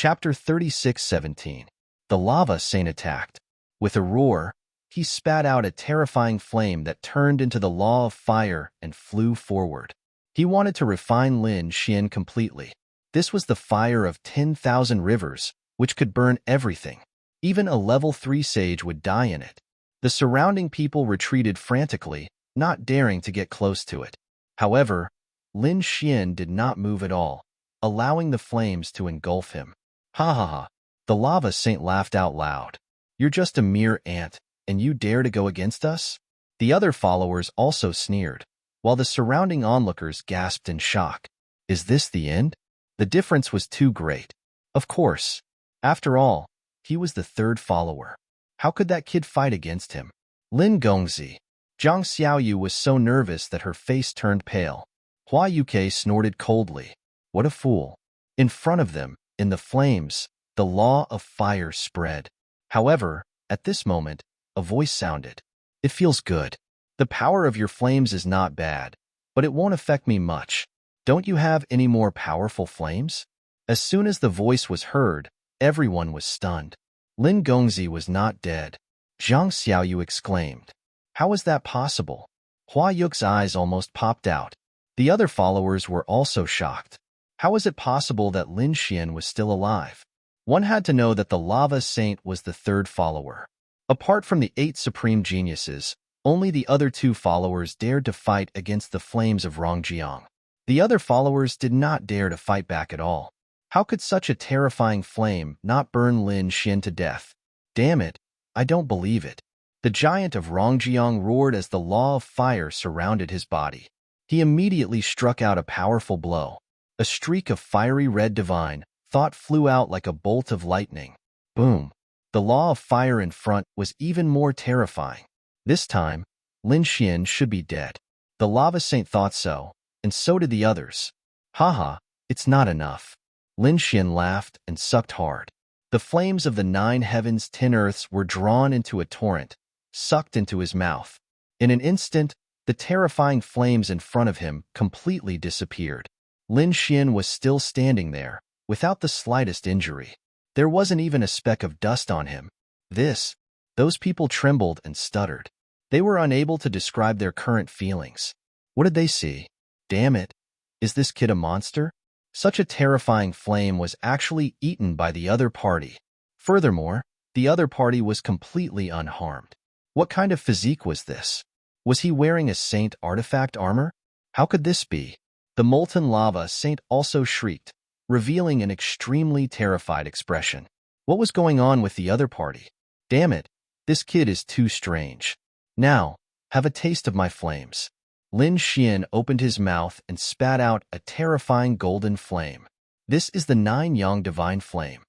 Chapter 36:17. The lava saint attacked. With a roar, he spat out a terrifying flame that turned into the law of fire and flew forward. He wanted to refine Lin Xian completely. This was the fire of 10,000 rivers, which could burn everything. Even a level 3 sage would die in it. The surrounding people retreated frantically, not daring to get close to it. However, Lin Xian did not move at all, allowing the flames to engulf him. Ha ha ha. The lava saint laughed out loud. You're just a mere ant, and you dare to go against us? The other followers also sneered, while the surrounding onlookers gasped in shock. Is this the end? The difference was too great. Of course. After all, he was the third follower. How could that kid fight against him? Lin Gongzi. Zhang Xiaoyu was so nervous that her face turned pale. Hua Yuke snorted coldly. What a fool. In front of them, in the flames, the law of fire spread. However, at this moment, a voice sounded. It feels good. The power of your flames is not bad, but it won't affect me much. Don't you have any more powerful flames? As soon as the voice was heard, everyone was stunned. Lin Gongzi was not dead. Zhang Xiaoyu exclaimed. How is that possible? Hua Yuk's eyes almost popped out. The other followers were also shocked. How is it possible that Lin Xian was still alive? One had to know that the lava saint was the third follower. Apart from the 8 supreme geniuses, only the other 2 followers dared to fight against the flames of Rongjiang. The other followers did not dare to fight back at all. How could such a terrifying flame not burn Lin Xian to death? Damn it, I don't believe it. The giant of Rongjiang roared as the law of fire surrounded his body. He immediately struck out a powerful blow. A streak of fiery red divine thought flew out like a bolt of lightning. Boom. The law of fire in front was even more terrifying. This time, Lin Xian should be dead. The lava saint thought so, and so did the others. Haha, it's not enough. Lin Xian laughed and sucked hard. The flames of the 9 heavens 10 earths were drawn into a torrent, sucked into his mouth. In an instant, the terrifying flames in front of him completely disappeared. Lin Xian was still standing there, without the slightest injury. There wasn't even a speck of dust on him. Those people trembled and stuttered. They were unable to describe their current feelings. What did they see? Damn it. Is this kid a monster? Such a terrifying flame was actually eaten by the other party. Furthermore, the other party was completely unharmed. What kind of physique was this? Was he wearing a saint artifact armor? How could this be? The molten lava saint also shrieked, revealing an extremely terrified expression. What was going on with the other party? Damn it, this kid is too strange. Now, have a taste of my flames. Lin Xian opened his mouth and spat out a terrifying golden flame. This is the 9 yang divine flame.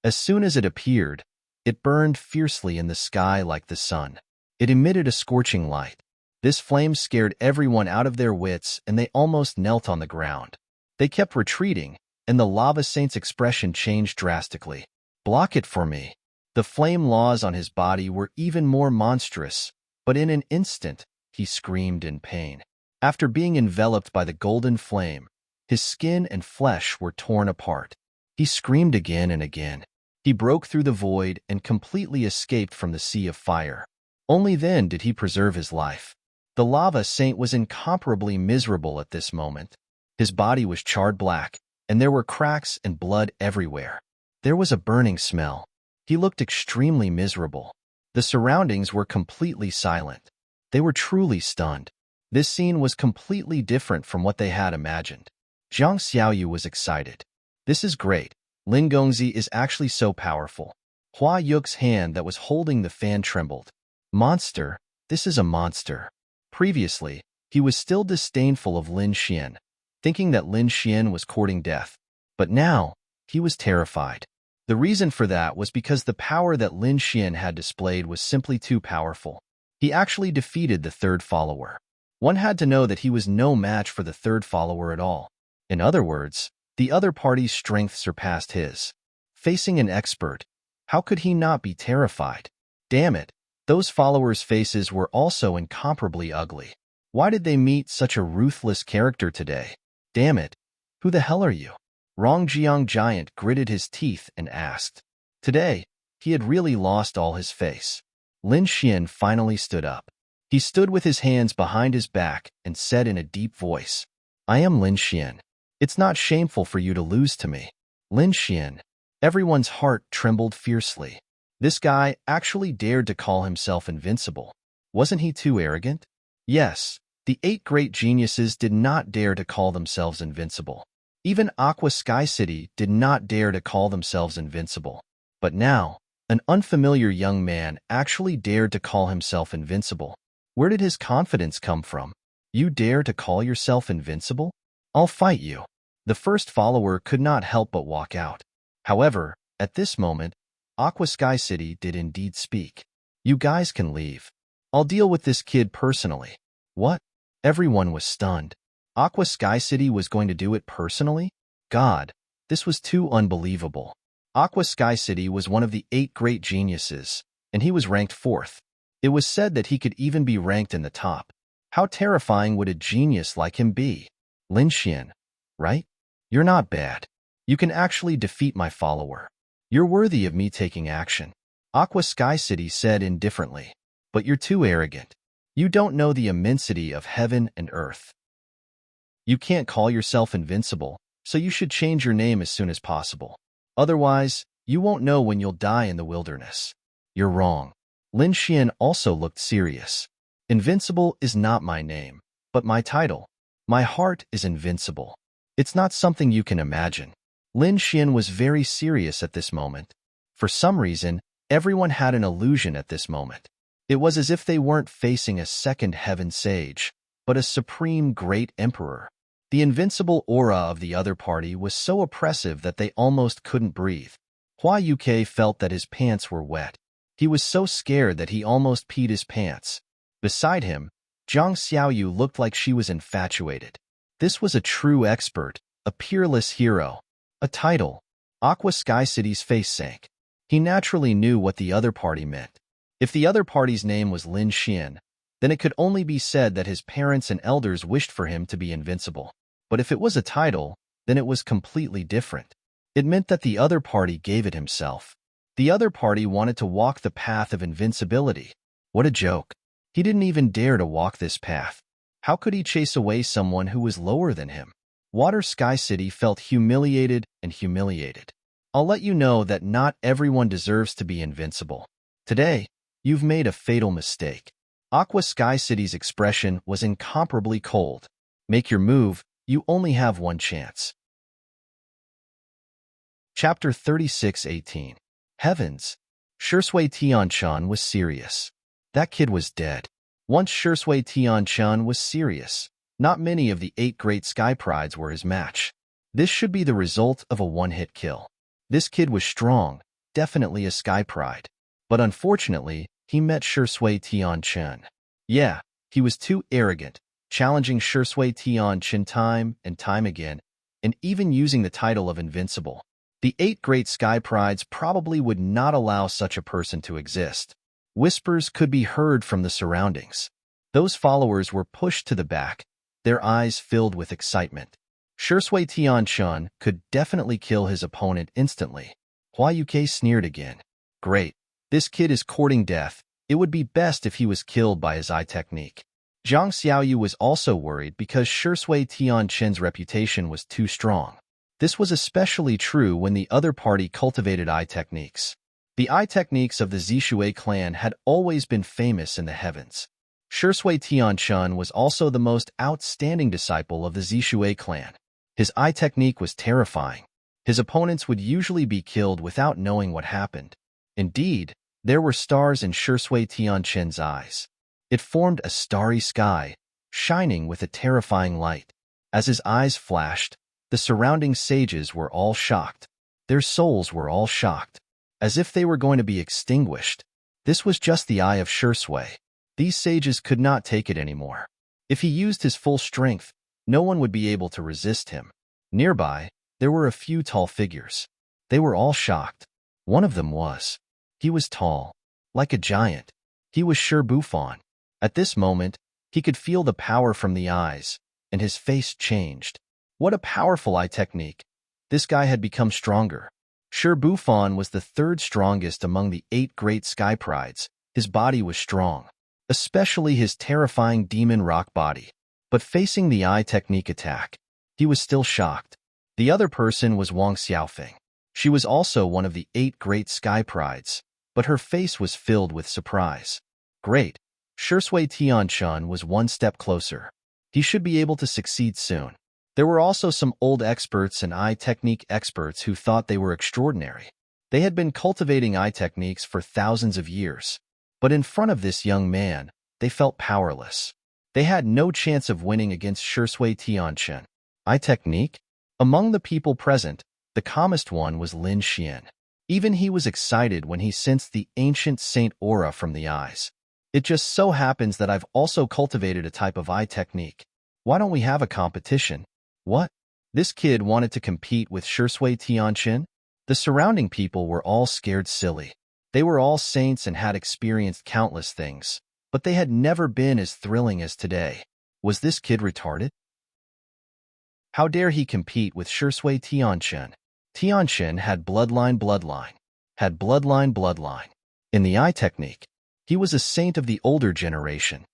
As soon as it appeared, it burned fiercely in the sky like the sun. It emitted a scorching light. This flame scared everyone out of their wits, and they almost knelt on the ground. They kept retreating, and the lava saint's expression changed drastically. Block it for me. The flame laws on his body were even more monstrous, but in an instant, he screamed in pain. After being enveloped by the golden flame, his skin and flesh were torn apart. He screamed again and again. He broke through the void and completely escaped from the sea of fire. Only then did he preserve his life. The lava saint was incomparably miserable at this moment. His body was charred black, and there were cracks and blood everywhere. There was a burning smell. He looked extremely miserable. The surroundings were completely silent. They were truly stunned. This scene was completely different from what they had imagined. Zhang Xiaoyu was excited. This is great. Lin Gongzi is actually so powerful. Hua Yuk's hand that was holding the fan trembled. Monster, this is a monster. Previously, he was still disdainful of Lin Xian, thinking that Lin Xian was courting death. But now, he was terrified. The reason for that was because the power that Lin Xian had displayed was simply too powerful. He actually defeated the third follower. One had to know that he was no match for the third follower at all. In other words, the other party's strength surpassed his. Facing an expert, how could he not be terrified? Damn it, those followers' faces were also incomparably ugly. Why did they meet such a ruthless character today? Damn it, who the hell are you? Rongjiang giant gritted his teeth and asked. Today, he had really lost all his face. Lin Xian finally stood up. He stood with his hands behind his back and said in a deep voice, I am Lin Xian. It's not shameful for you to lose to me. Lin Xian. Everyone's heart trembled fiercely. This guy actually dared to call himself invincible. Wasn't he too arrogant? Yes, the 8 great geniuses did not dare to call themselves invincible. Even Aqua Sky City did not dare to call themselves invincible. But now, an unfamiliar young man actually dared to call himself invincible. Where did his confidence come from? You dare to call yourself invincible? I'll fight you. The first follower could not help but walk out. However, at this moment, Aqua Sky City did indeed speak. You guys can leave. I'll deal with this kid personally. What? Everyone was stunned. Aqua Sky City was going to do it personally? God, this was too unbelievable. Aqua Sky City was one of the 8 great geniuses, and he was ranked 4th. It was said that he could even be ranked in the top. How terrifying would a genius like him be? Lin Xian, right? You're not bad. You can actually defeat my follower. You're worthy of me taking action. Aqua Sky City said indifferently. But you're too arrogant. You don't know the immensity of heaven and earth. You can't call yourself invincible, so you should change your name as soon as possible. Otherwise, you won't know when you'll die in the wilderness. You're wrong. Lin Xian also looked serious. Invincible is not my name, but my title. My heart is invincible. It's not something you can imagine. Lin Xian was very serious at this moment. For some reason, everyone had an illusion at this moment. It was as if they weren't facing a second heaven sage, but a supreme great emperor. The invincible aura of the other party was so oppressive that they almost couldn't breathe. Hua Yuke felt that his pants were wet. He was so scared that he almost peed his pants. Beside him, Zhang Xiaoyu looked like she was infatuated. This was a true expert, a peerless hero. A title. Aqua Sky City's face sank. He naturally knew what the other party meant. If the other party's name was Lin Xian, then it could only be said that his parents and elders wished for him to be invincible. But if it was a title, then it was completely different. It meant that the other party gave it himself. The other party wanted to walk the path of invincibility. What a joke. He didn't even dare to walk this path. How could he chase away someone who was lower than him? Water Sky City felt humiliated and humiliated. I'll let you know that not everyone deserves to be invincible. Today, you've made a fatal mistake. Aqua Sky City's expression was incomparably cold. Make your move, you only have one chance. Chapter 36:18. Heavens. Shui Tianchan was serious. That kid was dead. Once Shui Tianchan was serious, not many of the 8 great sky prides were his match. This should be the result of a one-hit kill. This kid was strong, definitely a sky pride. But unfortunately, he met Shui Tianchan. Yeah, he was too arrogant, challenging Shui Tianchan time and time again, and even using the title of invincible. The 8 great sky prides probably would not allow such a person to exist. Whispers could be heard from the surroundings. Those followers were pushed to the back, their eyes filled with excitement. Shui Tianchan could definitely kill his opponent instantly. Hua Yuke sneered again. Great. This kid is courting death. It would be best if he was killed by his eye technique. Zhang Xiaoyu was also worried because Shui Tianchan's reputation was too strong. This was especially true when the other party cultivated eye techniques. The eye techniques of the Zishui clan had always been famous in the heavens. Shui Tianchan was also the most outstanding disciple of the Zishui clan. His eye technique was terrifying. His opponents would usually be killed without knowing what happened. Indeed, there were stars in Shui Tianchan's eyes. It formed a starry sky, shining with a terrifying light. As his eyes flashed, the surrounding sages were all shocked. Their souls were all shocked, as if they were going to be extinguished. This was just the eye of Shui. These sages could not take it anymore. If he used his full strength, no one would be able to resist him. Nearby, there were a few tall figures. They were all shocked. One of them was. He was tall, like a giant. He was Shi Bufan. At this moment, he could feel the power from the eyes, and his face changed. What a powerful eye technique. This guy had become stronger. Shi Bufan was the third strongest among the 8 great sky prides. His body was strong, especially his terrifying demon rock body. But facing the eye technique attack, he was still shocked. The other person was Wang Xiaofeng. She was also one of the 8 great sky prides, but her face was filled with surprise. Great. Shui Tianchun was one step closer. He should be able to succeed soon. There were also some old experts and eye technique experts who thought they were extraordinary. They had been cultivating eye techniques for thousands of years. But in front of this young man, they felt powerless. They had no chance of winning against Shui Tianchun. Eye technique? Among the people present, the calmest one was Lin Xian. Even he was excited when he sensed the ancient saint aura from the eyes. It just so happens that I've also cultivated a type of eye technique. Why don't we have a competition? What? This kid wanted to compete with Shui Tianchun? The surrounding people were all scared silly. They were all saints and had experienced countless things, but they had never been as thrilling as today. Was this kid retarded? How dare he compete with Shui Tianchun? Tianchun had bloodline. In the eye technique, he was a saint of the older generation.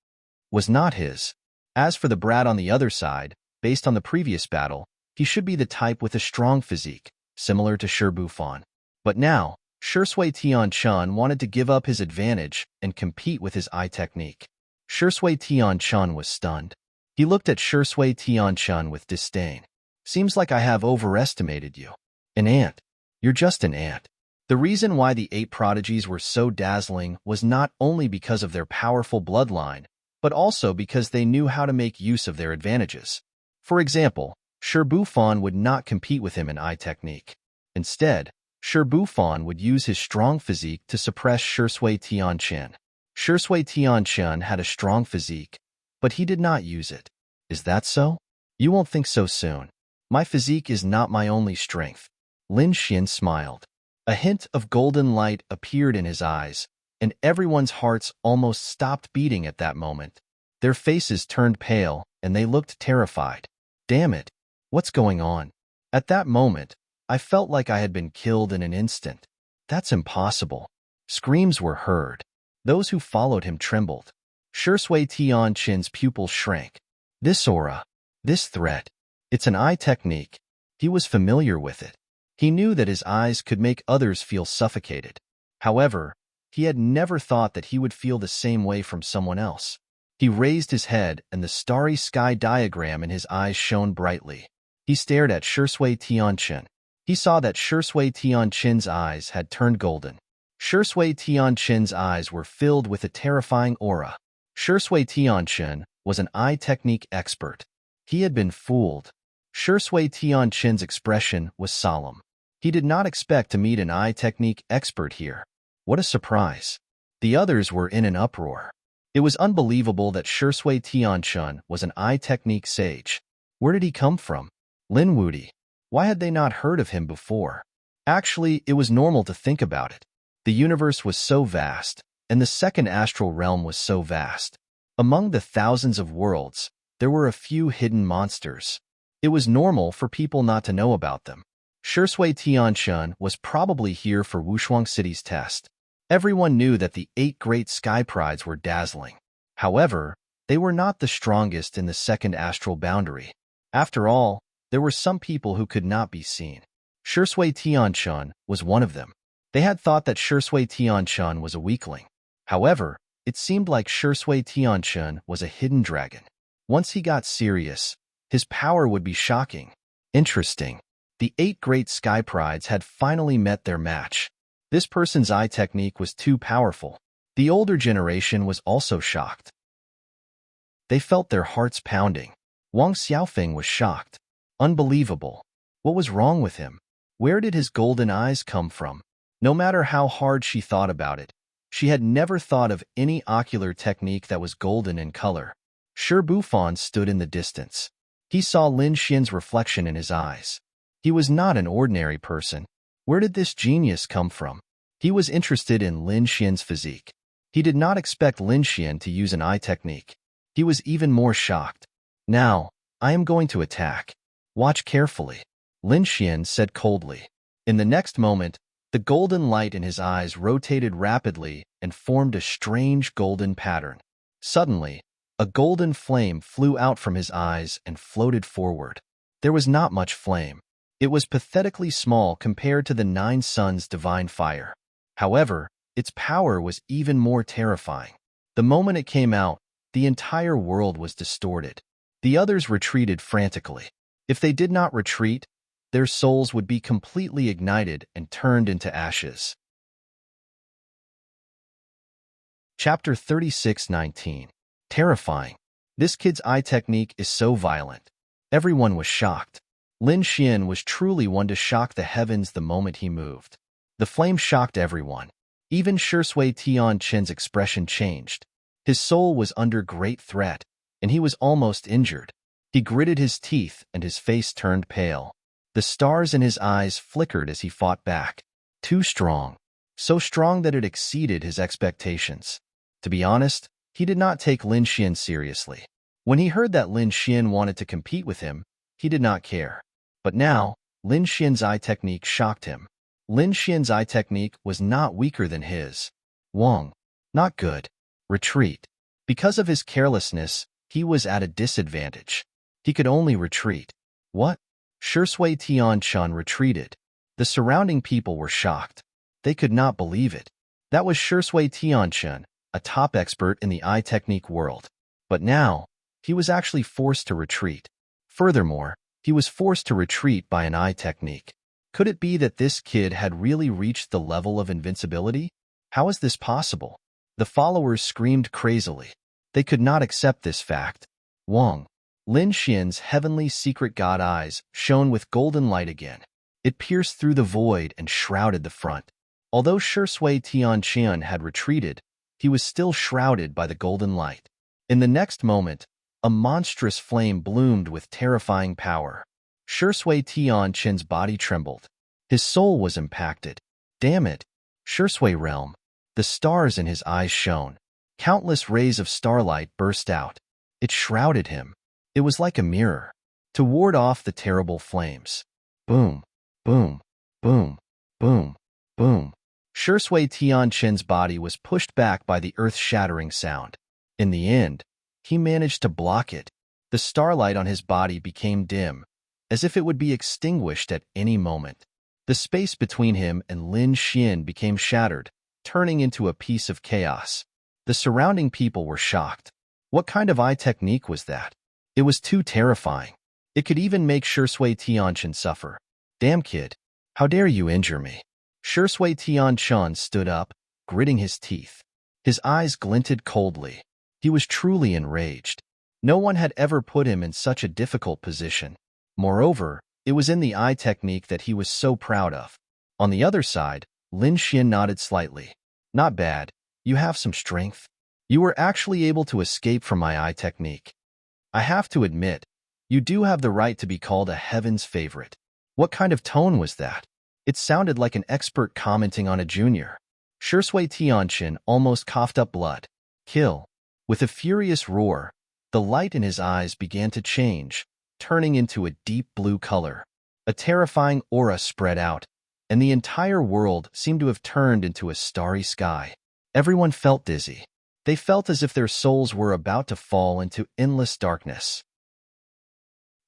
Was not his. As for the brat on the other side, based on the previous battle, he should be the type with a strong physique, similar to Shi Bufan. But now, Shui Tianchun wanted to give up his advantage and compete with his eye technique. Shui Tianchun was stunned. He looked at Shui Tianchun with disdain. Seems like I have overestimated you. An ant. You're just an ant. The reason why the 8 prodigies were so dazzling was not only because of their powerful bloodline, but also because they knew how to make use of their advantages. For example, Shi Bufan would not compete with him in eye technique. Instead, Shi Bufan would use his strong physique to suppress Shui Tianchun. Shui Tianchun had a strong physique, but he did not use it. Is that so? You won't think so soon. My physique is not my only strength. Lin Xian smiled. A hint of golden light appeared in his eyes, and everyone's hearts almost stopped beating at that moment. Their faces turned pale, and they looked terrified. Damn it! What's going on? At that moment, I felt like I had been killed in an instant. That's impossible. Screams were heard. Those who followed him trembled. Shui Tianchun's pupils shrank. This aura, this threat, it's an eye technique. He was familiar with it. He knew that his eyes could make others feel suffocated. However, he had never thought that he would feel the same way from someone else. He raised his head, and the starry sky diagram in his eyes shone brightly. He stared at Shui Tianchun. He saw that Shui Tianchun's eyes had turned golden. Shui Tianchun's eyes were filled with a terrifying aura. Shui Tianchun was an eye technique expert. He had been fooled. Shui Tianchun's expression was solemn. He did not expect to meet an eye technique expert here. What a surprise. The others were in an uproar. It was unbelievable that Shui Tianchun was an eye technique sage. Where did he come from? Lin Wudi. Why had they not heard of him before? Actually, it was normal to think about it. The universe was so vast, and the second astral realm was so vast. Among the thousands of worlds, there were a few hidden monsters. It was normal for people not to know about them. Shui Tianchun was probably here for Wushuang City's test. Everyone knew that the 8 great sky prides were dazzling. However, they were not the strongest in the second astral boundary. After all, there were some people who could not be seen. Shui Tianchun was one of them. They had thought that Shui Tianchun was a weakling. However, it seemed like Shui Tianchun was a hidden dragon. Once he got serious, his power would be shocking. Interesting. The 8 great sky prides had finally met their match. This person's eye technique was too powerful. The older generation was also shocked. They felt their hearts pounding. Wang Xiaofeng was shocked. Unbelievable. What was wrong with him? Where did his golden eyes come from? No matter how hard she thought about it, she had never thought of any ocular technique that was golden in color. Shi Bufan stood in the distance. He saw Lin Xian's reflection in his eyes. He was not an ordinary person. Where did this genius come from? He was interested in Lin Xian's physique. He did not expect Lin Xian to use an eye technique. He was even more shocked. Now, I am going to attack. Watch carefully. Lin Xian said coldly. In the next moment, the golden light in his eyes rotated rapidly and formed a strange golden pattern. Suddenly, a golden flame flew out from his eyes and floated forward. There was not much flame. It was pathetically small compared to the 9 suns' divine fire. However, its power was even more terrifying. The moment it came out, the entire world was distorted. The others retreated frantically. If they did not retreat, their souls would be completely ignited and turned into ashes. Chapter 36:19. Terrifying. This kid's eye technique is so violent. Everyone was shocked. Lin Xian was truly one to shock the heavens the moment he moved. The flame shocked everyone. Even Shui Tianqin's expression changed. His soul was under great threat, and he was almost injured. He gritted his teeth and his face turned pale. The stars in his eyes flickered as he fought back. Too strong. So strong that it exceeded his expectations. To be honest, he did not take Lin Xian seriously. When he heard that Lin Xian wanted to compete with him, he did not care. But now, Lin Xian's eye technique shocked him. Lin Xian's eye technique was not weaker than his. Wang. Not good. Retreat. Because of his carelessness, he was at a disadvantage. He could only retreat. What? Shui Tianqin retreated. The surrounding people were shocked. They could not believe it. That was Shui Tianqin, a top expert in the eye technique world. But now, he was actually forced to retreat. Furthermore, he was forced to retreat by an eye technique. Could it be that this kid had really reached the level of invincibility? How is this possible? The followers screamed crazily. They could not accept this fact. Wang. Lin Xian's heavenly secret god eyes shone with golden light again. It pierced through the void and shrouded the front. Although Shui Tianqin had retreated, he was still shrouded by the golden light. In the next moment, a monstrous flame bloomed with terrifying power. Shui Tianqin's body trembled. His soul was impacted. Damn it! Shui realm. The stars in his eyes shone. Countless rays of starlight burst out. It shrouded him. It was like a mirror. To ward off the terrible flames. Boom, boom, boom, boom, boom. Shui Tianqin's body was pushed back by the earth-shattering sound. In the end, he managed to block it. The starlight on his body became dim, as if it would be extinguished at any moment. The space between him and Lin Xian became shattered, turning into a piece of chaos. The surrounding people were shocked. What kind of eye technique was that? It was too terrifying. It could even make Shui Tianqin suffer. Damn kid, how dare you injure me? Shui Tianqin stood up, gritting his teeth. His eyes glinted coldly. He was truly enraged. No one had ever put him in such a difficult position. Moreover, it was in the eye technique that he was so proud of. On the other side, Lin Xian nodded slightly. Not bad. You have some strength. You were actually able to escape from my eye technique. I have to admit, you do have the right to be called a heaven's favorite. What kind of tone was that? It sounded like an expert commenting on a junior. Shui Tianqin almost coughed up blood. Kill. With a furious roar, the light in his eyes began to change, turning into a deep blue color. A terrifying aura spread out, and the entire world seemed to have turned into a starry sky. Everyone felt dizzy. They felt as if their souls were about to fall into endless darkness.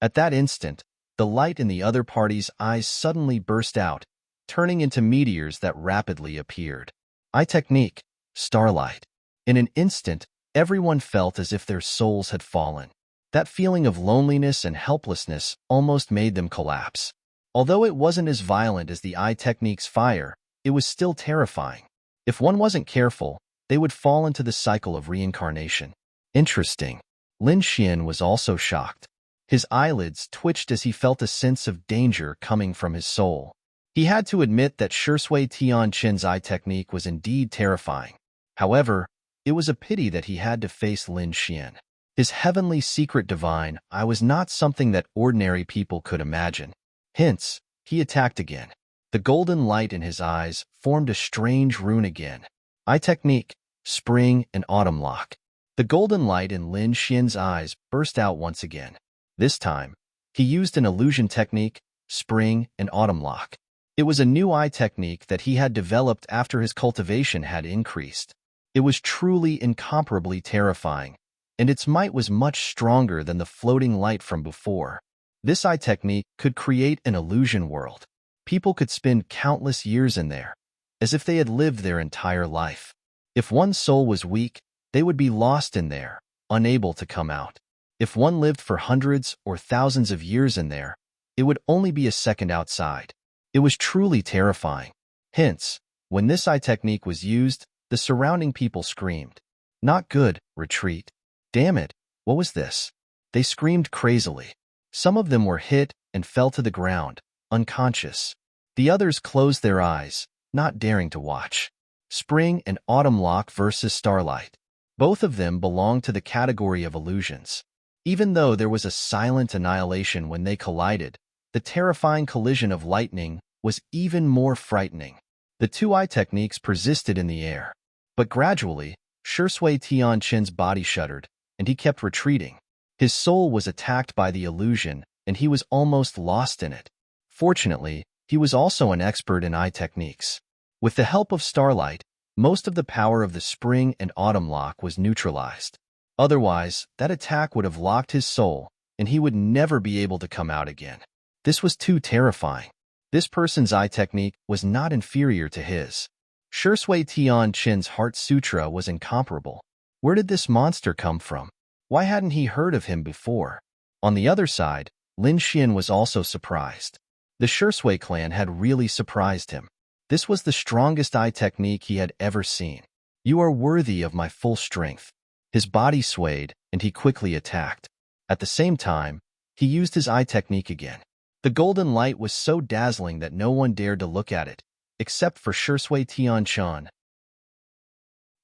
At that instant, the light in the other party's eyes suddenly burst out, turning into meteors that rapidly appeared. Eye technique, starlight. In an instant, everyone felt as if their souls had fallen. That feeling of loneliness and helplessness almost made them collapse. Although it wasn't as violent as the eye technique's fire, it was still terrifying. If one wasn't careful, they would fall into the cycle of reincarnation. Interesting. Lin Xian was also shocked. His eyelids twitched as he felt a sense of danger coming from his soul. He had to admit that Shui Tianqin's eye technique was indeed terrifying. However, it was a pity that he had to face Lin Xian. His heavenly secret divine eye was not something that ordinary people could imagine. Hence, he attacked again. The golden light in his eyes formed a strange rune again. Eye technique, spring and autumn lock. The golden light in Lin Xian's eyes burst out once again. This time, he used an illusion technique, spring, and autumn lock. It was a new eye technique that he had developed after his cultivation had increased. It was truly incomparably terrifying, and its might was much stronger than the floating light from before. This eye technique could create an illusion world. People could spend countless years in there, as if they had lived their entire life. If one's soul was weak, they would be lost in there, unable to come out. If one lived for hundreds or thousands of years in there, it would only be a second outside. It was truly terrifying. Hence, when this eye technique was used, the surrounding people screamed, "Not good, retreat." "Damn it, what was this?" They screamed crazily. Some of them were hit and fell to the ground, unconscious. The others closed their eyes, not daring to watch. Spring and autumn lock versus starlight. Both of them belong to the category of illusions. Even though there was a silent annihilation when they collided, the terrifying collision of lightning was even more frightening. The two eye techniques persisted in the air. But gradually, Shui Tianqin's body shuddered, and he kept retreating. His soul was attacked by the illusion, and he was almost lost in it. Fortunately, he was also an expert in eye techniques. With the help of starlight, most of the power of the spring and autumn lock was neutralized. Otherwise, that attack would have locked his soul, and he would never be able to come out again. This was too terrifying. This person's eye technique was not inferior to his. Shui Tianqin's Heart Sutra was incomparable. Where did this monster come from? Why hadn't he heard of him before? On the other side, Lin Xian was also surprised. The Shui clan had really surprised him. This was the strongest eye technique he had ever seen. "You are worthy of my full strength." His body swayed, and he quickly attacked. At the same time, he used his eye technique again. The golden light was so dazzling that no one dared to look at it, except for Shui Tianqin.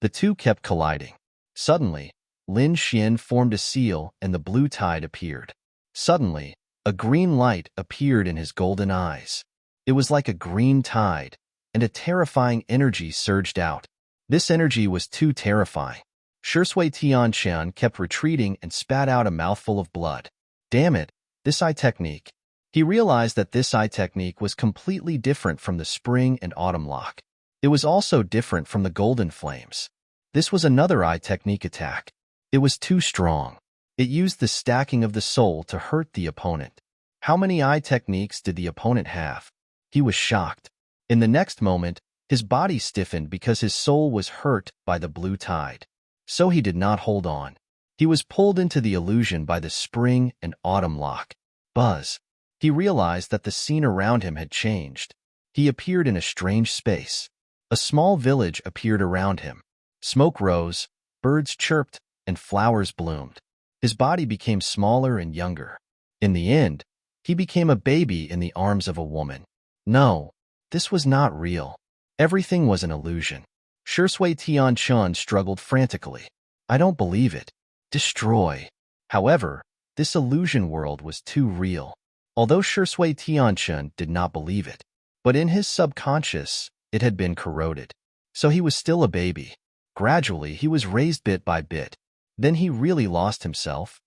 The two kept colliding. Suddenly, Lin Xian formed a seal and the blue tide appeared. Suddenly, a green light appeared in his golden eyes. It was like a green tide, and a terrifying energy surged out. This energy was too terrifying. Shui Tianqin kept retreating and spat out a mouthful of blood. Damn it, this eye technique. He realized that this eye technique was completely different from the spring and autumn lock. It was also different from the golden flames. This was another eye technique attack. It was too strong. It used the stacking of the soul to hurt the opponent. How many eye techniques did the opponent have? He was shocked. In the next moment, his body stiffened because his soul was hurt by the blue tide. So he did not hold on. He was pulled into the illusion by the spring and autumn lock. Buzz. He realized that the scene around him had changed. He appeared in a strange space. A small village appeared around him. Smoke rose, birds chirped, and flowers bloomed. His body became smaller and younger. In the end, he became a baby in the arms of a woman. No, this was not real. Everything was an illusion. Shui Tianqin struggled frantically. I don't believe it. Destroy. However, this illusion world was too real. Although Shui Tianqin did not believe it, but in his subconscious, it had been corroded. So he was still a baby. Gradually, he was raised bit by bit. Then he really lost himself.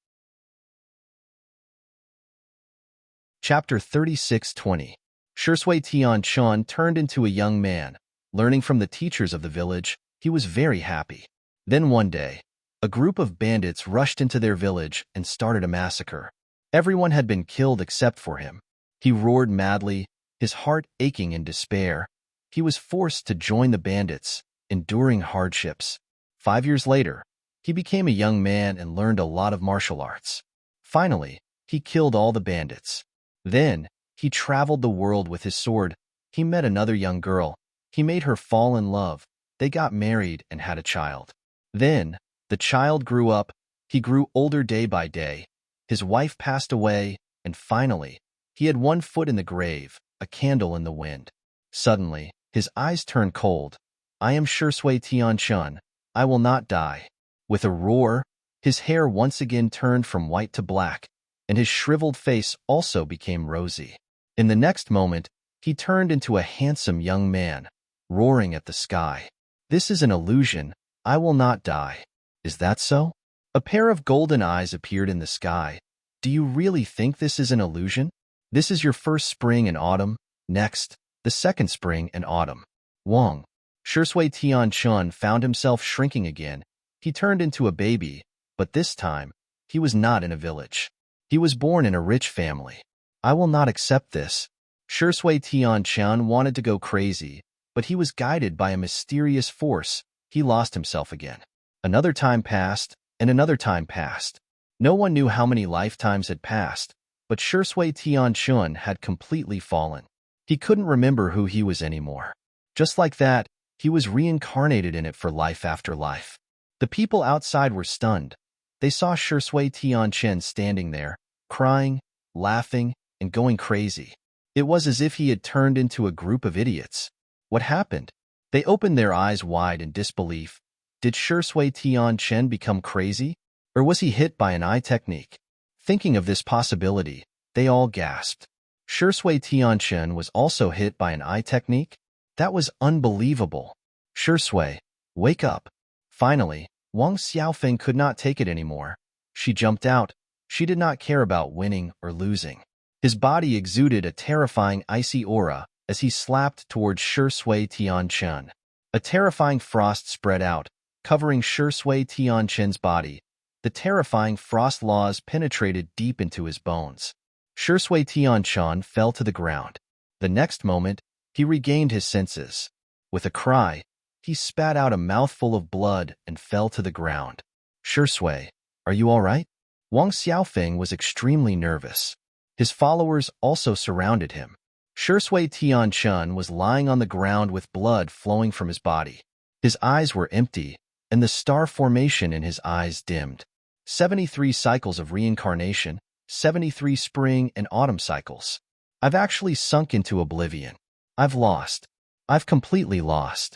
Chapter 36:20. Shui Tianqin turned into a young man. Learning from the teachers of the village, he was very happy. Then one day, a group of bandits rushed into their village and started a massacre. Everyone had been killed except for him. He roared madly, his heart aching in despair. He was forced to join the bandits, enduring hardships. 5 years later, he became a young man and learned a lot of martial arts. Finally, he killed all the bandits. Then, he traveled the world with his sword. He met another young girl. He made her fall in love. They got married and had a child. Then, the child grew up. He grew older day by day. His wife passed away, and finally, he had one foot in the grave, a candle in the wind. Suddenly, his eyes turned cold. I am Shui Tianqin. I will not die. With a roar, his hair once again turned from white to black, and his shriveled face also became rosy. In the next moment, he turned into a handsome young man, roaring at the sky. This is an illusion. I will not die. Is that so? A pair of golden eyes appeared in the sky. Do you really think this is an illusion? This is your first spring and autumn. Next, the second spring and autumn. Wang Shui Tian Chun found himself shrinking again. He turned into a baby, but this time, he was not in a village. He was born in a rich family. I will not accept this. Shui Tian Chun wanted to go crazy, but he was guided by a mysterious force. He lost himself again. Another time passed, and another time passed. No one knew how many lifetimes had passed, but Shui Tian Chun had completely fallen. He couldn't remember who he was anymore. Just like that, he was reincarnated in it for life after life. The people outside were stunned. They saw Shui Tian Chun standing there, crying, laughing, and going crazy. It was as if he had turned into a group of idiots. What happened? They opened their eyes wide in disbelief. Did Shui Tian Chun become crazy? Or was he hit by an eye technique? Thinking of this possibility, they all gasped. Shui Tian Chun was also hit by an eye technique? That was unbelievable. Shui, wake up. Finally, Wang Xiaofeng could not take it anymore. She jumped out. She did not care about winning or losing. His body exuded a terrifying icy aura as he slapped towards Shui Tian Chun. A terrifying frost spread out, covering Shui Tian Chun's body. The terrifying frost laws penetrated deep into his bones. Shui Tian Chun fell to the ground. The next moment, he regained his senses. With a cry, he spat out a mouthful of blood and fell to the ground. Shui, are you all right? Wang Xiaofeng was extremely nervous. His followers also surrounded him. Shui Tian Chun was lying on the ground with blood flowing from his body. His eyes were empty, and the star formation in his eyes dimmed. 73 cycles of reincarnation, 73 spring and autumn cycles. I've actually sunk into oblivion. I've lost. I've completely lost.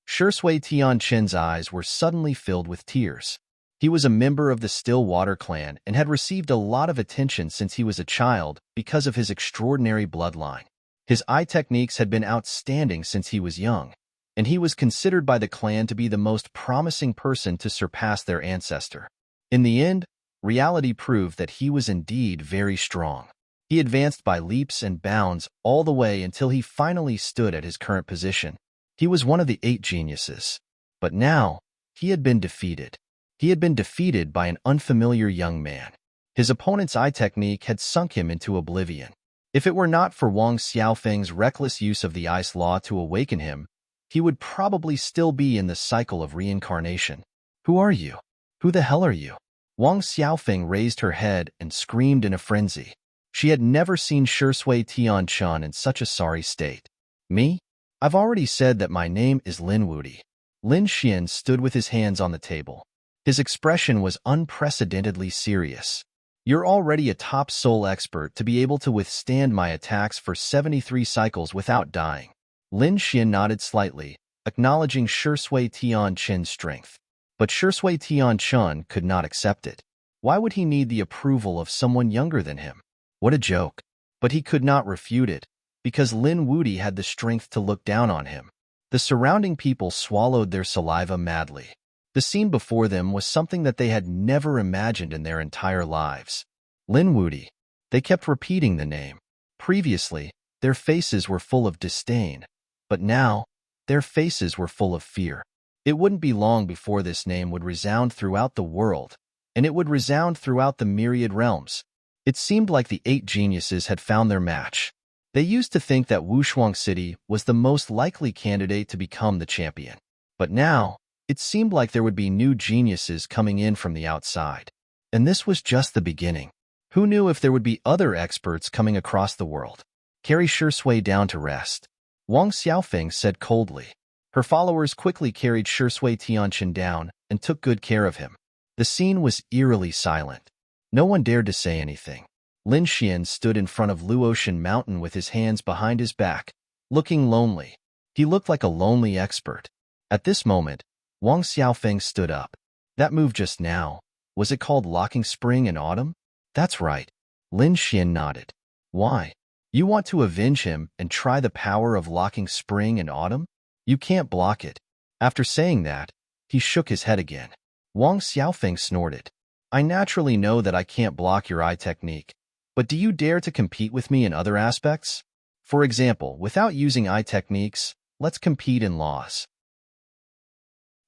Shui Tian Chun's eyes were suddenly filled with tears. He was a member of the Stillwater clan and had received a lot of attention since he was a child because of his extraordinary bloodline. His eye techniques had been outstanding since he was young, and he was considered by the clan to be the most promising person to surpass their ancestor. In the end, reality proved that he was indeed very strong. He advanced by leaps and bounds all the way until he finally stood at his current position. He was one of the 8 geniuses. But now, he had been defeated. He had been defeated by an unfamiliar young man. His opponent's eye technique had sunk him into oblivion. If it were not for Wang Xiaofeng's reckless use of the ice law to awaken him, he would probably still be in the cycle of reincarnation. Who are you? Who the hell are you? Wang Xiaofeng raised her head and screamed in a frenzy. She had never seen Shui Tian Chun in such a sorry state. Me? I've already said that my name is Lin Wudi. Lin Xian stood with his hands on the table. His expression was unprecedentedly serious. You're already a top soul expert to be able to withstand my attacks for 73 cycles without dying. Lin Xian nodded slightly, acknowledging Shui Tian Chun's strength. But Shui Tian Chun could not accept it. Why would he need the approval of someone younger than him? What a joke. But he could not refute it, because Lin Wudi had the strength to look down on him. The surrounding people swallowed their saliva madly. The scene before them was something that they had never imagined in their entire lives. Lin Wudi. They kept repeating the name. Previously, their faces were full of disdain, but now, their faces were full of fear. It wouldn't be long before this name would resound throughout the world, and it would resound throughout the myriad realms. It seemed like the 8 geniuses had found their match. They used to think that Wushuang City was the most likely candidate to become the champion. But now, it seemed like there would be new geniuses coming in from the outside. And this was just the beginning. Who knew if there would be other experts coming across the world? Carry Shui down to rest. Wang Xiaofeng said coldly. Her followers quickly carried Shui Tian Chun down and took good care of him. The scene was eerily silent. No one dared to say anything. Lin Xian stood in front of Luotian Mountain with his hands behind his back, looking lonely. He looked like a lonely expert. At this moment, Wang Xiaofeng stood up. That move just now, was it called locking spring and autumn? That's right. Lin Xian nodded. Why? You want to avenge him and try the power of locking spring and autumn? You can't block it. After saying that, he shook his head again. Wang Xiaofeng snorted. I naturally know that I can't block your eye technique, But do you dare to compete with me in other aspects? For example, without using eye techniques, let's compete in laws.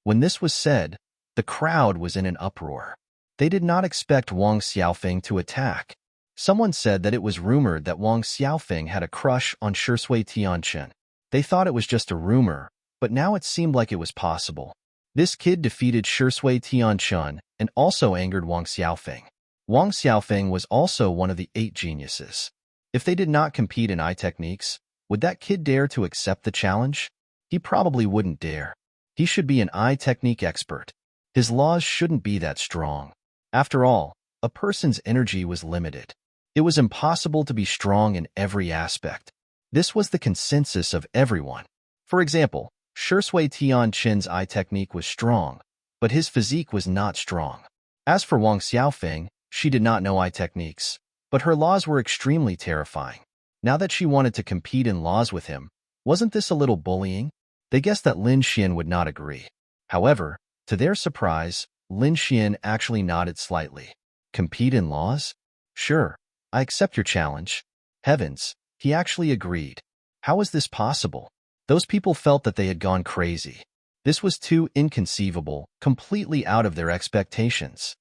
When this was said, the crowd was in an uproar. They did not expect Wang Xiaofeng to attack. Someone said that it was rumored that Wang Xiaofeng had a crush on Shui Tianchen. They thought it was just a rumor, but now it seemed like it was possible. This kid defeated Shui Tianchen and also angered Wang Xiaofeng. Wang Xiaofeng was also one of the 8 geniuses. If they did not compete in eye techniques, would that kid dare to accept the challenge? He probably wouldn't dare. He should be an eye technique expert. His laws shouldn't be that strong. After all, a person's energy was limited. It was impossible to be strong in every aspect. This was the consensus of everyone. For example, Shui Tianchen's eye technique was strong, but his physique was not strong. As for Wang Xiaofeng, she did not know eye techniques, but her laws were extremely terrifying. Now that she wanted to compete in laws with him, wasn't this a little bullying? They guessed that Lin Xian would not agree. However, to their surprise, Lin Xian actually nodded slightly. Compete in laws? Sure, I accept your challenge. Heavens, he actually agreed. How was this possible? Those people felt that they had gone crazy. This was too inconceivable, completely out of their expectations.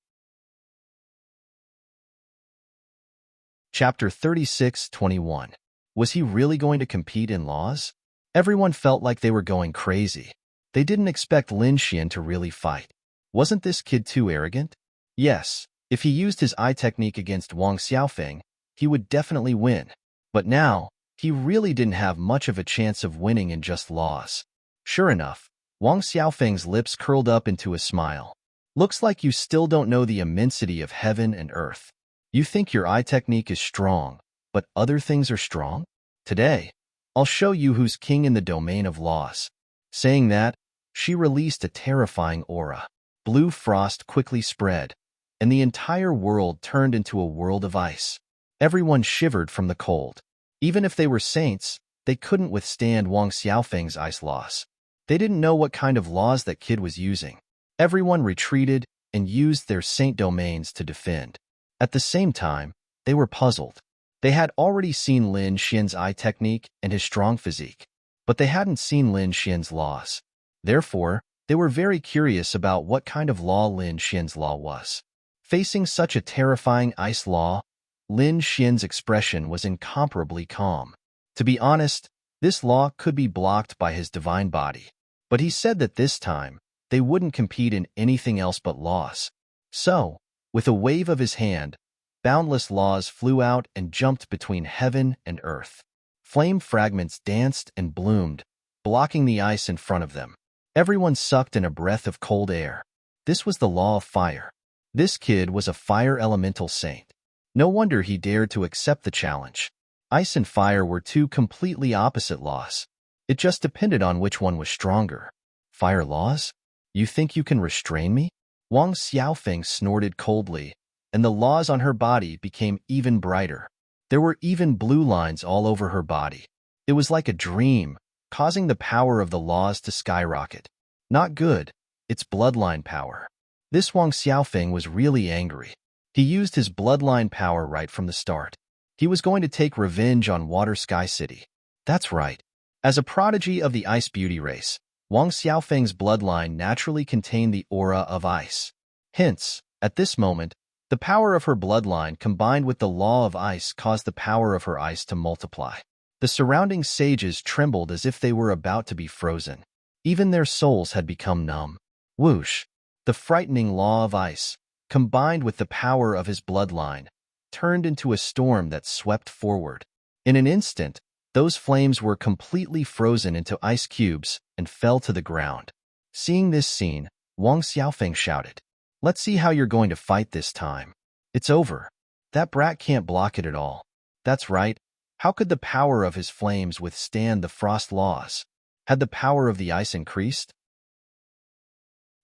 Chapter 36:21. Was he really going to compete in laws? Everyone felt like they were going crazy. They didn't expect Lin Xian to really fight. Wasn't this kid too arrogant? Yes, if he used his eye technique against Wang Xiaofeng, he would definitely win. But now, he really didn't have much of a chance of winning in just laws. Sure enough, Wang Xiaofeng's lips curled up into a smile. Looks like you still don't know the immensity of heaven and earth. You think your eye technique is strong, but other things are strong? Today, I'll show you who's king in the domain of laws. Saying that, she released a terrifying aura. Blue frost quickly spread, and the entire world turned into a world of ice. Everyone shivered from the cold. Even if they were saints, they couldn't withstand Wang Xiaofeng's ice laws. They didn't know what kind of laws that kid was using. Everyone retreated and used their saint domains to defend. At the same time, they were puzzled. They had already seen Lin Xian's eye technique and his strong physique, but they hadn't seen Lin Xian's laws. Therefore, they were very curious about what kind of law Lin Xian's law was. Facing such a terrifying ice law, Lin Xian's expression was incomparably calm. To be honest, this law could be blocked by his divine body, but he said that this time, they wouldn't compete in anything else but laws. So, with a wave of his hand, boundless laws flew out and jumped between heaven and earth. Flame fragments danced and bloomed, blocking the ice in front of them. Everyone sucked in a breath of cold air. This was the law of fire. This kid was a fire elemental saint. No wonder he dared to accept the challenge. Ice and fire were two completely opposite laws. It just depended on which one was stronger. Fire laws? You think you can restrain me? Wang Xiaofeng snorted coldly, and the laws on her body became even brighter. There were even blue lines all over her body. It was like a dream, causing the power of the laws to skyrocket. Not good, it's bloodline power. This Wang Xiaofeng was really angry. He used his bloodline power right from the start. He was going to take revenge on Water Sky City. That's right. As a prodigy of the Ice Beauty race, Wang Xiaofeng's bloodline naturally contained the aura of ice. Hence, at this moment, the power of her bloodline combined with the law of ice caused the power of her ice to multiply. The surrounding sages trembled as if they were about to be frozen. Even their souls had become numb. Whoosh! The frightening law of ice, combined with the power of his bloodline, turned into a storm that swept forward. In an instant, those flames were completely frozen into ice cubes and fell to the ground. Seeing this scene, Wang Xiaofeng shouted, "Let's see how you're going to fight this time. It's over. That brat can't block it at all." That's right. How could the power of his flames withstand the frost laws? Had the power of the ice increased?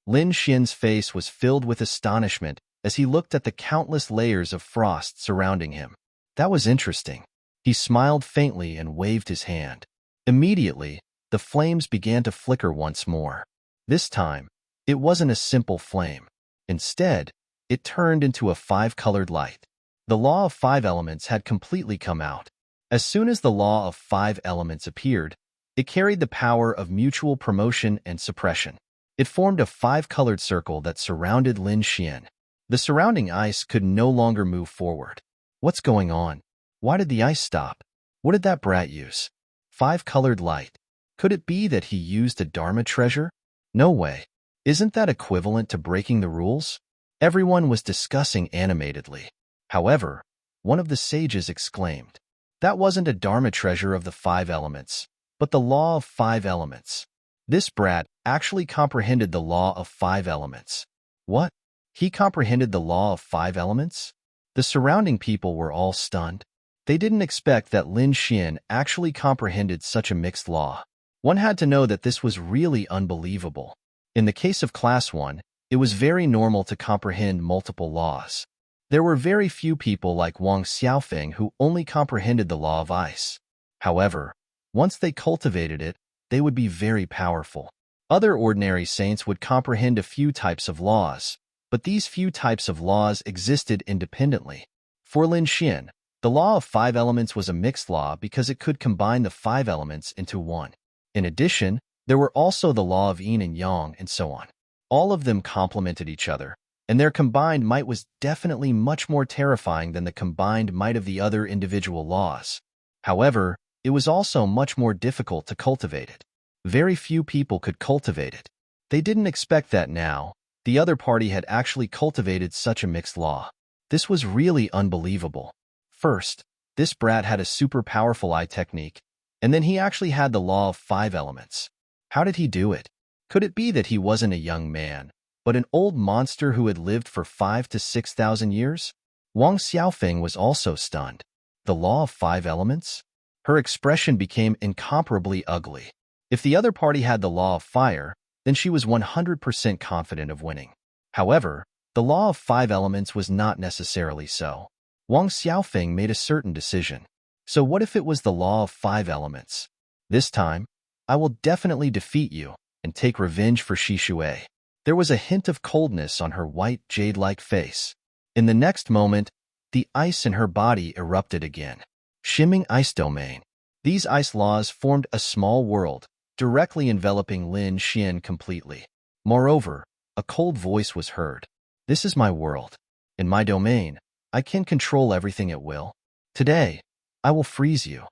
Lin Xian's face was filled with astonishment as he looked at the countless layers of frost surrounding him. That was interesting. He smiled faintly and waved his hand. Immediately, the flames began to flicker once more. This time, it wasn't a simple flame. Instead, it turned into a 5-colored light. The law of 5 elements had completely come out. As soon as the law of 5 elements appeared, it carried the power of mutual promotion and suppression. It formed a 5-colored circle that surrounded Lin Xian. The surrounding ice could no longer move forward. What's going on? Why did the ice stop? What did that brat use? 5-colored light. Could it be that he used a Dharma treasure? No way. Isn't that equivalent to breaking the rules? Everyone was discussing animatedly. However, one of the sages exclaimed, "That wasn't a Dharma treasure of the 5 elements, but the law of 5 elements." This brat actually comprehended the law of 5 elements. What? He comprehended the law of 5 elements? The surrounding people were all stunned. They didn't expect that Lin Xian actually comprehended such a mixed law. One had to know that this was really unbelievable. In the case of Class 1, it was very normal to comprehend multiple laws. There were very few people like Wang Xiaofeng who only comprehended the law of ice. However, once they cultivated it, they would be very powerful. Other ordinary saints would comprehend a few types of laws, but these few types of laws existed independently. For Lin Xian, the law of 5 elements was a mixed law because it could combine the 5 elements into one. In addition, there were also the law of yin and yang and so on. All of them complemented each other, and their combined might was definitely much more terrifying than the combined might of the other individual laws. However, it was also much more difficult to cultivate it. Very few people could cultivate it. They didn't expect that now. The other party had actually cultivated such a mixed law. This was really unbelievable. First, this brat had a super powerful eye technique, and then he actually had the law of 5 elements. How did he do it? Could it be that he wasn't a young man, but an old monster who had lived for 5 to 6,000 years? Wang Xiaofeng was also stunned. The law of 5 elements? Her expression became incomparably ugly. If the other party had the law of fire, then she was 100% confident of winning. However, the law of 5 elements was not necessarily so. Wang Xiaofeng made a certain decision. So what if it was the law of 5 elements? This time, I will definitely defeat you and take revenge for Shi Shui. There was a hint of coldness on her white jade-like face. In the next moment, the ice in her body erupted again. Shimming ice domain. These ice laws formed a small world, directly enveloping Lin Xian completely. Moreover, a cold voice was heard. "This is my world. In my domain, I can control everything at will. Today, I will freeze you."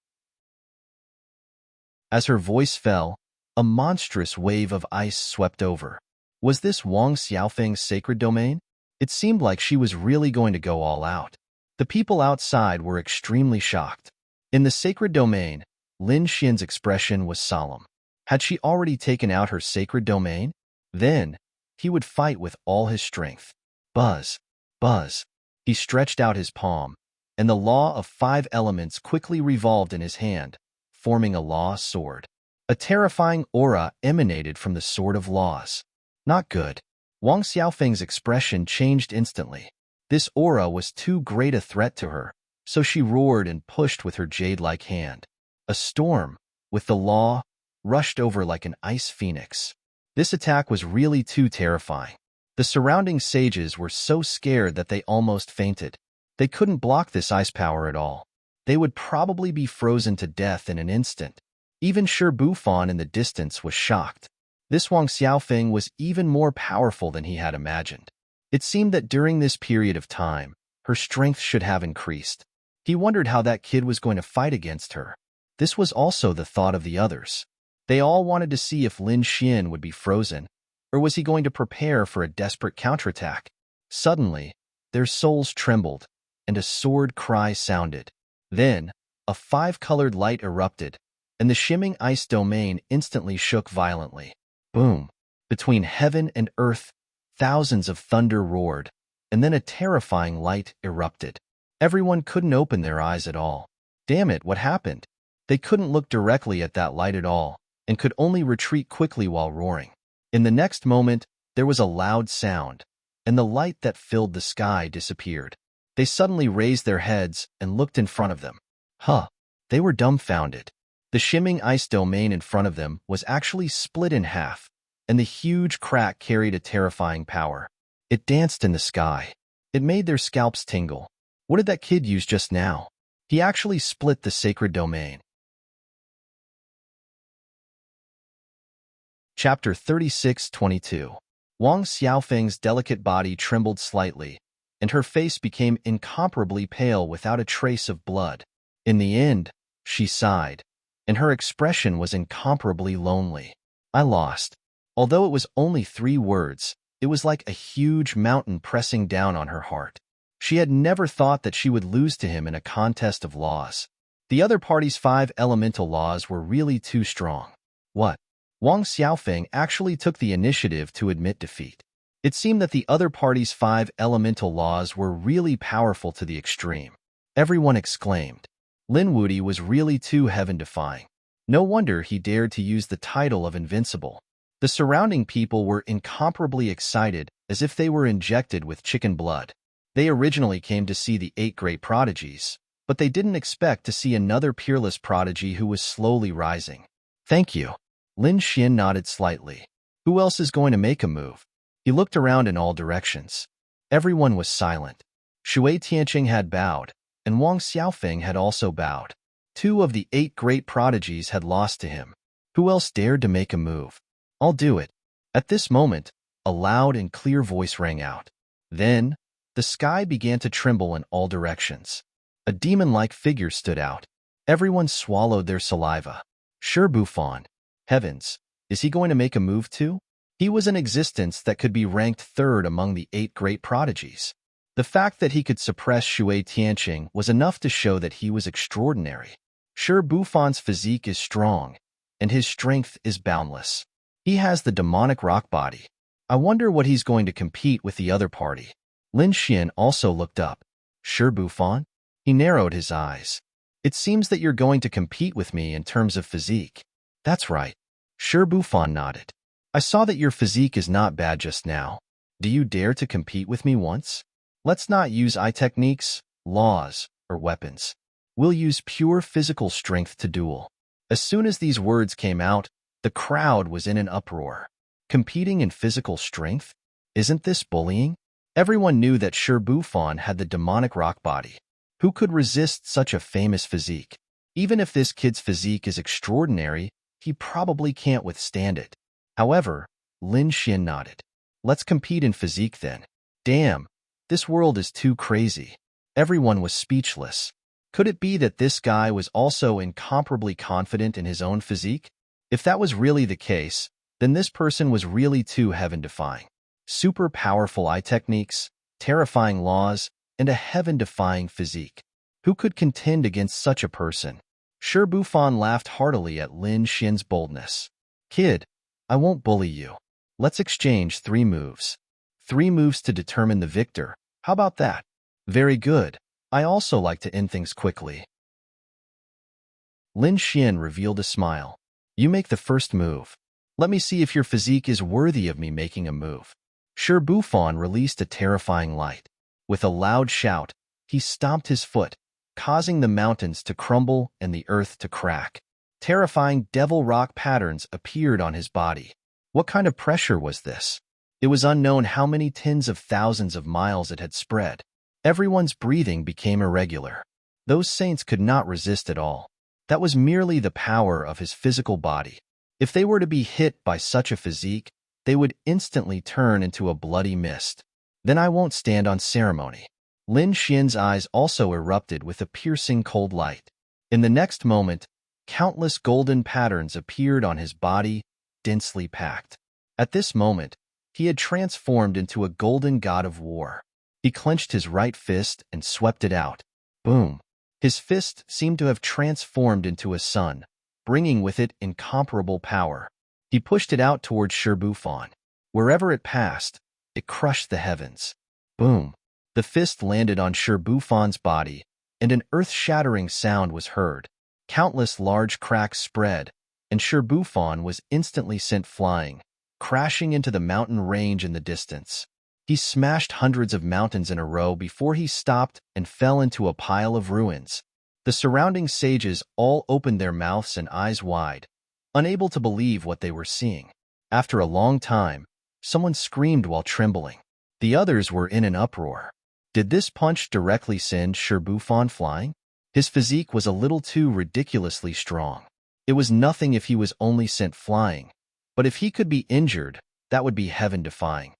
As her voice fell, a monstrous wave of ice swept over. Was this Wang Xiaofeng's sacred domain? It seemed like she was really going to go all out. The people outside were extremely shocked. In the sacred domain, Lin Xian's expression was solemn. Had she already taken out her sacred domain? Then, he would fight with all his strength. Buzz, buzz. He stretched out his palm, and the law of 5 elements quickly revolved in his hand, forming a law sword. A terrifying aura emanated from the sword of laws. Not good. Wang Xiaofeng's expression changed instantly. This aura was too great a threat to her, so she roared and pushed with her jade-like hand. A storm, with the law, rushed over like an ice phoenix. This attack was really too terrifying. The surrounding sages were so scared that they almost fainted. They couldn't block this ice power at all. They would probably be frozen to death in an instant. Even Shi Bufan in the distance was shocked. This Wang Xiaofeng was even more powerful than he had imagined. It seemed that during this period of time, her strength should have increased. He wondered how that kid was going to fight against her. This was also the thought of the others. They all wanted to see if Lin Xian would be frozen, or was he going to prepare for a desperate counterattack? Suddenly, their souls trembled, and a sword cry sounded. Then, a 5-colored light erupted, and the shimming ice domain instantly shook violently. Boom! Between heaven and earth, thousands of thunder roared, and then a terrifying light erupted. Everyone couldn't open their eyes at all. Damn it, what happened? They couldn't look directly at that light at all, and could only retreat quickly while roaring. In the next moment, there was a loud sound, and the light that filled the sky disappeared. They suddenly raised their heads and looked in front of them. They were dumbfounded. The shimming ice domain in front of them was actually split in half, and the huge crack carried a terrifying power. It danced in the sky. It made their scalps tingle. What did that kid use just now? He actually split the sacred domain. Chapter 36:22. Wang Xiaofeng's delicate body trembled slightly, and her face became incomparably pale without a trace of blood. In the end, she sighed, and her expression was incomparably lonely. I lost. Although it was only 3 words, it was like a huge mountain pressing down on her heart. She had never thought that she would lose to him in a contest of laws. The other party's 5 elemental laws were really too strong. What? Wang Xiaofeng actually took the initiative to admit defeat. It seemed that the other party's 5 elemental laws were really powerful to the extreme. Everyone exclaimed. Lin Wudi was really too heaven-defying. No wonder he dared to use the title of invincible. The surrounding people were incomparably excited, as if they were injected with chicken blood. They originally came to see the 8 great prodigies, but they didn't expect to see another peerless prodigy who was slowly rising. Thank you. Lin Xian nodded slightly. Who else is going to make a move? He looked around in all directions. Everyone was silent. Shui Tianqing had bowed, and Wang Xiaofeng had also bowed. 2 of the 8 great prodigies had lost to him. Who else dared to make a move? I'll do it. At this moment, a loud and clear voice rang out. Then, the sky began to tremble in all directions. A demon-like figure stood out. Everyone swallowed their saliva. Shi Bufan. Heavens, is he going to make a move too? He was an existence that could be ranked 3rd among the 8 great prodigies. The fact that he could suppress Shui Tianqing was enough to show that he was extraordinary. Shi Bufan's physique is strong, and his strength is boundless. He has the demonic rock body. I wonder what he's going to compete with the other party. Lin Xian also looked up. Shi Bufan? He narrowed his eyes. It seems that you're going to compete with me in terms of physique. That's right. Shi Bufan nodded. I saw that your physique is not bad just now. Do you dare to compete with me once? Let's not use eye techniques, laws, or weapons. We'll use pure physical strength to duel. As soon as these words came out, the crowd was in an uproar. Competing in physical strength? Isn't this bullying? Everyone knew that Shi Bufan had the demonic rock body. Who could resist such a famous physique? Even if this kid's physique is extraordinary, he probably can't withstand it. However, Lin Xian nodded. Let's compete in physique then. Damn, this world is too crazy. Everyone was speechless. Could it be that this guy was also incomparably confident in his own physique? If that was really the case, then this person was really too heaven-defying. Super powerful eye techniques, terrifying laws, and a heaven-defying physique. Who could contend against such a person? Shi Bufan laughed heartily at Lin Xian's boldness. Kid, I won't bully you. Let's exchange 3 moves. 3 moves to determine the victor. How about that? Very good. I also like to end things quickly. Lin Xian revealed a smile. You make the first move. Let me see if your physique is worthy of me making a move. Shi Bufan released a terrifying light. With a loud shout, he stomped his foot, causing the mountains to crumble and the earth to crack. Terrifying devil rock patterns appeared on his body. What kind of pressure was this? It was unknown how many tens of thousands of miles it had spread. Everyone's breathing became irregular. Those saints could not resist at all. That was merely the power of his physical body. If they were to be hit by such a physique, they would instantly turn into a bloody mist. Then I won't stand on ceremony. Lin Xian's eyes also erupted with a piercing cold light. In the next moment, countless golden patterns appeared on his body, densely packed. At this moment, he had transformed into a golden god of war. He clenched his right fist and swept it out. Boom! His fist seemed to have transformed into a sun, bringing with it incomparable power. He pushed it out towards Shi Bufan. Wherever it passed, it crushed the heavens. Boom! The fist landed on Shi Bufan's body, and an earth-shattering sound was heard. Countless large cracks spread, and Shi Bufan was instantly sent flying, crashing into the mountain range in the distance. He smashed hundreds of mountains in a row before he stopped and fell into a pile of ruins. The surrounding sages all opened their mouths and eyes wide, unable to believe what they were seeing. After a long time, someone screamed while trembling. The others were in an uproar. Did this punch directly send Shirbufan flying? His physique was a little too ridiculously strong. It was nothing if he was only sent flying, but if he could be injured, that would be heaven-defying.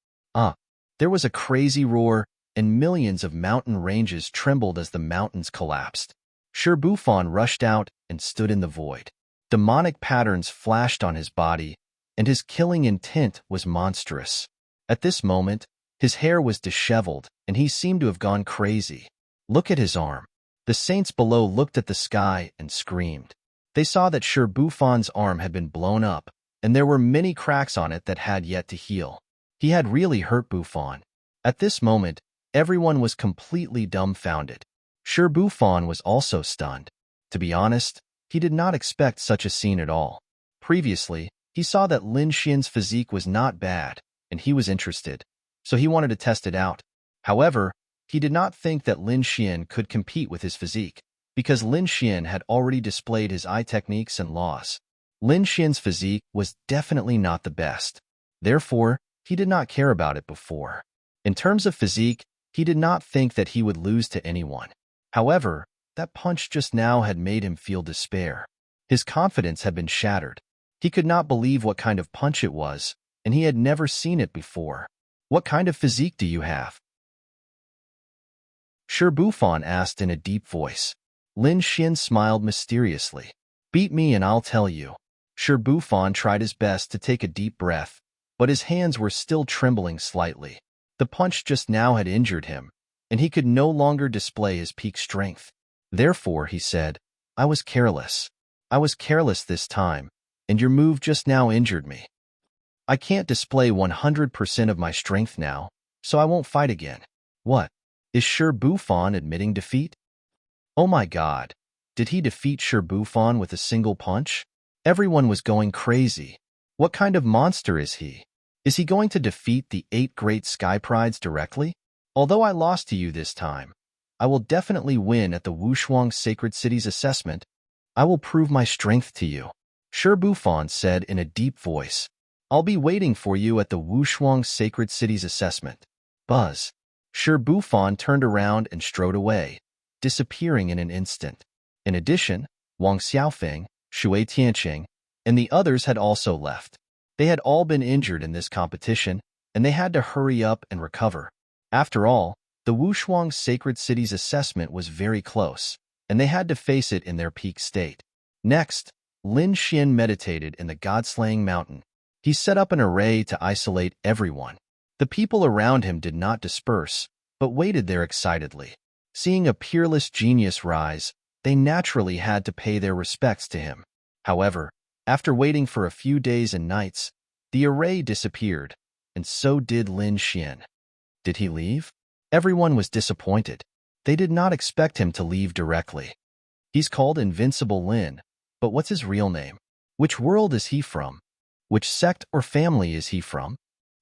There was a crazy roar, and millions of mountain ranges trembled as the mountains collapsed. Shirbufan rushed out and stood in the void. Demonic patterns flashed on his body, and his killing intent was monstrous. At this moment, his hair was disheveled, and he seemed to have gone crazy. Look at his arm. The saints below looked at the sky and screamed. They saw that Shirbufan's arm had been blown up, and there were many cracks on it that had yet to heal. He had really hurt Bufan. At this moment, everyone was completely dumbfounded. Shirbufan was also stunned. To be honest, he did not expect such a scene at all. Previously, he saw that Lin Xian's physique was not bad, and he was interested, so he wanted to test it out. However, he did not think that Lin Xian could compete with his physique, because Lin Xian had already displayed his eye techniques and laws. Lin Xian's physique was definitely not the best. Therefore, he did not care about it before. In terms of physique, he did not think that he would lose to anyone. However, that punch just now had made him feel despair. His confidence had been shattered. He could not believe what kind of punch it was, and he had never seen it before. What kind of physique do you have? Shirbufan asked in a deep voice. Lin Xian smiled mysteriously. Beat me and I'll tell you. Shirbufan tried his best to take a deep breath, but his hands were still trembling slightly. The punch just now had injured him, and he could no longer display his peak strength. Therefore, he said, I was careless. I was careless this time, and your move just now injured me. I can't display 100% of my strength now, so I won't fight again. What? Is Shirbufan admitting defeat? Oh my god, did he defeat Shirbufan with a single punch? Everyone was going crazy. What kind of monster is he? Is he going to defeat the 8 great sky prides directly? Although I lost to you this time, I will definitely win at the Wushuang Sacred City's assessment. I will prove my strength to you. Shirbufan said in a deep voice. I'll be waiting for you at the Wushuang Sacred City's assessment. Buzz. Shirbufan turned around and strode away, disappearing in an instant. In addition, Wang Xiaofeng, Shui Tianqing, and the others had also left. They had all been injured in this competition, and they had to hurry up and recover. After all, the Wushuang Sacred City's assessment was very close, and they had to face it in their peak state. Next, Lin Xian meditated in the God-slaying mountain. He set up an array to isolate everyone. The people around him did not disperse, but waited there excitedly. Seeing a peerless genius rise, they naturally had to pay their respects to him. However, after waiting for a few days and nights, the array disappeared, and so did Lin Xian. Did he leave? Everyone was disappointed. They did not expect him to leave directly. He's called Invincible Lin, but what's his real name? Which world is he from? Which sect or family is he from?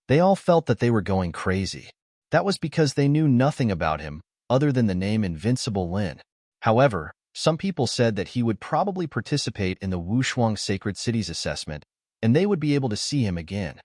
They all felt that they were going crazy. That was because they knew nothing about him other than the name Invincible Lin. However, some people said that he would probably participate in the Wushuang Sacred City's assessment, and they would be able to see him again.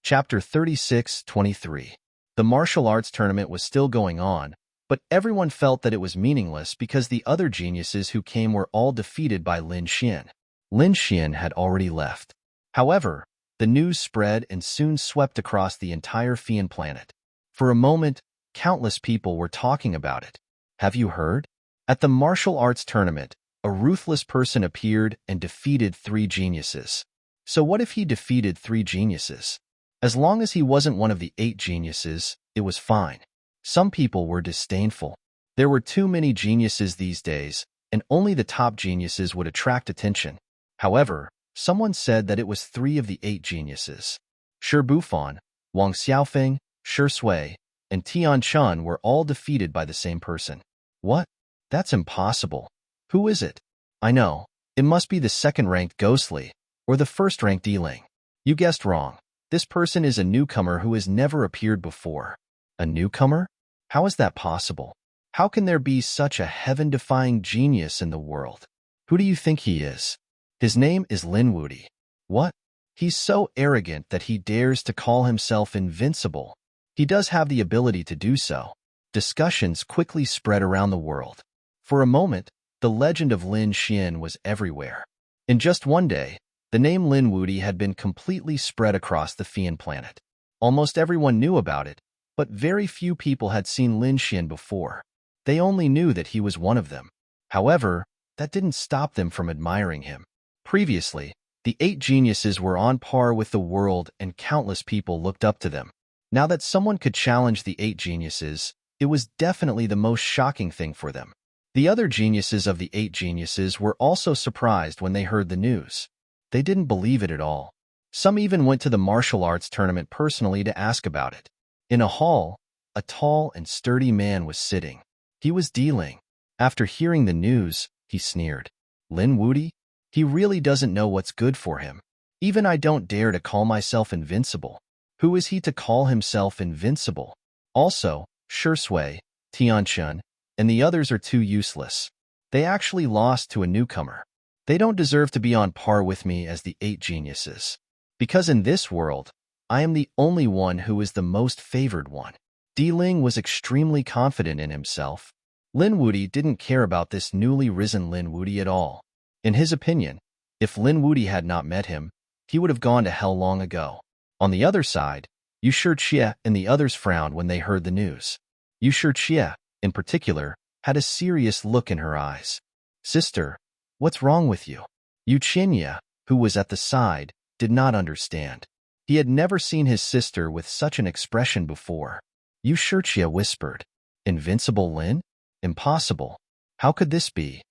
Chapter 36-23. The martial arts tournament was still going on, but everyone felt that it was meaningless because the other geniuses who came were all defeated by Lin Xian. Lin Xian had already left. However, the news spread and soon swept across the entire Fian planet. For a moment, countless people were talking about it. Have you heard? At the martial arts tournament, a ruthless person appeared and defeated 3 geniuses. So what if he defeated 3 geniuses? As long as he wasn't one of the 8 geniuses, it was fine. Some people were disdainful. There were too many geniuses these days, and only the top geniuses would attract attention. However, someone said that it was 3 of the 8 geniuses. Shirbufan, Wang Xiaofeng, Shi Sui, and Tian Chun were all defeated by the same person. What? That's impossible. Who is it? I know. It must be the second-ranked Ghostly, or the first-ranked Yiling. You guessed wrong. This person is a newcomer who has never appeared before. A newcomer? How is that possible? How can there be such a heaven-defying genius in the world? Who do you think he is? His name is Lin Wudi. What? He's so arrogant that he dares to call himself invincible. He does have the ability to do so. Discussions quickly spread around the world. For a moment, the legend of Lin Xian was everywhere. In just one day, the name Lin Wuti had been completely spread across the Fian planet. Almost everyone knew about it, but very few people had seen Lin Xian before. They only knew that he was one of them. However, that didn't stop them from admiring him. Previously, the 8 geniuses were on par with the world and countless people looked up to them. Now that someone could challenge the 8 geniuses, it was definitely the most shocking thing for them. The other geniuses of the 8 geniuses were also surprised when they heard the news. They didn't believe it at all. Some even went to the martial arts tournament personally to ask about it. In a hall, a tall and sturdy man was sitting. He was dealing. After hearing the news, he sneered. Lin Wuti? He really doesn't know what's good for him. Even I don't dare to call myself invincible. Who is he to call himself invincible? Also, Shui, Tianchun, and the others are too useless. They actually lost to a newcomer. They don't deserve to be on par with me as the 8 geniuses. Because in this world, I am the only one who is the most favored one. Di Ling was extremely confident in himself. Lin Wuti didn't care about this newly risen Lin Wuti at all. In his opinion, if Lin Wuti had not met him, he would have gone to hell long ago. On the other side, Yu Shijie and the others frowned when they heard the news. Yu Shijie, in particular, had a serious look in her eyes. Sister, what's wrong with you? Yu Qianye, who was at the side, did not understand. He had never seen his sister with such an expression before. Yu Shijie whispered, Invincible Lin? Impossible. How could this be?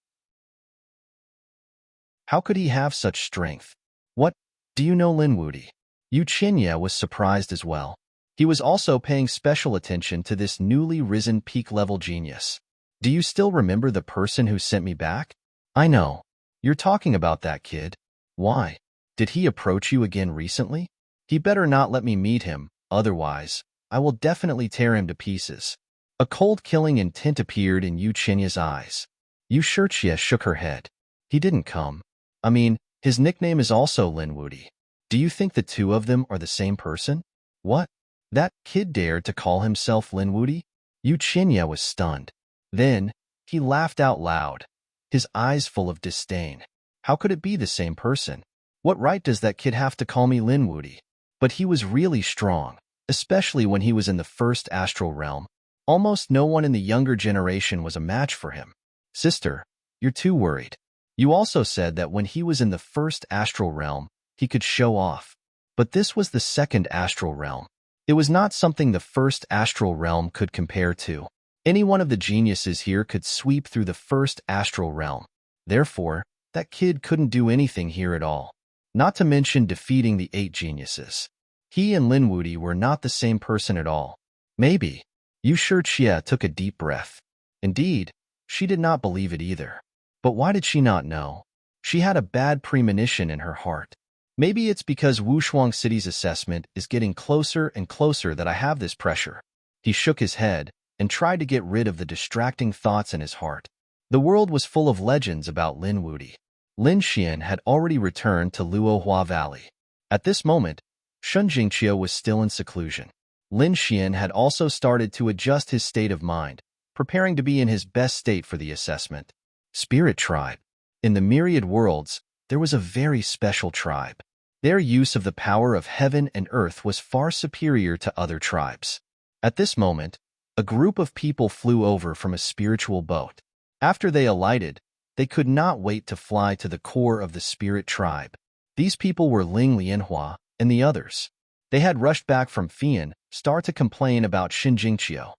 How could he have such strength? What? Do you know Lin Wuti? Yu Qianye was surprised as well. He was also paying special attention to this newly risen peak-level genius. Do you still remember the person who sent me back? I know. You're talking about that kid. Why? Did he approach you again recently? He better not let me meet him, otherwise, I will definitely tear him to pieces. A cold killing intent appeared in Yu Qianye's eyes. Yu Shijie shook her head. He didn't come. I mean, his nickname is also Lin Wuti. Do you think the two of them are the same person? What? That kid dared to call himself Lin Wuti? Yu Qianye was stunned. Then, he laughed out loud, his eyes full of disdain. How could it be the same person? What right does that kid have to call me Lin Wuti? But he was really strong, especially when he was in the first astral realm. Almost no one in the younger generation was a match for him. Sister, you're too worried. You also said that when he was in the first astral realm, he could show off. But this was the second astral realm. It was not something the first astral realm could compare to. Any one of the geniuses here could sweep through the first astral realm. Therefore, that kid couldn't do anything here at all. Not to mention defeating the 8 geniuses. He and Lin Wuti were not the same person at all. Maybe. Yu Shijie took a deep breath. Indeed, she did not believe it either. But why did she not know? She had a bad premonition in her heart. Maybe it's because Wushuang City's assessment is getting closer and closer that I have this pressure. He shook his head and tried to get rid of the distracting thoughts in his heart. The world was full of legends about Lin Wuti. Lin Xian had already returned to Luohua Valley. At this moment, Shun Jingqiu was still in seclusion. Lin Xian had also started to adjust his state of mind, preparing to be in his best state for the assessment. Spirit Tribe. In the myriad worlds, there was a very special tribe. Their use of the power of heaven and earth was far superior to other tribes. At this moment, a group of people flew over from a spiritual boat. After they alighted, they could not wait to fly to the core of the Spirit Tribe. These people were Ling Lianhua and the others. They had rushed back from Fian Star to complain about Xinjingqiu.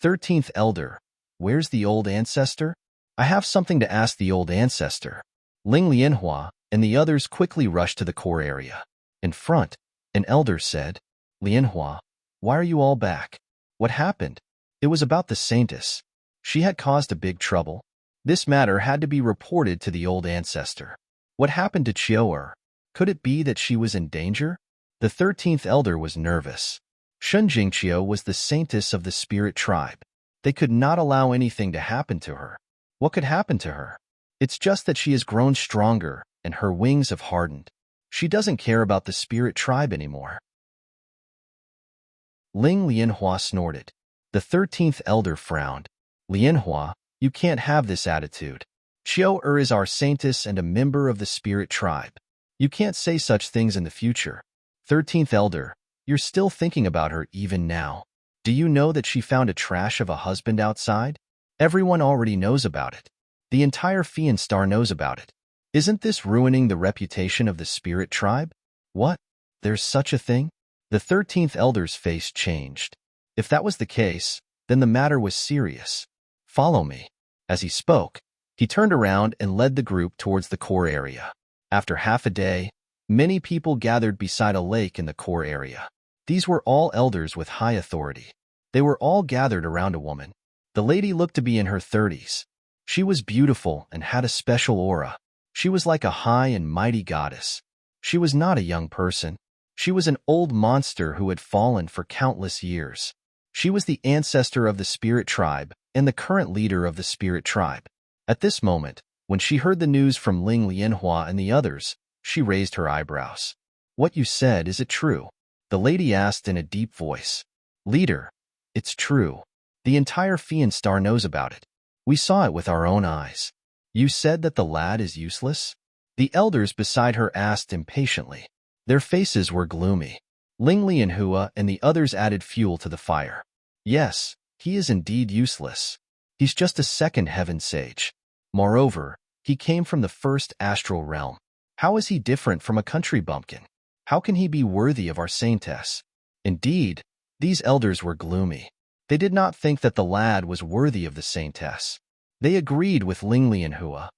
13th Elder, where's the old ancestor? I have something to ask the old ancestor. Ling Lianhua and the others quickly rushed to the core area. In front, an elder said, Lianhua, why are you all back? What happened? It was about the saintess. She had caused a big trouble. This matter had to be reported to the old ancestor. What happened to Qiu'er? Could it be that she was in danger? The 13th elder was nervous. Shun Jingqiu was the saintess of the Spirit Tribe. They could not allow anything to happen to her. What could happen to her? It's just that she has grown stronger and her wings have hardened. She doesn't care about the spirit tribe anymore. Ling Lianhua snorted. The 13th elder frowned. Lianhua, you can't have this attitude. Qiu is our saintess and a member of the spirit tribe. You can't say such things in the future. 13th elder, you're still thinking about her even now. Do you know that she found a trash of a husband outside? Everyone already knows about it. The entire Fian Star knows about it. Isn't this ruining the reputation of the spirit tribe? What? There's such a thing? The 13th elder's face changed. If that was the case, then the matter was serious. Follow me. As he spoke, he turned around and led the group towards the core area. After half a day, many people gathered beside a lake in the core area. These were all elders with high authority. They were all gathered around a woman. The lady looked to be in her 30s. She was beautiful and had a special aura. She was like a high and mighty goddess. She was not a young person. She was an old monster who had fallen for countless years. She was the ancestor of the spirit tribe and the current leader of the spirit tribe. At this moment, when she heard the news from Ling Lianhua and the others, she raised her eyebrows. What you said, is it true? The lady asked in a deep voice. Leader, it's true. The entire Fian Star knows about it. We saw it with our own eyes. You said that the lad is useless? The elders beside her asked impatiently. Their faces were gloomy. Ling Lianhua and the others added fuel to the fire. Yes, he is indeed useless. He's just a second heaven sage. Moreover, he came from the first astral realm. How is he different from a country bumpkin? How can he be worthy of our saintess? Indeed, these elders were gloomy. They did not think that the lad was worthy of the saintess. They agreed with Ling Lianhua.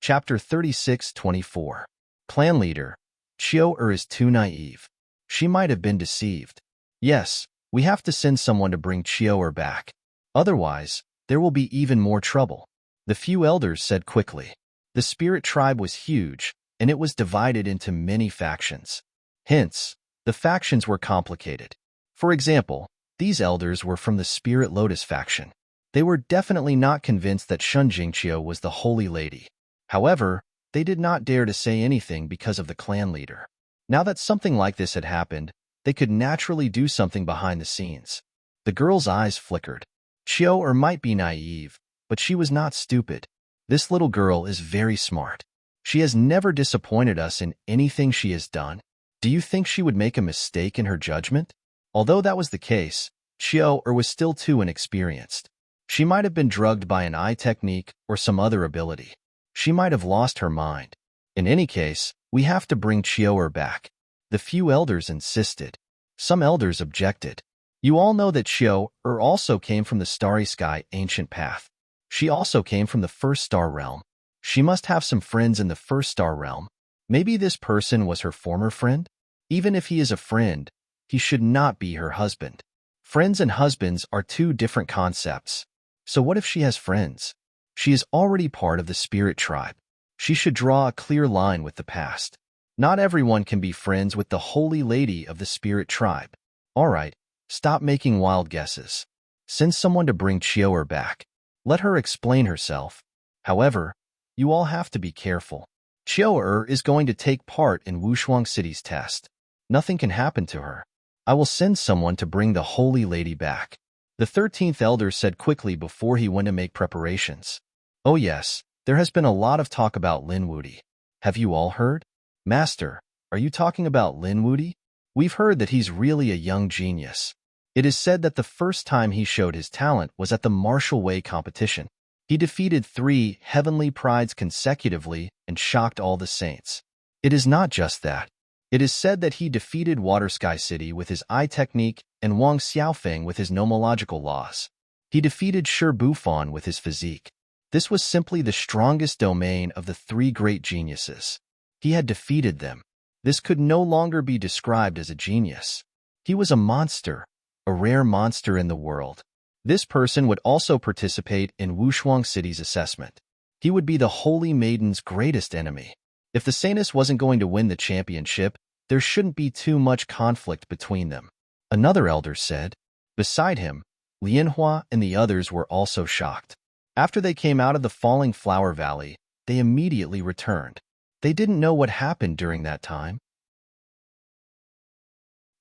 Chapter 36-24. Clan Leader. Qiu is too naive. She might have been deceived. Yes, we have to send someone to bring Qiu back. Otherwise, there will be even more trouble. The few elders said quickly. The spirit tribe was huge, and it was divided into many factions. Hence, the factions were complicated. For example, these elders were from the Spirit Lotus faction. They were definitely not convinced that Shun Jingqiu was the Holy Lady. However, they did not dare to say anything because of the clan leader. Now that something like this had happened, they could naturally do something behind the scenes. The girl's eyes flickered. Qiu might be naive, but she was not stupid. This little girl is very smart. She has never disappointed us in anything she has done. Do you think she would make a mistake in her judgment? Although that was the case, Qiu was still too inexperienced. She might have been drugged by an eye technique or some other ability. She might have lost her mind. In any case, we have to bring Qiu back. The few elders insisted. Some elders objected. You all know that Qiu also came from the Starry Sky ancient path. She also came from the first star realm. She must have some friends in the first star realm. Maybe this person was her former friend? Even if he is a friend, he should not be her husband. Friends and husbands are two different concepts. So what if she has friends? She is already part of the spirit tribe. She should draw a clear line with the past. Not everyone can be friends with the holy lady of the spirit tribe. All right, stop making wild guesses. Send someone to bring Qiu back. Let her explain herself. However, you all have to be careful. Qiu is going to take part in Wushuang City's test. Nothing can happen to her. I will send someone to bring the holy lady back. The 13th elder said quickly before he went to make preparations. Oh yes, there has been a lot of talk about Lin Wudi. Have you all heard? Master, are you talking about Lin Wudi? We've heard that he's really a young genius. It is said that the first time he showed his talent was at the martial way competition. He defeated 3 heavenly prides consecutively and shocked all the saints. It is not just that. It is said that he defeated Water Sky City with his eye technique and Wang Xiaofeng with his nomological laws. He defeated Shi Bufan with his physique. This was simply the strongest domain of the 3 great geniuses. He had defeated them. This could no longer be described as a genius. He was a monster, a rare monster in the world. This person would also participate in Wushuang City's assessment. He would be the Holy Maiden's greatest enemy. If the Saintess wasn't going to win the championship, there shouldn't be too much conflict between them. Another elder said. Beside him, Lianhua and the others were also shocked. After they came out of the falling flower valley, they immediately returned. They didn't know what happened during that time.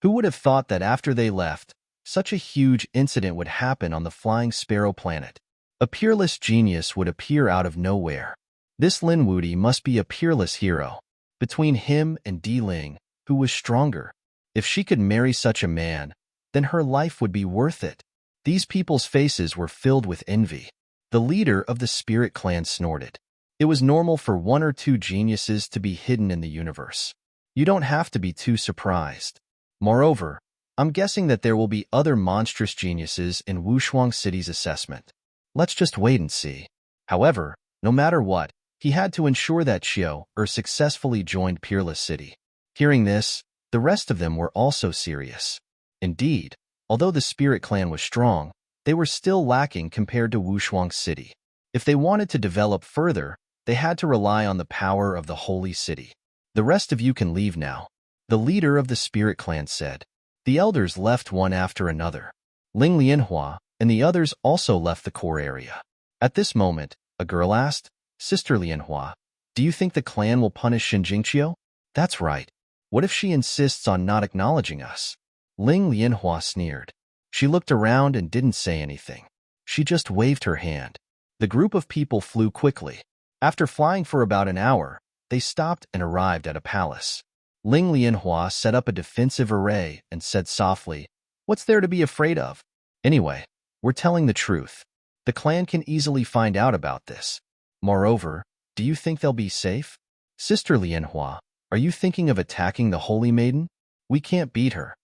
Who would have thought that after they left, such a huge incident would happen on the flying sparrow planet? A peerless genius would appear out of nowhere. This Lin Wuti must be a peerless hero. Between him and Di Ling, who was stronger? If she could marry such a man, then her life would be worth it. These people's faces were filled with envy. The leader of the spirit clan snorted. It was normal for one or two geniuses to be hidden in the universe. You don't have to be too surprised. Moreover, I'm guessing that there will be other monstrous geniuses in Wushuang City's assessment. Let's just wait and see. However, no matter what, he had to ensure that Xiao successfully joined Peerless City. Hearing this, the rest of them were also serious. Indeed, although the spirit clan was strong, they were still lacking compared to Wushuang City. If they wanted to develop further, they had to rely on the power of the holy city. The rest of you can leave now, the leader of the spirit clan said. The elders left one after another. Ling Lianhua and the others also left the core area. At this moment, a girl asked, Sister Lianhua, do you think the clan will punish Shinjingqiu? That's right. What if she insists on not acknowledging us? Ling Lianhua sneered. She looked around and didn't say anything. She just waved her hand. The group of people flew quickly. After flying for about an hour, they stopped and arrived at a palace. Ling Lianhua set up a defensive array and said softly, What's there to be afraid of? Anyway, we're telling the truth. The clan can easily find out about this. Moreover, do you think they'll be safe? Sister Lianhua, are you thinking of attacking the Holy Maiden? We can't beat her.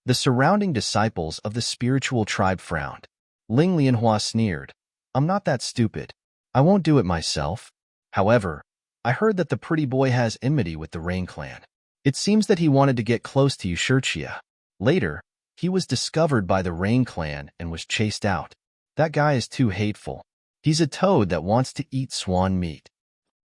The surrounding disciples of the spiritual tribe frowned. Ling Lianhua sneered. I'm not that stupid. I won't do it myself. However, I heard that the pretty boy has enmity with the Rain clan. It seems that he wanted to get close to Yushirchia. Later, he was discovered by the Rain clan and was chased out. That guy is too hateful. He's a toad that wants to eat swan meat.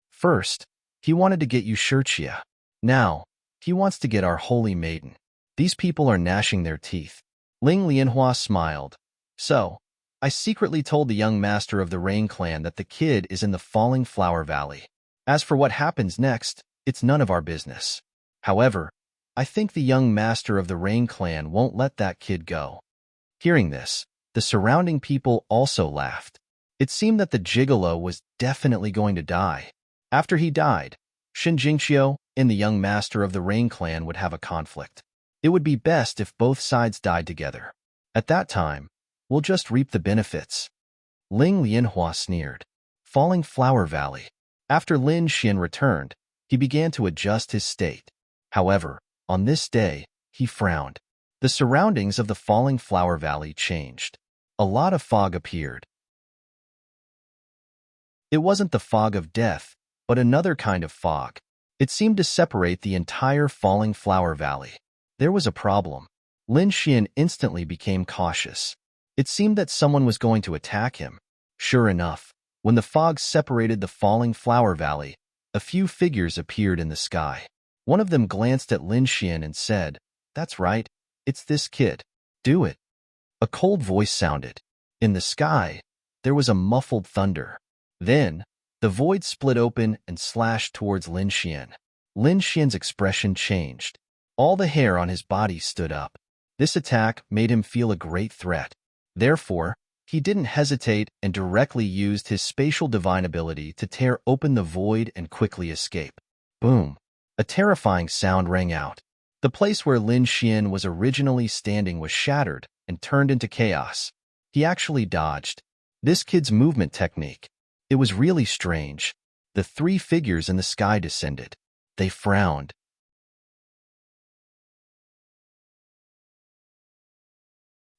First, he wanted to get Yushirchia. Now, he wants to get our holy maiden. These people are gnashing their teeth. Ling Lianhua smiled. So, I secretly told the young master of the Rain clan that the kid is in the falling flower valley. As for what happens next, it's none of our business. However, I think the young master of the Rain clan won't let that kid go. Hearing this, the surrounding people also laughed. It seemed that the gigolo was definitely going to die. After he died, Shinjingqiu and the young master of the Rain clan would have a conflict. It would be best if both sides died together. At that time, we'll just reap the benefits. Ling Lianhua sneered. Falling Flower Valley. After Lin Xian returned, he began to adjust his state. However, on this day, he frowned. The surroundings of the Falling Flower Valley changed. A lot of fog appeared. It wasn't the fog of death, but another kind of fog. It seemed to separate the entire Falling Flower Valley. There was a problem. Lin Xian instantly became cautious. It seemed that someone was going to attack him. Sure enough, when the fog separated the Falling Flower Valley, a few figures appeared in the sky. One of them glanced at Lin Xian and said, That's right, it's this kid. Do it. A cold voice sounded. In the sky, there was a muffled thunder. Then, the void split open and slashed towards Lin Xian. Lin Xian's expression changed. All the hair on his body stood up. This attack made him feel a great threat. Therefore, he didn't hesitate and directly used his spatial divine ability to tear open the void and quickly escape. Boom! A terrifying sound rang out. The place where Lin Xian was originally standing was shattered and turned into chaos. He actually dodged. This kid's movement technique. It was really strange. The three figures in the sky descended. They frowned.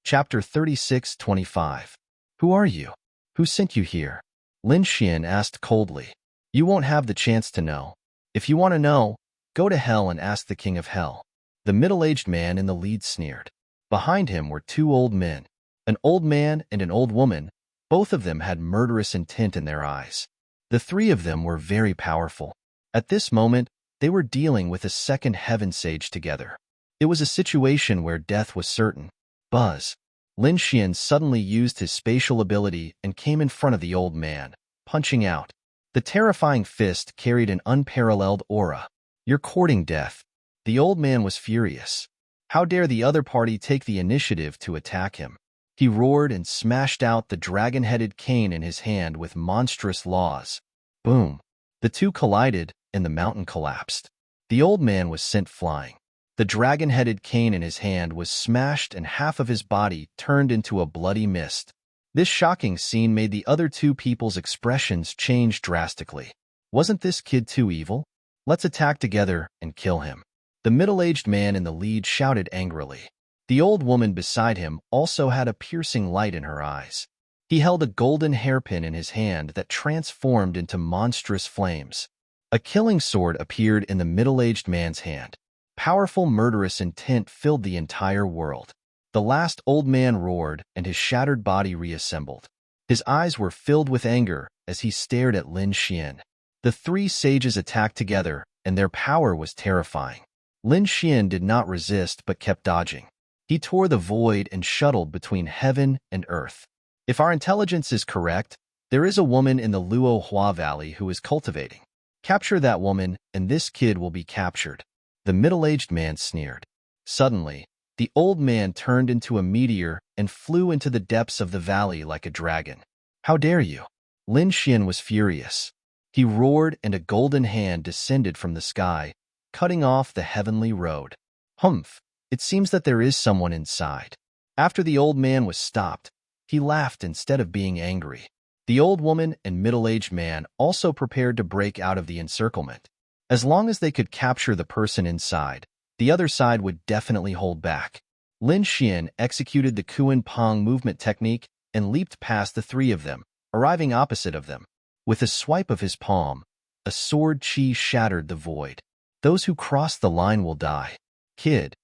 Chapter 36-25. Who are you? Who sent you here? Lin Xian asked coldly. You won't have the chance to know. If you want to know, go to hell and ask the king of hell. The middle-aged man in the lead sneered. Behind him were two old men. An old man and an old woman. Both of them had murderous intent in their eyes. The three of them were very powerful. At this moment, they were dealing with a second heaven sage together. It was a situation where death was certain. Buzz. Lin Xian suddenly used his spatial ability and came in front of the old man, punching out. The terrifying fist carried an unparalleled aura. "You're courting death." The old man was furious. How dare the other party take the initiative to attack him? He roared and smashed out the dragon-headed cane in his hand with monstrous laws. Boom! The two collided, and the mountain collapsed. The old man was sent flying. The dragon-headed cane in his hand was smashed and half of his body turned into a bloody mist. This shocking scene made the other two people's expressions change drastically. Wasn't this kid too evil? Let's attack together and kill him. The middle-aged man in the lead shouted angrily. The old woman beside him also had a piercing light in her eyes. He held a golden hairpin in his hand that transformed into monstrous flames. A killing sword appeared in the middle-aged man's hand. Powerful murderous intent filled the entire world. The last old man roared, and his shattered body reassembled. His eyes were filled with anger as he stared at Lin Xian. The three sages attacked together, and their power was terrifying. Lin Xian did not resist but kept dodging. He tore the void and shuttled between heaven and earth. If our intelligence is correct, there is a woman in the Luo Hua Valley who is cultivating. Capture that woman, and this kid will be captured. The middle-aged man sneered. Suddenly, the old man turned into a meteor and flew into the depths of the valley like a dragon. How dare you? Lin Xian was furious. He roared, and a golden hand descended from the sky, cutting off the heavenly road. Humph! It seems that there is someone inside. After the old man was stopped, he laughed instead of being angry. The old woman and middle-aged man also prepared to break out of the encirclement. As long as they could capture the person inside, the other side would definitely hold back. Lin Xian executed the Kuan Pong movement technique and leaped past the three of them, arriving opposite of them. With a swipe of his palm, a sword chi shattered the void. Those who cross the line will die. Kid,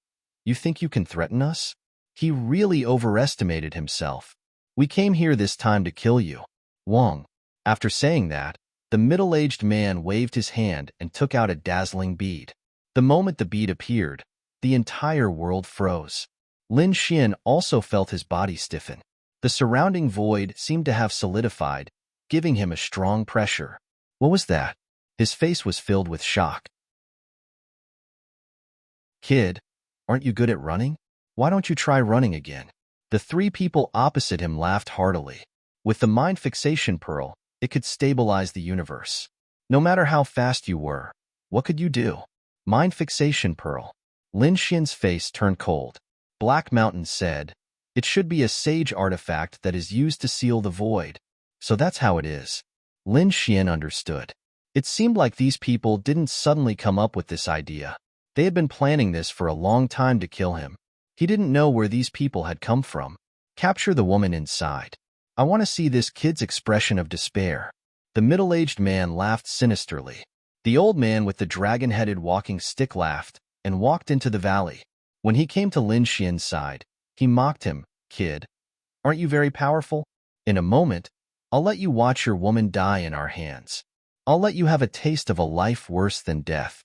you think you can threaten us? He really overestimated himself. We came here this time to kill you. Wong. After saying that, the middle-aged man waved his hand and took out a dazzling bead. The moment the bead appeared, the entire world froze. Lin Xian also felt his body stiffen. The surrounding void seemed to have solidified, giving him a strong pressure. What was that? His face was filled with shock. Kid, aren't you good at running? Why don't you try running again? The three people opposite him laughed heartily. With the mind fixation pearl, it could stabilize the universe. No matter how fast you were, what could you do? Mind fixation pearl. Lin Xian's face turned cold. Black Mountain said, "It should be a sage artifact that is used to seal the void." So that's how it is. Lin Xian understood. It seemed like these people didn't suddenly come up with this idea. They had been planning this for a long time to kill him. He didn't know where these people had come from. Capture the woman inside. I want to see this kid's expression of despair. The middle-aged man laughed sinisterly. The old man with the dragon-headed walking stick laughed and walked into the valley. When he came to Lin Xian's side, he mocked him. Kid, aren't you very powerful? In a moment, I'll let you watch your woman die in our hands. I'll let you have a taste of a life worse than death.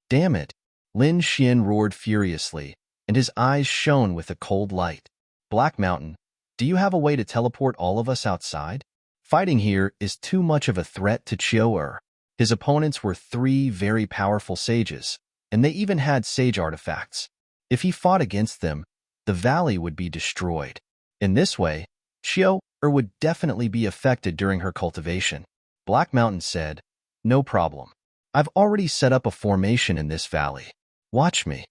Damn it! Lin Xian roared furiously, and his eyes shone with a cold light. Black Mountain, do you have a way to teleport all of us outside? Fighting here is too much of a threat to Chiu-Er. His opponents were three very powerful sages, and they even had sage artifacts. If he fought against them, the valley would be destroyed. In this way, Chiu-Er would definitely be affected during her cultivation. Black Mountain said, "No problem. I've already set up a formation in this valley. Watch me."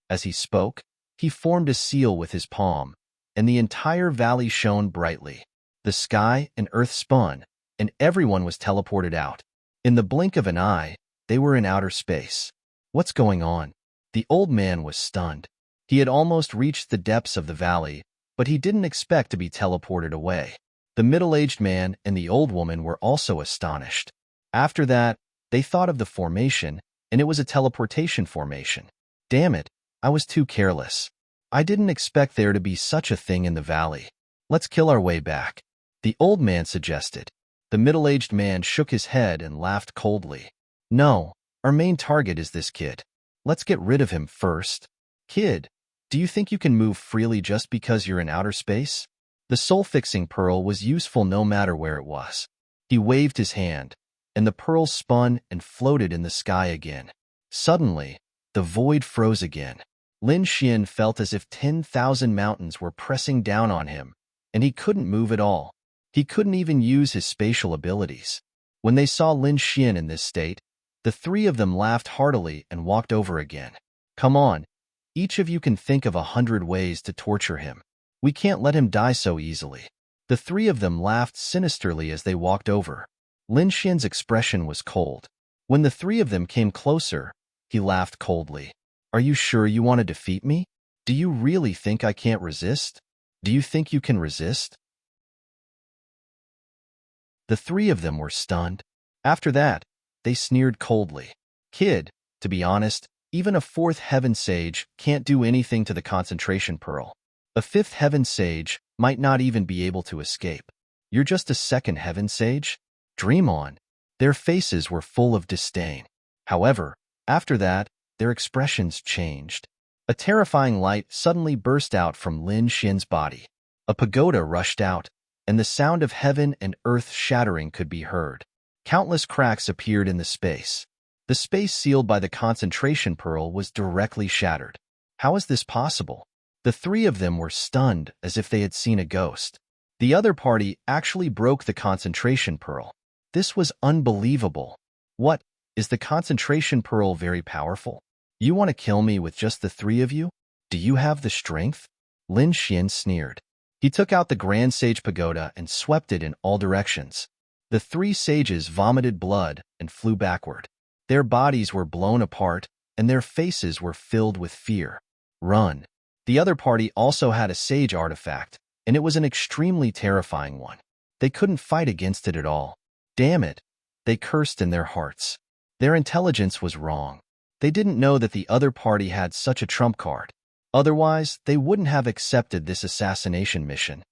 As he spoke, he formed a seal with his palm, and the entire valley shone brightly. The sky and earth spun, and everyone was teleported out. In the blink of an eye, they were in outer space. What's going on? The old man was stunned. He had almost reached the depths of the valley, but he didn't expect to be teleported away. The middle-aged man and the old woman were also astonished. After that, they thought of the formation, and it was a teleportation formation. Damn it, I was too careless. I didn't expect there to be such a thing in the valley. Let's kill our way back. The old man suggested. The middle-aged man shook his head and laughed coldly. No, our main target is this kid. Let's get rid of him first. Kid, Do you think you can move freely just because you're in outer space? The soul-fixing pearl was useful no matter where it was. He waved his hand, and the pearl spun and floated in the sky again. Suddenly, the void froze again. Lin Xian felt as if 10,000 mountains were pressing down on him, and he couldn't move at all. He couldn't even use his spatial abilities. When they saw Lin Xian in this state, the three of them laughed heartily and walked over again. Come on, each of you can think of 100 ways to torture him. We can't let him die so easily. The three of them laughed sinisterly as they walked over. Lin Xian's expression was cold. When the three of them came closer, he laughed coldly. Are you sure you want to defeat me? Do you really think I can't resist? Do you think you can resist? The three of them were stunned. After that, they sneered coldly. Kid, to be honest, even a fourth heaven sage can't do anything to the concentration pearl. A fifth heaven sage might not even be able to escape. You're just a second heaven sage? Dream on. Their faces were full of disdain. However, after that, their expressions changed. A terrifying light suddenly burst out from Lin Xian's body. A pagoda rushed out, and the sound of heaven and earth shattering could be heard. Countless cracks appeared in the space. The space sealed by the concentration pearl was directly shattered. How is this possible? The three of them were stunned as if they had seen a ghost. The other party actually broke the concentration pearl. This was unbelievable. What? Is the concentration pearl very powerful? You want to kill me with just the three of you? Do you have the strength? Lin Xian sneered. He took out the Grand Sage Pagoda and swept it in all directions. The three sages vomited blood and flew backward. Their bodies were blown apart, and their faces were filled with fear. Run. The other party also had a sage artifact, and it was an extremely terrifying one. They couldn't fight against it at all. Damn it, they cursed in their hearts. Their intelligence was wrong. They didn't know that the other party had such a trump card. Otherwise, they wouldn't have accepted this assassination mission.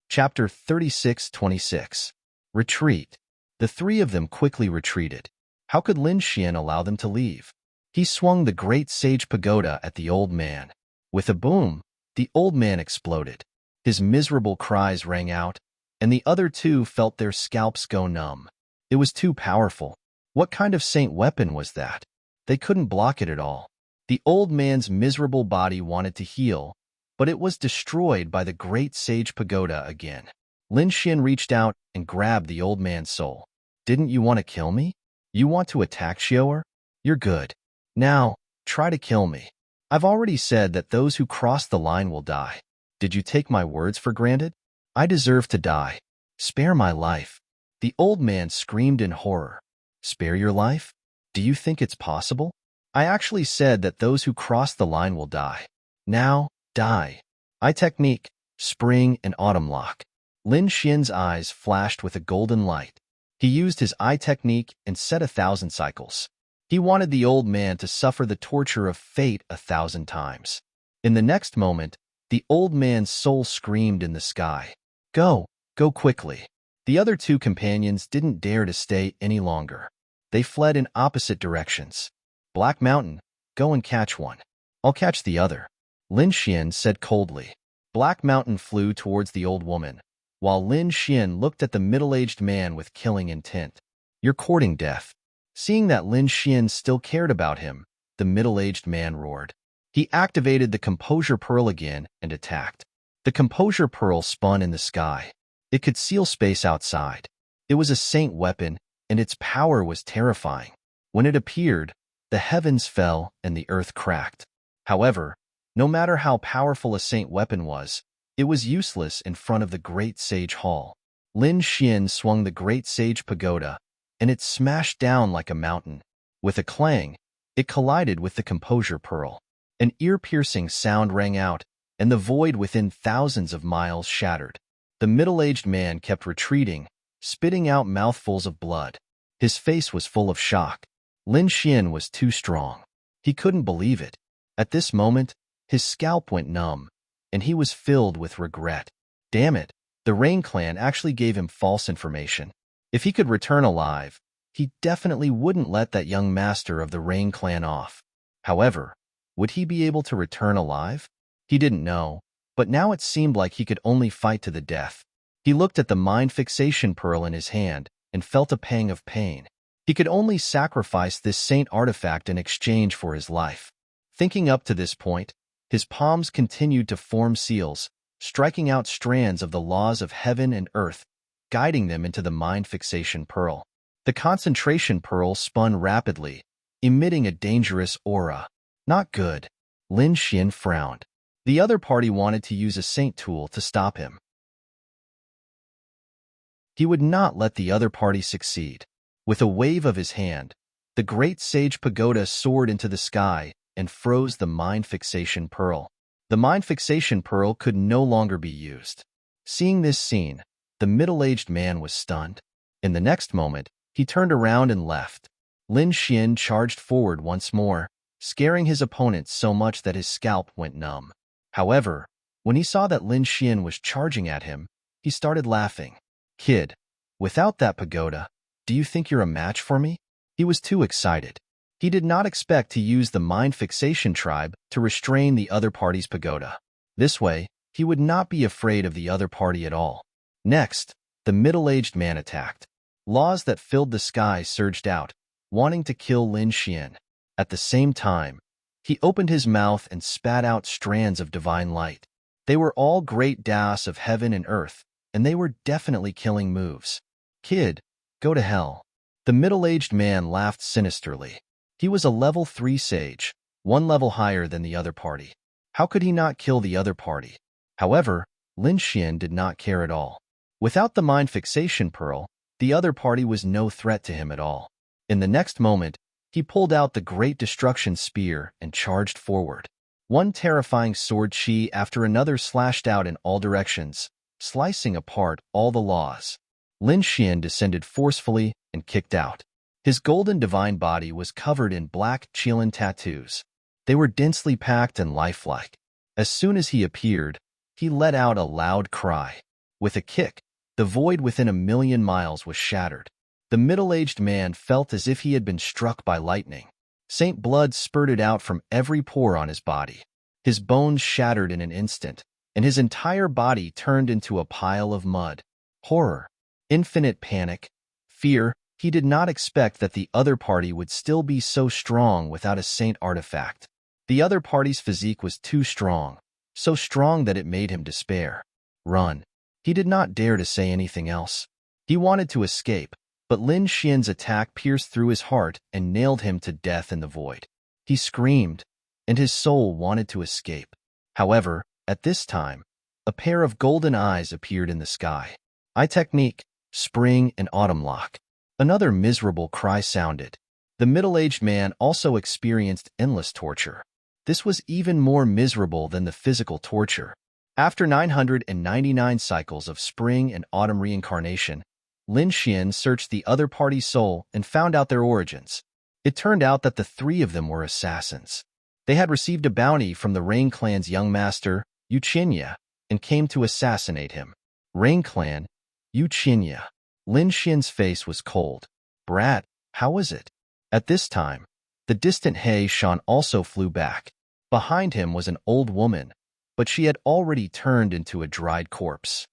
Chapter 36-26. Retreat. The three of them quickly retreated. How could Lin Xian allow them to leave? He swung the great sage pagoda at the old man. With a boom, the old man exploded. His miserable cries rang out, and the other two felt their scalps go numb. It was too powerful. What kind of saint weapon was that? They couldn't block it at all. The old man's miserable body wanted to heal, but it was destroyed by the great sage pagoda again. Lin Xian reached out and grabbed the old man's soul. Didn't you want to kill me? You want to attack Xiaoer? You're good. Now, try to kill me. I've already said that those who cross the line will die. Did you take my words for granted? I deserve to die. Spare my life. The old man screamed in horror. Spare your life? Do you think it's possible? I actually said that those who cross the line will die. Now, die. Eye technique, spring and autumn lock. Lin Xian's eyes flashed with a golden light. He used his eye technique and set 1,000 cycles. He wanted the old man to suffer the torture of fate 1,000 times. In the next moment, the old man's soul screamed in the sky. Go quickly. The other two companions didn't dare to stay any longer. They fled in opposite directions. Black Mountain, go and catch one. I'll catch the other. Lin Xian said coldly. Black Mountain flew towards the old woman, while Lin Xian looked at the middle-aged man with killing intent. You're courting death. Seeing that Lin Xian still cared about him, the middle-aged man roared. He activated the Composure Pearl again and attacked. The Composure Pearl spun in the sky. It could seal space outside. It was a saint weapon, and its power was terrifying. When it appeared, the heavens fell and the earth cracked. However, no matter how powerful a saint weapon was, it was useless in front of the Great Sage Hall. Lin Xian swung the Great Sage Pagoda, and it smashed down like a mountain. With a clang, it collided with the Composure Pearl. An ear-piercing sound rang out, and the void within thousands of miles shattered. The middle-aged man kept retreating, spitting out mouthfuls of blood. His face was full of shock. Lin Xian was too strong. He couldn't believe it. At this moment, his scalp went numb, and he was filled with regret. Damn it, the Rain Clan actually gave him false information. If he could return alive, he definitely wouldn't let that young master of the Rain clan off. However, would he be able to return alive? He didn't know, but now it seemed like he could only fight to the death. He looked at the mind fixation pearl in his hand and felt a pang of pain. He could only sacrifice this saint artifact in exchange for his life. Thinking up to this point, his palms continued to form seals, striking out strands of the laws of heaven and earth, guiding them into the mind fixation pearl. The concentration pearl spun rapidly, emitting a dangerous aura. Not good. Lin Xian frowned. The other party wanted to use a saint tool to stop him. He would not let the other party succeed. With a wave of his hand, the great sage pagoda soared into the sky and froze the mind fixation pearl. The mind fixation pearl could no longer be used. Seeing this scene, the middle-aged man was stunned. In the next moment, he turned around and left. Lin Xian charged forward once more, scaring his opponent so much that his scalp went numb. However, when he saw that Lin Xian was charging at him, he started laughing. "Kid, without that pagoda, do you think you're a match for me?" He was too excited. He did not expect to use the mind fixation tribe to restrain the other party's pagoda. This way, he would not be afraid of the other party at all. Next, the middle-aged man attacked. Laws that filled the sky surged out, wanting to kill Lin Xian. At the same time, he opened his mouth and spat out strands of divine light. They were all great das of heaven and earth, and they were definitely killing moves. "Kid, go to hell." The middle-aged man laughed sinisterly. He was a level 3 sage, one level higher than the other party. How could he not kill the other party? However, Lin Xian did not care at all. Without the mind fixation pearl, the other party was no threat to him at all. In the next moment, he pulled out the Great Destruction Spear and charged forward. One terrifying sword chi after another slashed out in all directions, slicing apart all the laws. Lin Xian descended forcefully and kicked out. His golden divine body was covered in black Qilin tattoos. They were densely packed and lifelike. As soon as he appeared, he let out a loud cry. With a kick, the void within 1,000,000 miles was shattered. The middle-aged man felt as if he had been struck by lightning. Saint blood spurted out from every pore on his body. His bones shattered in an instant, and his entire body turned into a pile of mud. Horror, infinite panic, fear. He did not expect that the other party would still be so strong without a saint artifact. The other party's physique was too strong, so strong that it made him despair. Run. He did not dare to say anything else. He wanted to escape, but Lin Xian's attack pierced through his heart and nailed him to death in the void. He screamed, and his soul wanted to escape. However, at this time, a pair of golden eyes appeared in the sky. Eye technique, spring and autumn lock. Another miserable cry sounded. The middle-aged man also experienced endless torture. This was even more miserable than the physical torture. After 999 cycles of spring and autumn reincarnation, Lin Xian searched the other party's soul and found out their origins. It turned out that the 3 of them were assassins. They had received a bounty from the Rain Clan's young master, Yuqinya, and came to assassinate him. Rain Clan, Yuqinya. Lin Xian's face was cold. "Brat, how was it?" At this time, the distant He Shan also flew back. Behind him was an old woman, but she had already turned into a dried corpse.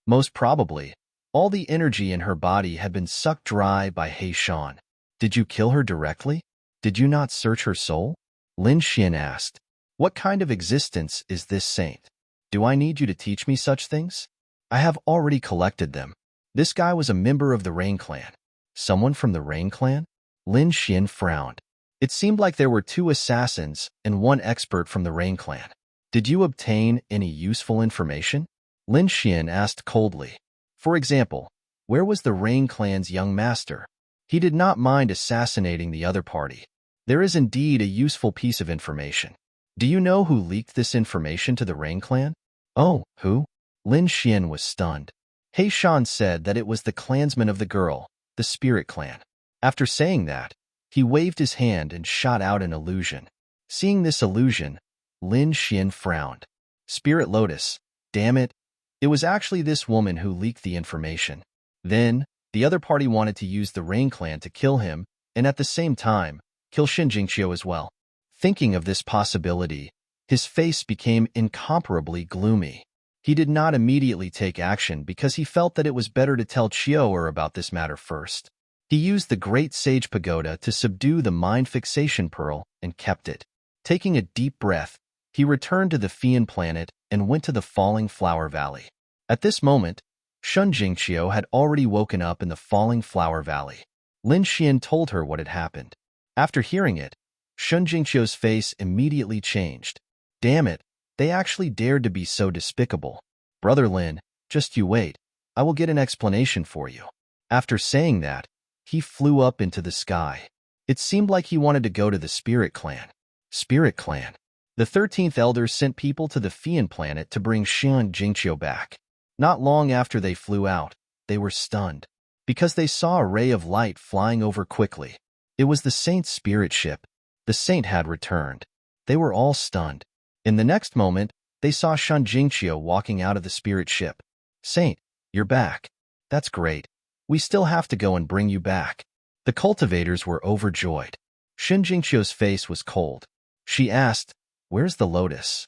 Most probably, all the energy in her body had been sucked dry by He Shan. "Did you kill her directly? Did you not search her soul?" Lin Xian asked. "What kind of existence is this saint? Do I need you to teach me such things? I have already collected them." This guy was a member of the Rain Clan. Someone from the Rain Clan? Lin Xian frowned. It seemed like there were 2 assassins and 1 expert from the Rain Clan. "Did you obtain any useful information?" Lin Xian asked coldly. For example, where was the Rain Clan's young master? He did not mind assassinating the other party. There is indeed a useful piece of information. Do you know who leaked this information to the Rain Clan? "Oh, who?" Lin Xian was stunned. He Shan said that it was the clansman of the girl, the Spirit Clan. After saying that, he waved his hand and shot out an illusion. Seeing this illusion, Lin Xian frowned. Spirit Lotus, damn it. It was actually this woman who leaked the information. Then, The other party wanted to use the Rain Clan to kill him, and at the same time, kill Shin Jingqiu as well. Thinking of this possibility, his face became incomparably gloomy. He did not immediately take action because he felt that it was better to tell Chiao about this matter first. He used the Great Sage Pagoda to subdue the mind fixation pearl and kept it. Taking a deep breath, he returned to the Fian planet and went to the Falling Flower Valley. At this moment, Shun Jingqiu had already woken up in the Falling Flower Valley. Lin Xian told her what had happened. After hearing it, Shun Jingqiu's face immediately changed. Damn it, they actually dared to be so despicable. Brother Lin, just you wait. I will get an explanation for you. After saying that, he flew up into the sky. It seemed like he wanted to go to the Spirit Clan. Spirit Clan. The 13th Elder sent people to the Fian planet to bring Shun Jingqiu back. Not long after they flew out, they were stunned, because they saw a ray of light flying over quickly. It was the Saint's spirit ship. The Saint had returned. They were all stunned. In the next moment, they saw Shun Jingqiu walking out of the spirit ship. Saint, you're back. That's great. We still have to go and bring you back. The cultivators were overjoyed. Shun Jingqiu's face was cold. She asked, where's the lotus?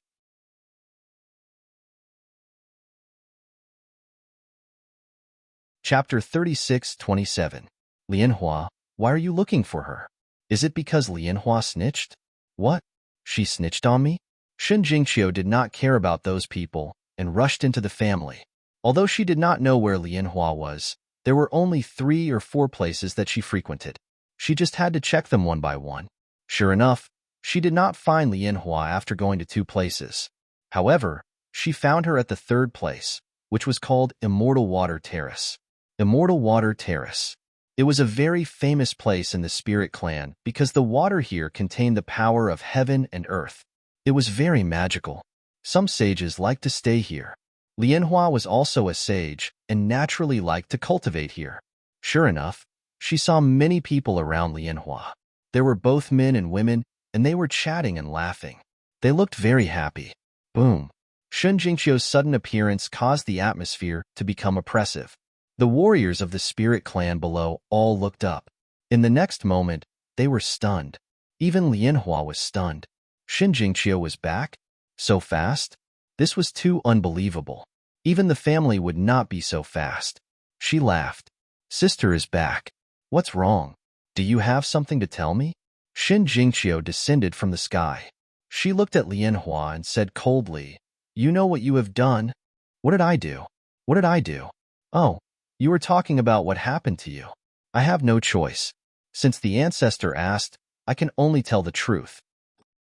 Chapter 36:27. Lianhua, why are you looking for her? Is it because Lianhua snitched? What? She snitched on me? Shun Jingqiu did not care about those people and rushed into the family. Although she did not know where Lianhua was, there were only 3 or 4 places that she frequented. She just had to check them one by one. Sure enough, she did not find Lianhua after going to 2 places. However, she found her at the 3rd place, which was called Immortal Water Terrace. Immortal Water Terrace. It was a very famous place in the Spirit Clan because the water here contained the power of heaven and earth. It was very magical. Some sages liked to stay here. Lianhua was also a sage and naturally liked to cultivate here. Sure enough, she saw many people around Lianhua. There were both men and women, and they were chatting and laughing. They looked very happy. Boom. Shun Jingqiu's sudden appearance caused the atmosphere to become oppressive. The warriors of the Spirit Clan below all looked up. In the next moment, they were stunned. Even Lianhua was stunned. Shun Jingqiu was back? So fast? This was too unbelievable. Even the family would not be so fast. She laughed. Sister is back. What's wrong? Do you have something to tell me? Shun Jingqiu descended from the sky. She looked at Lianhua and said coldly, you know what you have done? What did I do? What did I do? Oh, you were talking about what happened to you. I have no choice. Since the ancestor asked, I can only tell the truth.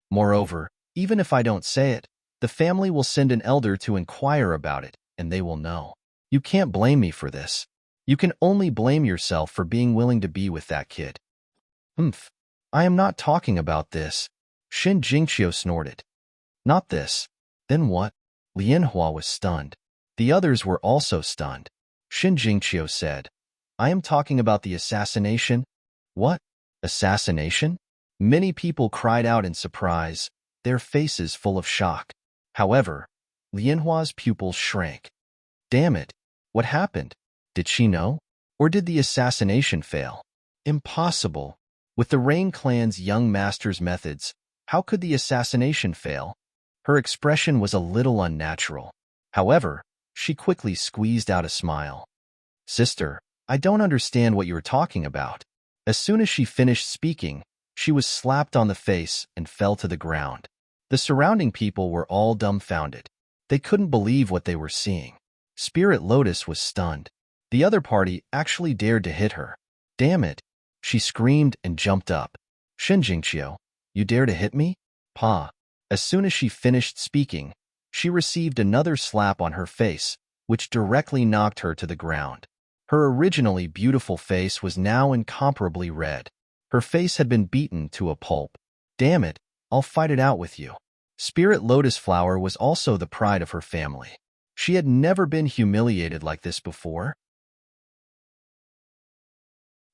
Moreover, even if I don't say it, the family will send an elder to inquire about it, and they will know. You can't blame me for this. You can only blame yourself for being willing to be with that kid. I am not talking about this. Shun Jingqiu snorted. Not this. Then what? Lianhua was stunned. The others were also stunned. Shun Jingqiu said, I am talking about the assassination. What? Assassination? Many people cried out in surprise, their faces full of shock. However, Lianhua's pupils shrank. Damn it! What happened? Did she know? Or did the assassination fail? Impossible. With the Rain Clan's young master's methods, how could the assassination fail? Her expression was a little unnatural. However, she quickly squeezed out a smile. Sister, I don't understand what you are talking about. As soon as she finished speaking, she was slapped on the face and fell to the ground. The surrounding people were all dumbfounded. They couldn't believe what they were seeing. Spirit Lotus was stunned. The other party actually dared to hit her. Damn it! She screamed and jumped up. Shun Jingqiu, you dare to hit me? Pa. As soon as she finished speaking, she received another slap on her face, which directly knocked her to the ground. Her originally beautiful face was now incomparably red. Her face had been beaten to a pulp. Damn it, I'll fight it out with you. Spirit Lotus Flower was also the pride of her family. She had never been humiliated like this before.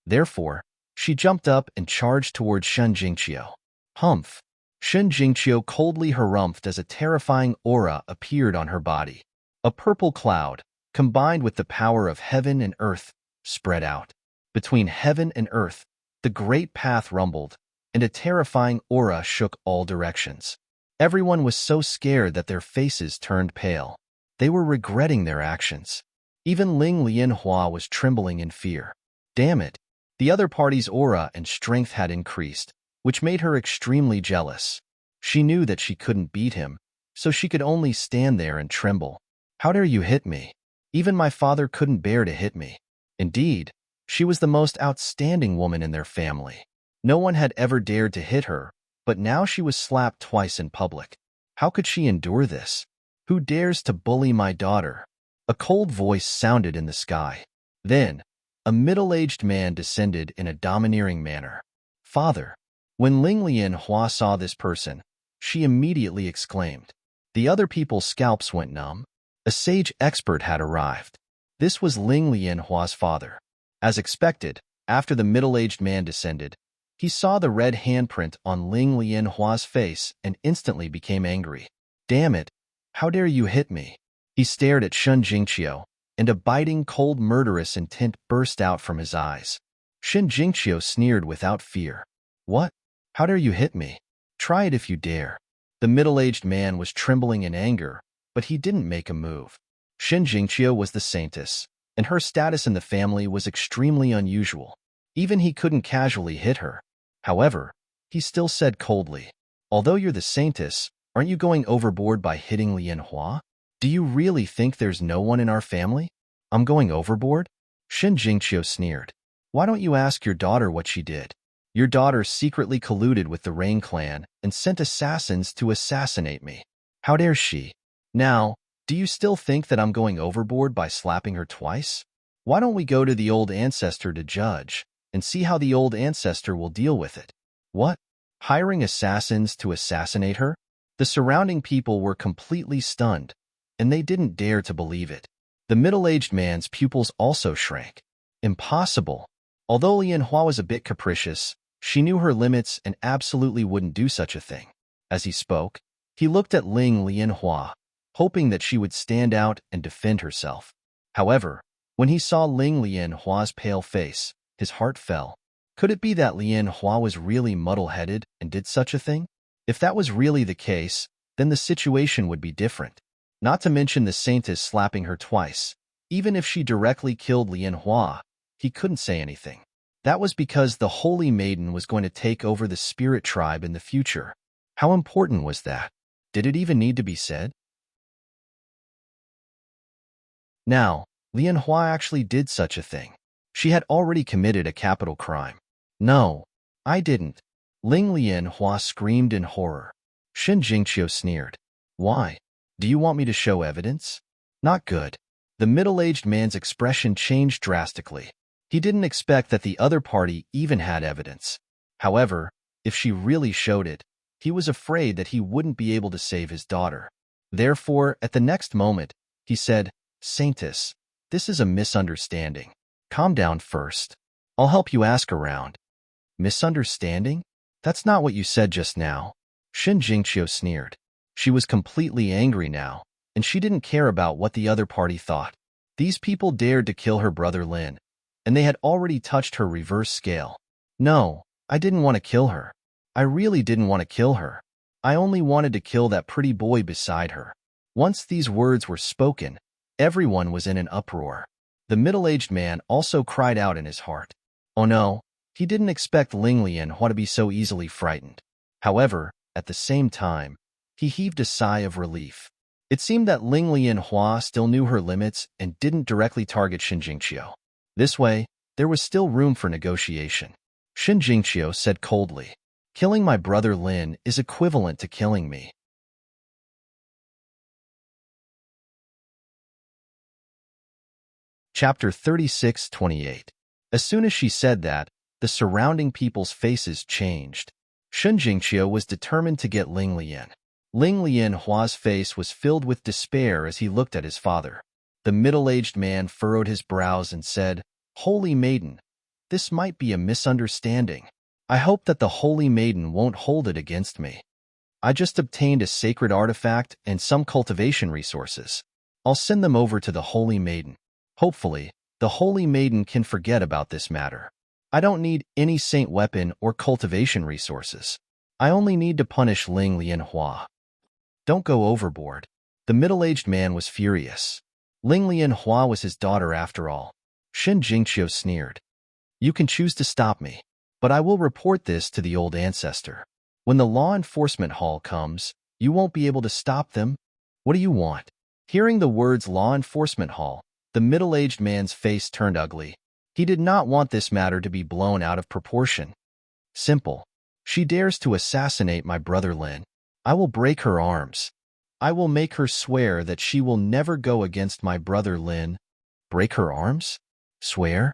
Therefore, she jumped up and charged towards Shun Jingqiu. Humph! Shun Jingqiu coldly harumphed as a terrifying aura appeared on her body. A purple cloud, combined with the power of heaven and earth, spread out. Between heaven and earth, the great path rumbled, and a terrifying aura shook all directions. Everyone was so scared that their faces turned pale. They were regretting their actions. Even Ling Lianhua was trembling in fear. Damn it! The other party's aura and strength had increased, which made her extremely jealous. She knew that she couldn't beat him, so she could only stand there and tremble. How dare you hit me? Even my father couldn't bear to hit me. Indeed, she was the most outstanding woman in their family. No one had ever dared to hit her, but now she was slapped twice in public. How could she endure this? Who dares to bully my daughter? A cold voice sounded in the sky. Then, a middle-aged man descended in a domineering manner. Father. When Ling Lianhua saw this person, she immediately exclaimed. The other people's scalps went numb. A sage expert had arrived. This was Ling Lianhua's father. As expected, after the middle-aged man descended, he saw the red handprint on Ling Lianhua's face and instantly became angry. Damn it! How dare you hit me? He stared at Shen Jingqiu, and a biting, cold, murderous intent burst out from his eyes. Shen Jingqiu sneered without fear. What? How dare you hit me? Try it if you dare. The middle-aged man was trembling in anger, but he didn't make a move. Shen Jingqiu was the saintess, and her status in the family was extremely unusual. Even he couldn't casually hit her. However, he still said coldly, although you're the saintess, aren't you going overboard by hitting Lianhua? Do you really think there's no one in our family? I'm going overboard? Shen Jingqiu sneered. Why don't you ask your daughter what she did? Your daughter secretly colluded with the Rain clan and sent assassins to assassinate me. How dare she? Now, do you still think that I'm going overboard by slapping her twice? Why don't we go to the old ancestor to judge, and see how the old ancestor will deal with it? What? Hiring assassins to assassinate her? The surrounding people were completely stunned, and they didn't dare to believe it. The middle-aged man's pupils also shrank. Impossible. Although Lianhua was a bit capricious, she knew her limits and absolutely wouldn't do such a thing. As he spoke, he looked at Ling Lianhua, hoping that she would stand out and defend herself. However, when he saw Ling Lianhua's pale face, his heart fell. Could it be that Lianhua was really muddle-headed and did such a thing? If that was really the case, then the situation would be different. Not to mention the saintess slapping her twice. Even if she directly killed Lianhua, he couldn't say anything. That was because the Holy Maiden was going to take over the spirit tribe in the future. How important was that? Did it even need to be said? Now, Lianhua actually did such a thing. She had already committed a capital crime. No, I didn't. Ling Lianhua screamed in horror. Shen Jingqiu sneered. Why? Do you want me to show evidence? Not good. The middle-aged man's expression changed drastically. He didn't expect that the other party even had evidence. However, if she really showed it, he was afraid that he wouldn't be able to save his daughter. Therefore, at the next moment, he said, Saintess, this is a misunderstanding. Calm down first. I'll help you ask around. Misunderstanding? That's not what you said just now. Shen Jingqiu sneered. She was completely angry now, and she didn't care about what the other party thought. These people dared to kill her brother Lin, and they had already touched her reverse scale. No, I didn't want to kill her. I really didn't want to kill her. I only wanted to kill that pretty boy beside her. Once these words were spoken, everyone was in an uproar. The middle-aged man also cried out in his heart. Oh no, he didn't expect Ling Lianhua to be so easily frightened. However, at the same time, he heaved a sigh of relief. It seemed that Ling Lianhua still knew her limits and didn't directly target Shen Jingqiu. This way, there was still room for negotiation. Shen Jingqiu said coldly, killing my brother Lin is equivalent to killing me. Chapter 36:28. As soon as she said that, the surrounding people's faces changed. Shen Jingqiu was determined to get Ling Lian. Ling Lianhua's face was filled with despair as he looked at his father. The middle-aged man furrowed his brows and said, Holy Maiden, this might be a misunderstanding. I hope that the Holy Maiden won't hold it against me. I just obtained a sacred artifact and some cultivation resources. I'll send them over to the Holy Maiden. Hopefully, The holy maiden can forget about this matter. I don't need any saint weapon or cultivation resources. I only need to punish Ling Lianhua. Don't go overboard. The middle-aged man was furious. Ling Lianhua was his daughter after all. Shen Jingqiu sneered. You can choose to stop me, but I will report this to the old ancestor. When the law enforcement hall comes, you won't be able to stop them. What do you want? Hearing the words law enforcement hall, the middle-aged man's face turned ugly. He did not want this matter to be blown out of proportion. Simple. She dares to assassinate my brother Lin. I will break her arms. I will make her swear that she will never go against my brother Lin. Break her arms? Swear?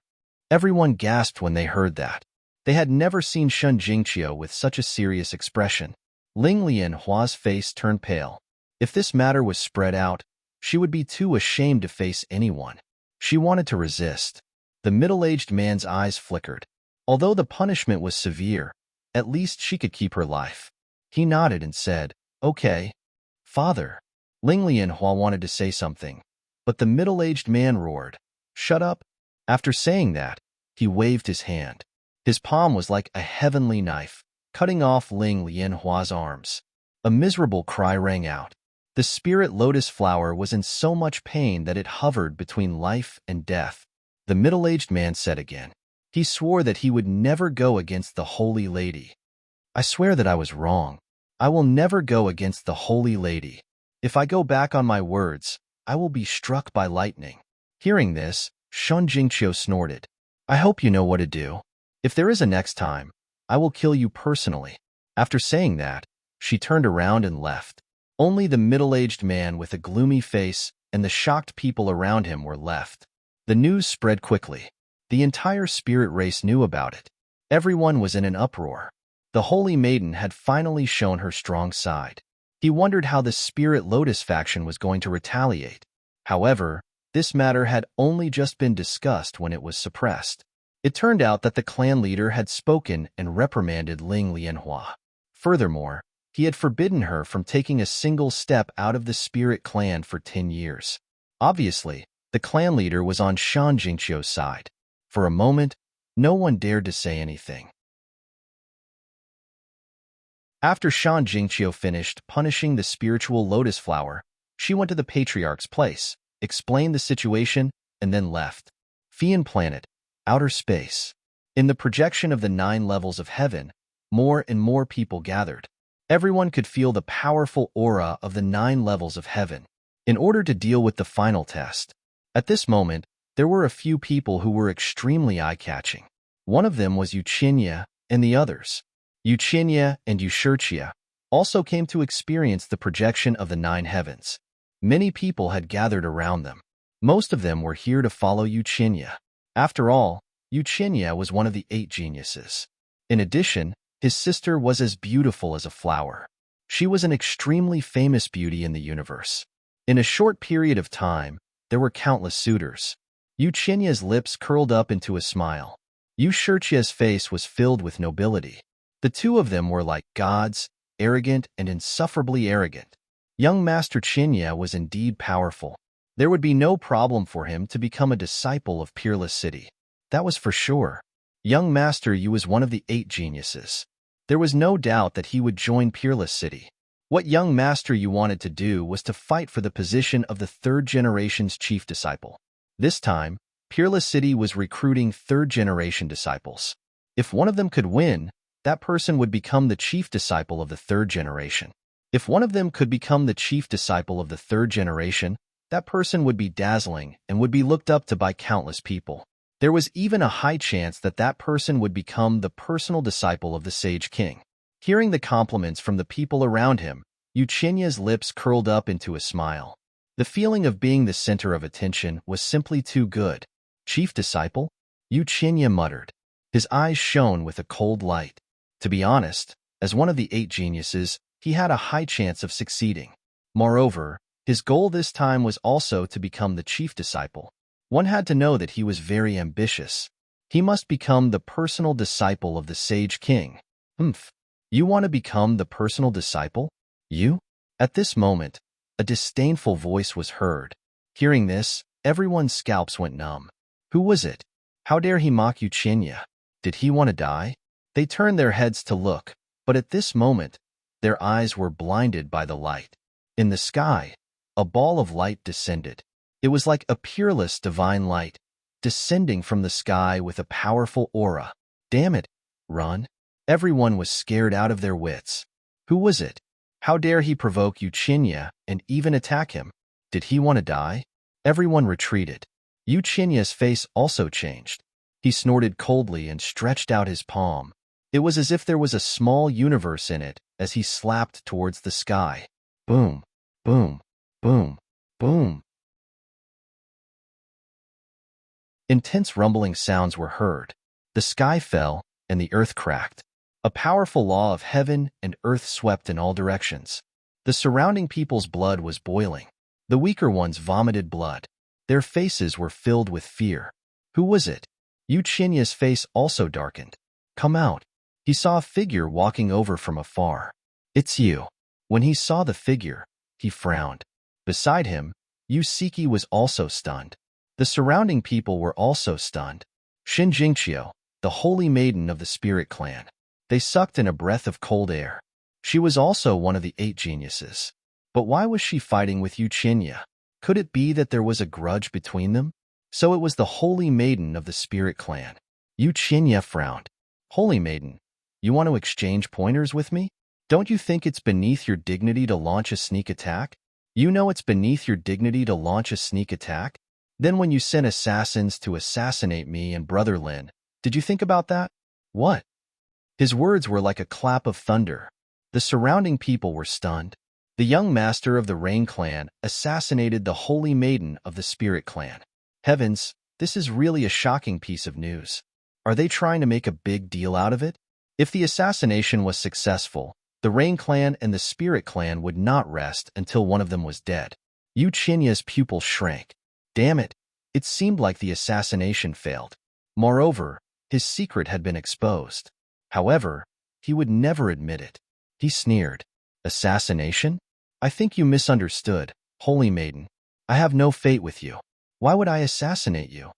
Everyone gasped when they heard that. They had never seen Shen Jingqiu with such a serious expression. Ling Lianhua's face turned pale. If this matter was spread out, she would be too ashamed to face anyone. She wanted to resist. The middle-aged man's eyes flickered. Although the punishment was severe, at least she could keep her life. He nodded and said, Okay. Father. Ling Lianhua wanted to say something, but the middle-aged man roared, Shut up. After saying that, he waved his hand. His palm was like a heavenly knife, cutting off Ling Lianhua's arms. A miserable cry rang out. The spirit lotus flower was in so much pain that it hovered between life and death. The middle-aged man said again. He swore that he would never go against the holy lady. I swear that I was wrong. I will never go against the holy lady. If I go back on my words, I will be struck by lightning. Hearing this, Shen Jingqiu snorted. I hope you know what to do. If there is a next time, I will kill you personally. After saying that, she turned around and left. Only the middle-aged man with a gloomy face and the shocked people around him were left. The news spread quickly. The entire spirit race knew about it. Everyone was in an uproar. The holy maiden had finally shown her strong side. He wondered how the spirit lotus faction was going to retaliate. However, this matter had only just been discussed when it was suppressed. It turned out that the clan leader had spoken and reprimanded Ling Lianhua. Furthermore, he had forbidden her from taking a single step out of the spirit clan for 10 years. Obviously, the clan leader was on Shen Jingqiu's side. For a moment, no one dared to say anything. After Shen Jingqiu finished punishing the spiritual lotus flower, she went to the patriarch's place, explained the situation, and then left. Fian Planet, outer space. In the projection of the 9 levels of heaven, more and more people gathered. Everyone could feel the powerful aura of the 9 levels of heaven. In order to deal with the final test, at this moment, there were a few people who were extremely eye-catching. One of them was Yuqinya, and the others, Yuqinya and Yushirchia, also came to experience the projection of the 9 heavens. Many people had gathered around them. Most of them were here to follow Yuqinya. After all, Yuqinya was one of the 8 geniuses. In addition, his sister was as beautiful as a flower. She was an extremely famous beauty in the universe. In a short period of time, there were countless suitors. Yuqinya's lips curled up into a smile. Yushirchia's face was filled with nobility. The two of them were like gods, arrogant and insufferably arrogant. Young Master Qinya was indeed powerful. There would be no problem for him to become a disciple of Peerless City. That was for sure. Young Master Yu was one of the 8 geniuses. There was no doubt that he would join Peerless City. What young Master Yu wanted to do was to fight for the position of the 3rd generation's chief disciple. This time, Peerless City was recruiting 3rd generation disciples. If one of them could win, that person would become the chief disciple of the 3rd generation. If one of them could become the chief disciple of the 3rd generation, that person would be dazzling and would be looked up to by countless people. There was even a high chance that that person would become the personal disciple of the Sage King. Hearing the compliments from the people around him, Yuqinya's lips curled up into a smile. The feeling of being the center of attention was simply too good. Chief disciple? Yuqinya muttered. His eyes shone with a cold light. To be honest, as one of the 8 geniuses, he had a high chance of succeeding. Moreover, his goal this time was also to become the chief disciple. One had to know that he was very ambitious. He must become the personal disciple of the Sage King. You want to become the personal disciple? You? At this moment, a disdainful voice was heard. Hearing this, everyone's scalps went numb. Who was it? How dare he mock Yuchinya? Did he want to die? They turned their heads to look, but at this moment, their eyes were blinded by the light. In the sky, a ball of light descended. It was like a peerless divine light, descending from the sky with a powerful aura. Damn it! Run! Everyone was scared out of their wits. Who was it? How dare he provoke Yuchinya and even attack him? Did he want to die? Everyone retreated. Yuchinya's face also changed. He snorted coldly and stretched out his palm. It was as if there was a small universe in it as he slapped towards the sky. Boom, boom, boom, boom. Intense rumbling sounds were heard. The sky fell and the earth cracked. A powerful law of heaven and earth swept in all directions. The surrounding people's blood was boiling. The weaker ones vomited blood. Their faces were filled with fear. Who was it? Yuchinya's face also darkened. Come out. He saw a figure walking over from afar. It's you. When he saw the figure, he frowned. Beside him, Yusiki was also stunned. The surrounding people were also stunned. Shinjingqiu, the holy maiden of the spirit clan. They sucked in a breath of cold air. She was also one of the 8 geniuses. But why was she fighting with Yuchinya? Could it be that there was a grudge between them? So it was the holy maiden of the spirit clan. Yuchinya frowned. Holy maiden, you want to exchange pointers with me? Don't you think it's beneath your dignity to launch a sneak attack? You know it's beneath your dignity to launch a sneak attack? Then when you sent assassins to assassinate me and Brother Lin, did you think about that? What? His words were like a clap of thunder. The surrounding people were stunned. The young master of the Rain clan assassinated the holy maiden of the Spirit clan. Heavens, this is really a shocking piece of news. Are they trying to make a big deal out of it? If the assassination was successful, the Rain clan and the Spirit clan would not rest until one of them was dead. Yuchinya's pupil shrank. Damn it, it seemed like the assassination failed. Moreover, his secret had been exposed. However, he would never admit it. He sneered. Assassination? I think you misunderstood, holy maiden. I have no fate with you. Why would I assassinate you?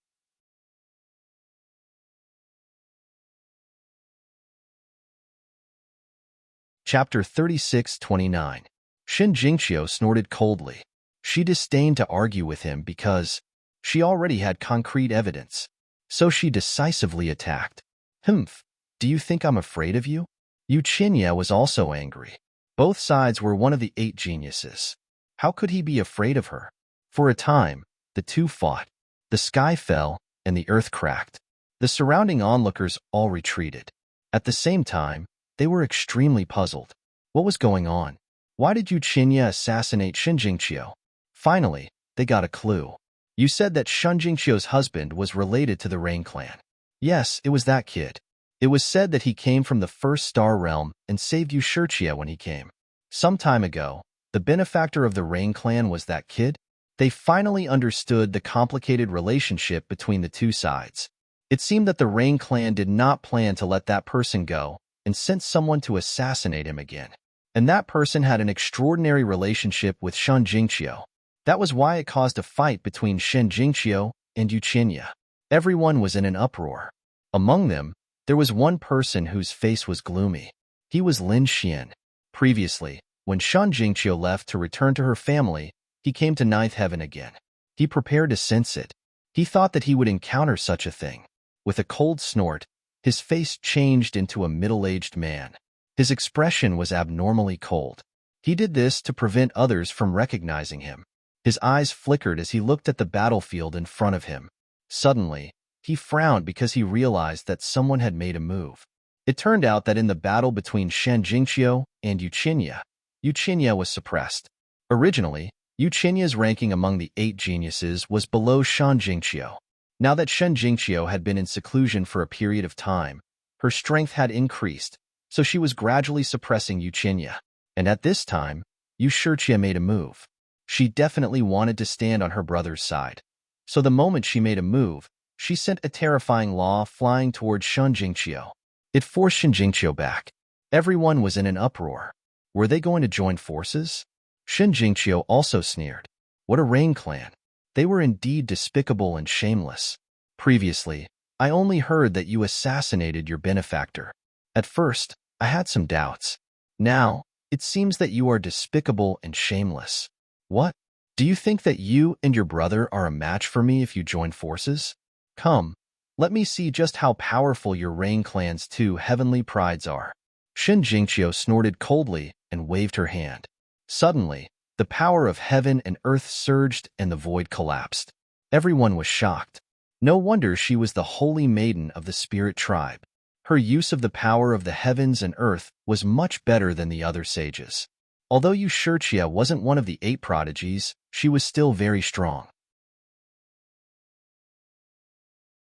Chapter 36:29. Shinjingqiu snorted coldly. She disdained to argue with him because she already had concrete evidence. So she decisively attacked. Humph, do you think I'm afraid of you? Yuchinya was also angry. Both sides were one of the 8 geniuses. How could he be afraid of her? For a time, the two fought. The sky fell and the earth cracked. The surrounding onlookers all retreated. At the same time, they were extremely puzzled. What was going on? Why did Yuchinya assassinate Shinjingqiu? Finally, they got a clue. You said that Shinjingqiu's husband was related to the Rain clan. Yes, it was that kid. It was said that he came from the first star realm and saved Yushirchia when he came. Some time ago, the benefactor of the Rain clan was that kid. They finally understood the complicated relationship between the two sides. It seemed that the Rain clan did not plan to let that person go and sent someone to assassinate him again. And that person had an extraordinary relationship with Shinjingqiu. That was why it caused a fight between Shinjingqiu and Yuchinya. Everyone was in an uproar. Among them, there was one person whose face was gloomy. He was Lin Xian. Previously, when Shinjingqiu left to return to her family, he came to ninth heaven again. He prepared to sense it. He thought that he would encounter such a thing. With a cold snort, his face changed into a middle-aged man. His expression was abnormally cold. He did this to prevent others from recognizing him. His eyes flickered as he looked at the battlefield in front of him. Suddenly, he frowned because he realized that someone had made a move. It turned out that in the battle between Shinjingqiu and Yuchinya, Yuchinya was suppressed. Originally, Yuchinya's ranking among the 8 geniuses was below Shinjingqiu. Now that Shinjingqiu had been in seclusion for a period of time, her strength had increased, so she was gradually suppressing Yuchinya. And at this time, Yushirchia made a move. She definitely wanted to stand on her brother's side. So the moment she made a move, she sent a terrifying law flying towards Shinjingqiu. It forced Shinjingqiu back. Everyone was in an uproar. Were they going to join forces? Shinjingqiu also sneered. What a Rain clan. They were indeed despicable and shameless. Previously, I only heard that you assassinated your benefactor. At first, I had some doubts. Now, it seems that you are despicable and shameless. What? Do you think that you and your brother are a match for me if you join forces? Come, let me see just how powerful your Rain Clan's two heavenly prides are. Shin Jingqiu snorted coldly and waved her hand. Suddenly, the power of heaven and earth surged and the void collapsed. Everyone was shocked. No wonder she was the holy maiden of the spirit tribe. Her use of the power of the heavens and earth was much better than the other sages. Although Yushurchia wasn't one of the 8 prodigies, she was still very strong.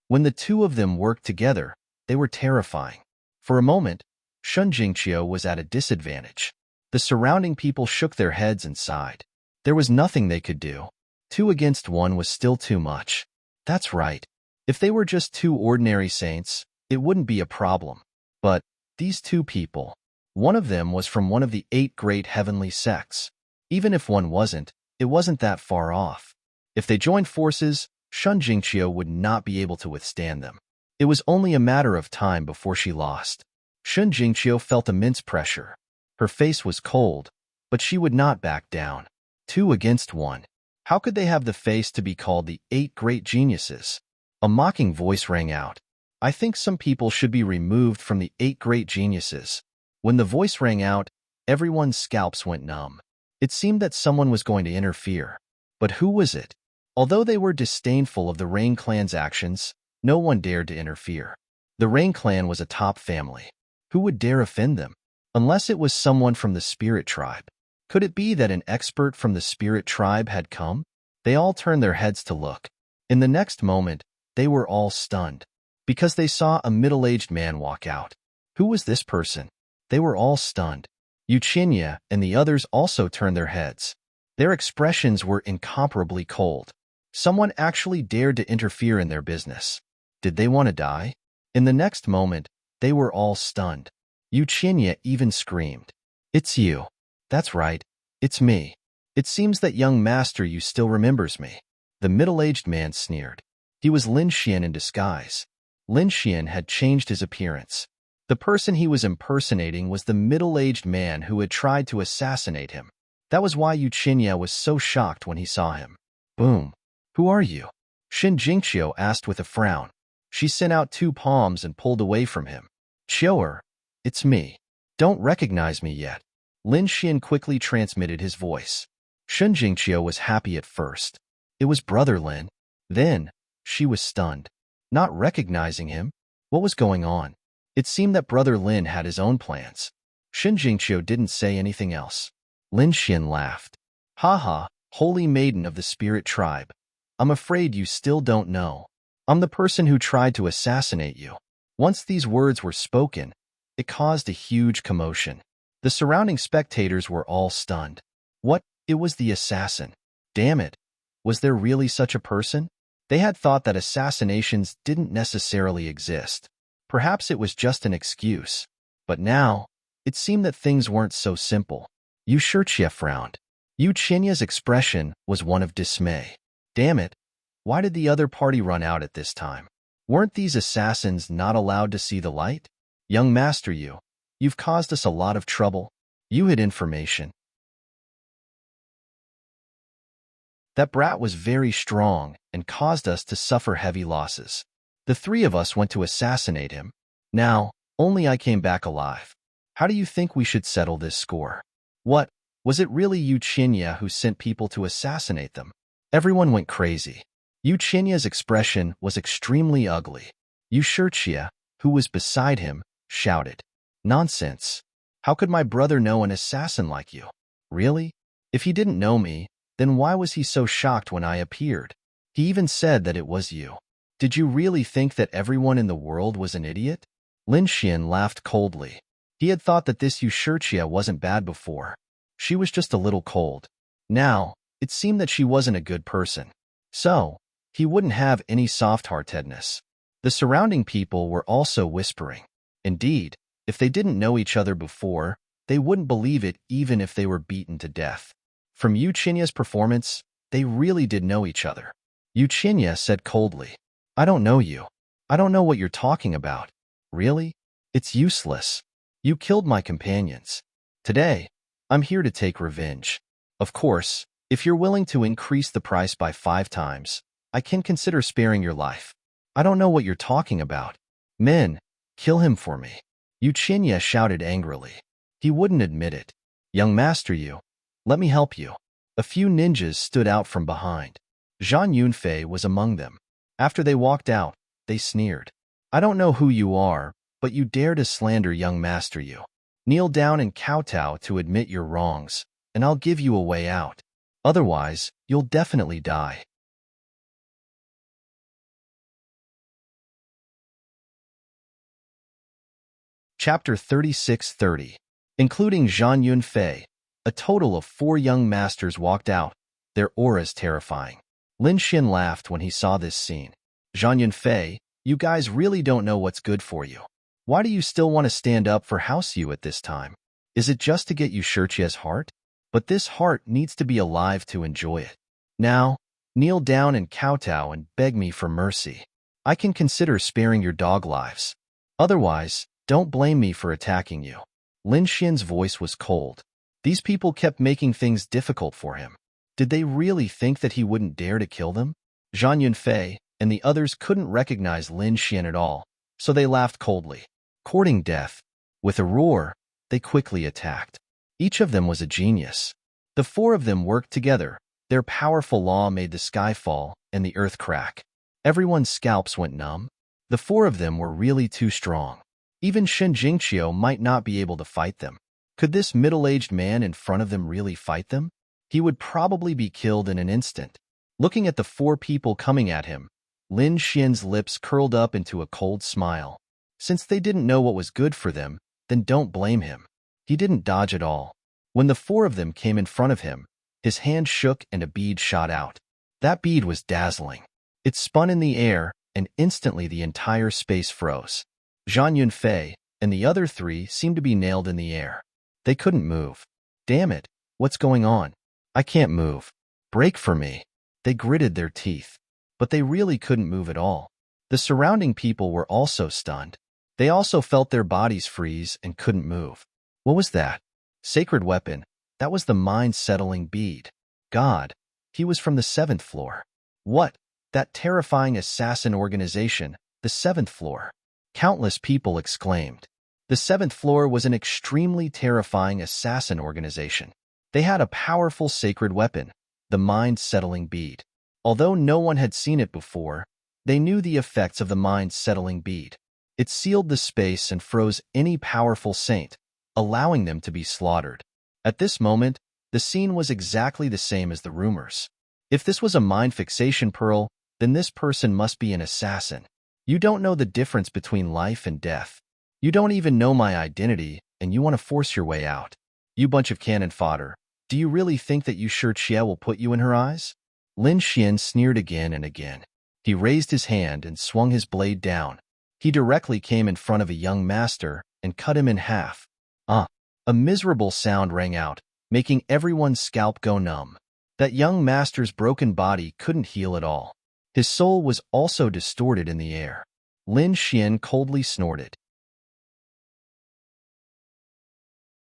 When the two of them worked together, they were terrifying. For a moment, Shun Jingqiu was at a disadvantage. The surrounding people shook their heads and sighed. There was nothing they could do. 2 against 1 was still too much. That's right. If they were just 2 ordinary saints, it wouldn't be a problem. But these 2 people, one of them was from one of the 8 great heavenly sects. Even if one wasn't, it wasn't that far off. If they joined forces, Shun Jingqiu would not be able to withstand them. It was only a matter of time before she lost. Shun Jingqiu felt immense pressure. Her face was cold, but she would not back down. 2 against 1. How could they have the face to be called the 8 great geniuses? A mocking voice rang out. I think some people should be removed from the 8 great geniuses. When the voice rang out, everyone's scalps went numb. It seemed that someone was going to interfere. But who was it? Although they were disdainful of the Rain Clan's actions, no one dared to interfere. The Rain Clan was a top family. Who would dare offend them? Unless it was someone from the Spirit Tribe. Could it be that an expert from the Spirit Tribe had come? They all turned their heads to look. In the next moment, they were all stunned, because they saw a middle-aged man walk out. Who was this person? They were all stunned. Yuchinya and the others also turned their heads. Their expressions were incomparably cold. Someone actually dared to interfere in their business. Did they want to die? In the next moment, they were all stunned. Yuchinya even screamed. It's you. That's right. It's me. It seems that young master you still remembers me. The middle-aged man sneered. He was Lin Xian in disguise. Lin Xian had changed his appearance. The person he was impersonating was the middle-aged man who had tried to assassinate him. That was why Yuchinya was so shocked when he saw him. Boom. Who are you? Shin Jingqiu asked with a frown. She sent out 2 palms and pulled away from him. Chioer, it's me. Don't recognize me yet. Lin Xian quickly transmitted his voice. Shun Jingqiu was happy at first. It was Brother Lin. Then, she was stunned. Not recognizing him? What was going on? It seemed that Brother Lin had his own plans. Shin Jingqiu didn't say anything else. Lin Xian laughed. Haha, holy maiden of the spirit tribe. I'm afraid you still don't know. I'm the person who tried to assassinate you. Once these words were spoken, it caused a huge commotion. The surrounding spectators were all stunned. What? It was the assassin. Damn it. Was there really such a person? They had thought that assassinations didn't necessarily exist. Perhaps it was just an excuse. But now, it seemed that things weren't so simple. Yushurchia frowned. Yuchinya's expression was one of dismay. Damn it. Why did the other party run out at this time? Weren't these assassins not allowed to see the light? Young master, you've caused us a lot of trouble. You hid information. That brat was very strong and caused us to suffer heavy losses. The 3 of us went to assassinate him. Now, only I came back alive. How do you think we should settle this score? What? Was it really Yuchinya who sent people to assassinate them? Everyone went crazy. Yuchinya's expression was extremely ugly. Yushurchia, who was beside him, shouted. Nonsense. How could my brother know an assassin like you? Really? If he didn't know me, then why was he so shocked when I appeared? He even said that it was you. Did you really think that everyone in the world was an idiot? Lin Xian laughed coldly. He had thought that this Yushurchia wasn't bad before. She was just a little cold. Now, it seemed that she wasn't a good person. So, he wouldn't have any soft-heartedness. The surrounding people were also whispering. Indeed, if they didn't know each other before, they wouldn't believe it even if they were beaten to death. From Yuchinya's performance, they really did know each other. Yuchinya said coldly, I don't know you. I don't know what you're talking about. Really? It's useless. You killed my companions. Today, I'm here to take revenge. Of course, if you're willing to increase the price by 5 times, I can consider sparing your life. I don't know what you're talking about. Men, kill him for me. Yuchinya shouted angrily. He wouldn't admit it. Young master you. Let me help you. A few ninjas stood out from behind. Zhang Yunfei was among them. After they walked out, they sneered. I don't know who you are, but you dare to slander young master you. Kneel down and kowtow to admit your wrongs, and I'll give you a way out. Otherwise, you'll definitely die. Chapter 36:30. Including Zhang Yunfei, a total of 4 young masters walked out, their auras terrifying. Lin Xin laughed when he saw this scene. Zhang Yunfei, you guys really don't know what's good for you. Why do you still want to stand up for House Yu at this time? Is it just to get you Shichia's heart? But this heart needs to be alive to enjoy it. Now, kneel down and kowtow and beg me for mercy. I can consider sparing your dog lives. Otherwise, don't blame me for attacking you. Lin Xin's voice was cold. These people kept making things difficult for him. Did they really think that he wouldn't dare to kill them? Zhang Yunfei and the others couldn't recognize Lin Xin at all, so they laughed coldly. Courting death, with a roar, they quickly attacked. Each of them was a genius. The 4 of them worked together. Their powerful law made the sky fall and the earth crack. Everyone's scalps went numb. The 4 of them were really too strong. Even Shen Jingqiu might not be able to fight them. Could this middle-aged man in front of them really fight them? He would probably be killed in an instant. Looking at the 4 people coming at him, Lin Xin's lips curled up into a cold smile. Since they didn't know what was good for them, then don't blame him. He didn't dodge at all. When the 4 of them came in front of him, his hand shook and a bead shot out. That bead was dazzling. It spun in the air, and instantly the entire space froze. Zhang Yunfei and the other 3 seemed to be nailed in the air. They couldn't move. Damn it, what's going on? I can't move. Break for me. They gritted their teeth. But they really couldn't move at all. The surrounding people were also stunned. They also felt their bodies freeze and couldn't move. What was that? Sacred weapon. That was the mind-settling bead. God, he was from the 7th floor. What? That terrifying assassin organization, the 7th floor. Countless people exclaimed. The 7th floor was an extremely terrifying assassin organization. They had a powerful sacred weapon, the mind-settling bead. Although no one had seen it before, they knew the effects of the mind-settling bead. It sealed the space and froze any powerful saint, allowing them to be slaughtered. At this moment, the scene was exactly the same as the rumors. If this was a mind fixation pearl, then this person must be an assassin. You don't know the difference between life and death. You don't even know my identity, and you want to force your way out. You bunch of cannon fodder. Do you really think that you Shichia will put you in her eyes? Lin Xin sneered again and again. He raised his hand and swung his blade down. He directly came in front of a young master and cut him in half. A miserable sound rang out, making everyone's scalp go numb. That young master's broken body couldn't heal at all. His soul was also distorted in the air. Lin Xin coldly snorted.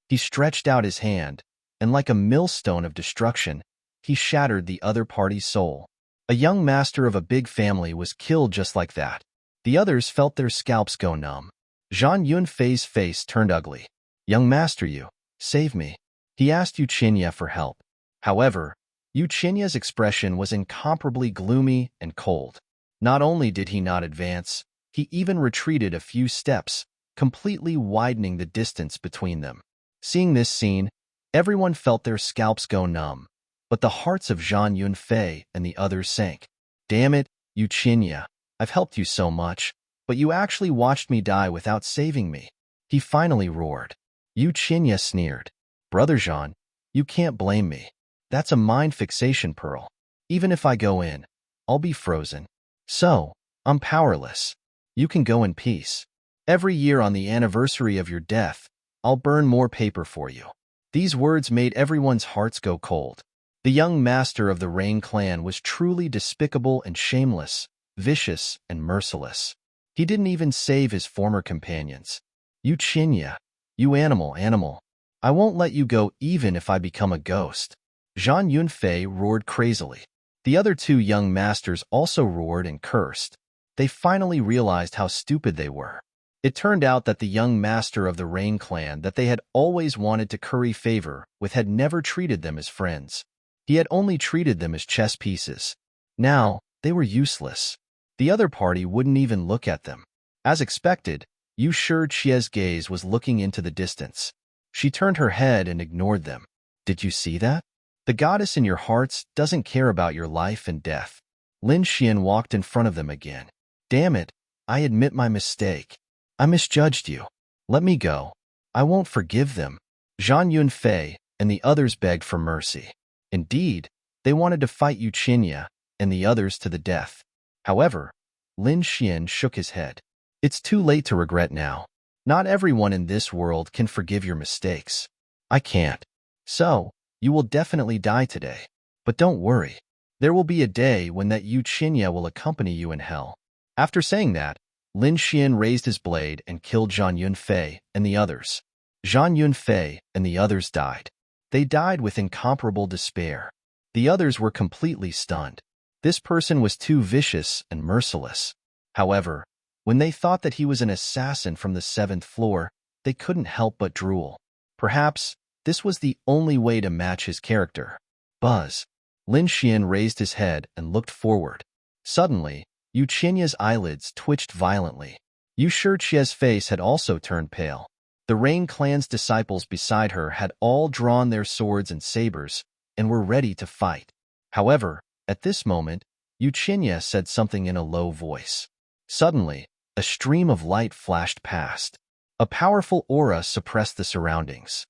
He stretched out his hand, and like a millstone of destruction, he shattered the other party's soul. A young master of a big family was killed just like that. The others felt their scalps go numb. Zhang Yunfei's face turned ugly. Young master Yu, save me. He asked Yuchinya for help. However, Yuchinya's expression was incomparably gloomy and cold. Not only did he not advance, he even retreated a few steps, completely widening the distance between them. Seeing this scene, everyone felt their scalps go numb, but the hearts of Zhang Yunfei and the others sank. Damn it, Yuchinya, I've helped you so much, but you actually watched me die without saving me. He finally roared. Yuchinya sneered. Brother Zhang, you can't blame me. That's a mind fixation pearl. Even if I go in, I'll be frozen. So, I'm powerless. You can go in peace. Every year on the anniversary of your death, I'll burn more paper for you. These words made everyone's hearts go cold. The young master of the Rain clan was truly despicable and shameless, vicious and merciless. He didn't even save his former companions. You Chinya, you animal. I won't let you go even if I become a ghost. Zhang Yunfei roared crazily. The other two young masters also roared and cursed. They finally realized how stupid they were. It turned out that the young master of the Rain clan that they had always wanted to curry favor with had never treated them as friends. He had only treated them as chess pieces. Now, they were useless. The other party wouldn't even look at them. As expected, Yu Shi's gaze was looking into the distance. She turned her head and ignored them. Did you see that? The goddess in your hearts doesn't care about your life and death. Lin Xian walked in front of them again. Damn it, I admit my mistake. I misjudged you. Let me go. I won't forgive them. Zhang Yunfei and the others begged for mercy. Indeed, they wanted to fight Yu Qinya and the others to the death. However, Lin Xian shook his head. It's too late to regret now. Not everyone in this world can forgive your mistakes. I can't. So, you will definitely die today. But don't worry. There will be a day when that Yu Qinya will accompany you in hell. After saying that, Lin Xian raised his blade and killed Zhang Yunfei and the others. Zhang Yunfei and the others died. They died with incomparable despair. The others were completely stunned. This person was too vicious and merciless. However, when they thought that he was an assassin from the 7th floor, they couldn't help but drool. Perhaps this was the only way to match his character. Buzz. Lin Xian raised his head and looked forward. Suddenly, Yu Qinya's eyelids twitched violently. Yu Shi's face had also turned pale. The Rain clan's disciples beside her had all drawn their swords and sabers and were ready to fight. However, at this moment, Yu Qinya said something in a low voice. Suddenly, a stream of light flashed past. A powerful aura suppressed the surroundings.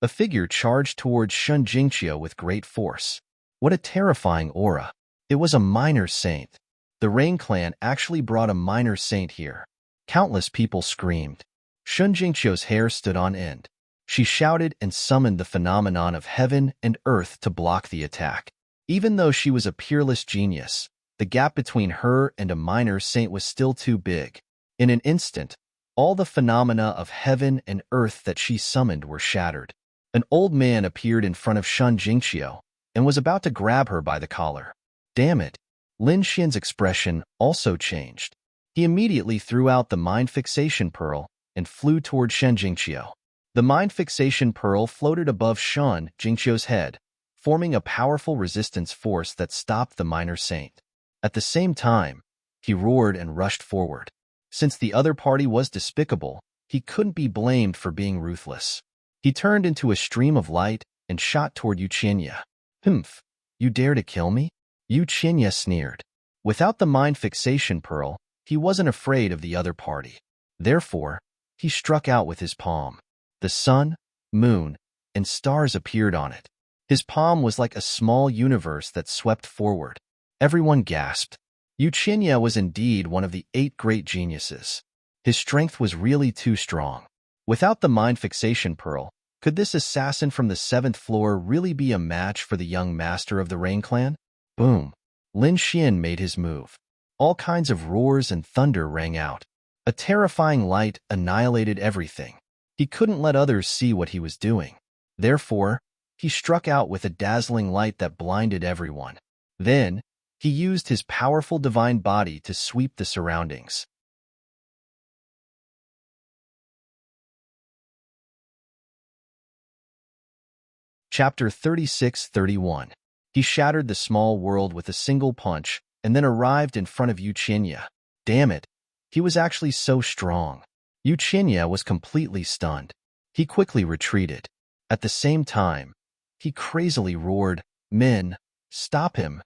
A figure charged towards Shun Jingqiu with great force. What a terrifying aura. It was a minor saint. The Rain clan actually brought a minor saint here. Countless people screamed. Shun Jingqiu's hair stood on end. She shouted and summoned the phenomenon of heaven and earth to block the attack. Even though she was a peerless genius, the gap between her and a minor saint was still too big. In an instant, all the phenomena of heaven and earth that she summoned were shattered. An old man appeared in front of Shun Jingqiu and was about to grab her by the collar. Damn it! Lin Xian's expression also changed. He immediately threw out the mind fixation pearl and flew toward Shun Jingqiu. The mind fixation pearl floated above Shun Jingqiu's head, forming a powerful resistance force that stopped the minor saint. At the same time, he roared and rushed forward. Since the other party was despicable, he couldn't be blamed for being ruthless. He turned into a stream of light and shot toward Yu Qinya. Humph! You dare to kill me? Yu Qinya sneered. Without the mind fixation pearl, he wasn't afraid of the other party. Therefore, he struck out with his palm. The sun, moon, and stars appeared on it. His palm was like a small universe that swept forward. Everyone gasped. Yu Qinya was indeed one of the 8 great geniuses. His strength was really too strong. Without the mind fixation pearl, could this assassin from the 7th floor really be a match for the young master of the Rain clan? Boom! Lin Xian made his move. All kinds of roars and thunder rang out. A terrifying light annihilated everything. He couldn't let others see what he was doing. Therefore, he struck out with a dazzling light that blinded everyone. Then, he used his powerful divine body to sweep the surroundings. Chapter 36-31. He shattered the small world with a single punch and then arrived in front of Yu Qinya. Damn it, he was actually so strong. Yu Qinya was completely stunned. He quickly retreated. At the same time, he crazily roared, "Men, stop him!"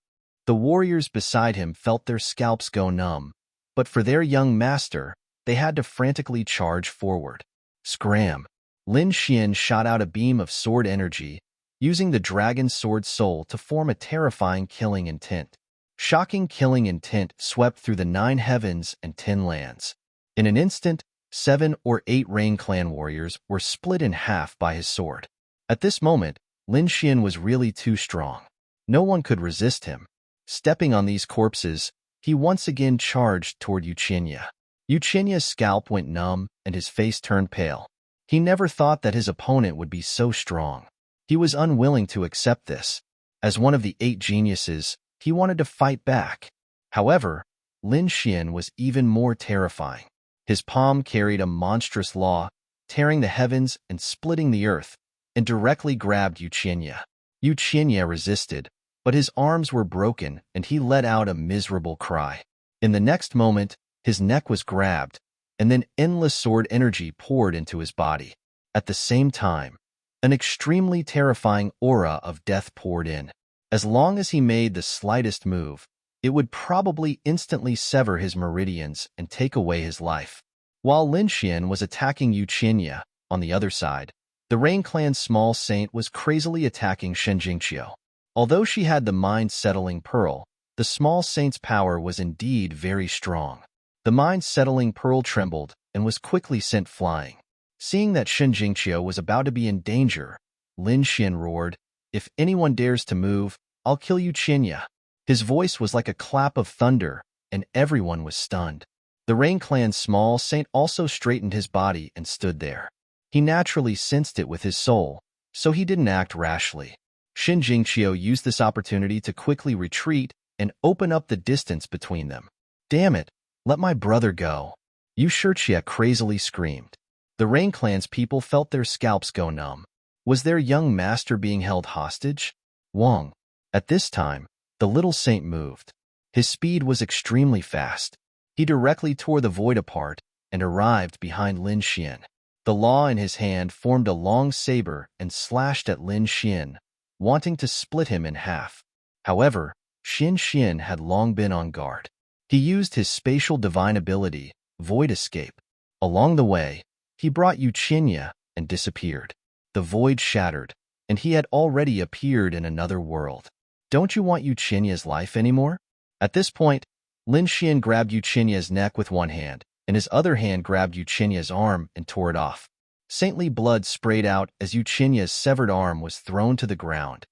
The warriors beside him felt their scalps go numb, but for their young master, they had to frantically charge forward. Scram! Lin Xian shot out a beam of sword energy, using the dragon sword soul to form a terrifying killing intent. Shocking killing intent swept through the 9 heavens and 10 lands. In an instant, 7 or 8 Rain clan warriors were split in half by his sword. At this moment, Lin Xian was really too strong. No one could resist him. Stepping on these corpses, he once again charged toward Uchenya. Uchenya's scalp went numb and his face turned pale. He never thought that his opponent would be so strong. He was unwilling to accept this. As one of the 8 geniuses, he wanted to fight back. However, Lin Xian was even more terrifying. His palm carried a monstrous law, tearing the heavens and splitting the earth, and directly grabbed Uchenya. Uchenya resisted, but his arms were broken and he let out a miserable cry. In the next moment, his neck was grabbed, and then endless sword energy poured into his body. At the same time, an extremely terrifying aura of death poured in. As long as he made the slightest move, it would probably instantly sever his meridians and take away his life. While Lin Xian was attacking Uchenya, on the other side, the Rain Clan's small saint was crazily attacking Shen Jingqiu. Although she had the mind-settling pearl, the small saint's power was indeed very strong. The mind-settling pearl trembled and was quickly sent flying. Seeing that Shen Jingqiu was about to be in danger, Lin Xian roared, "If anyone dares to move, I'll kill Uchenya." His voice was like a clap of thunder, and everyone was stunned. The Rain Clan's small saint also straightened his body and stood there. He naturally sensed it with his soul, so he didn't act rashly. Shen Jingqiu used this opportunity to quickly retreat and open up the distance between them. "Damn it, let my brother go!" Yushirchia crazily screamed. The Rain Clan's people felt their scalps go numb. Was their young master being held hostage? Wong. At this time, the little saint moved. His speed was extremely fast. He directly tore the void apart and arrived behind Lin Xian. The law in his hand formed a long saber and slashed at Lin Xian, wanting to split him in half. However, Xin Xian had long been on guard. He used his spatial divine ability, Void Escape. Along the way, he brought Uchenya and disappeared. The void shattered, and he had already appeared in another world. "Don't you want Uchenya's life anymore?" At this point, Lin Xian grabbed Uchenya's neck with one hand, and his other hand grabbed Uchenya's arm and tore it off. Saintly blood sprayed out as Uchenya's severed arm was thrown to the ground.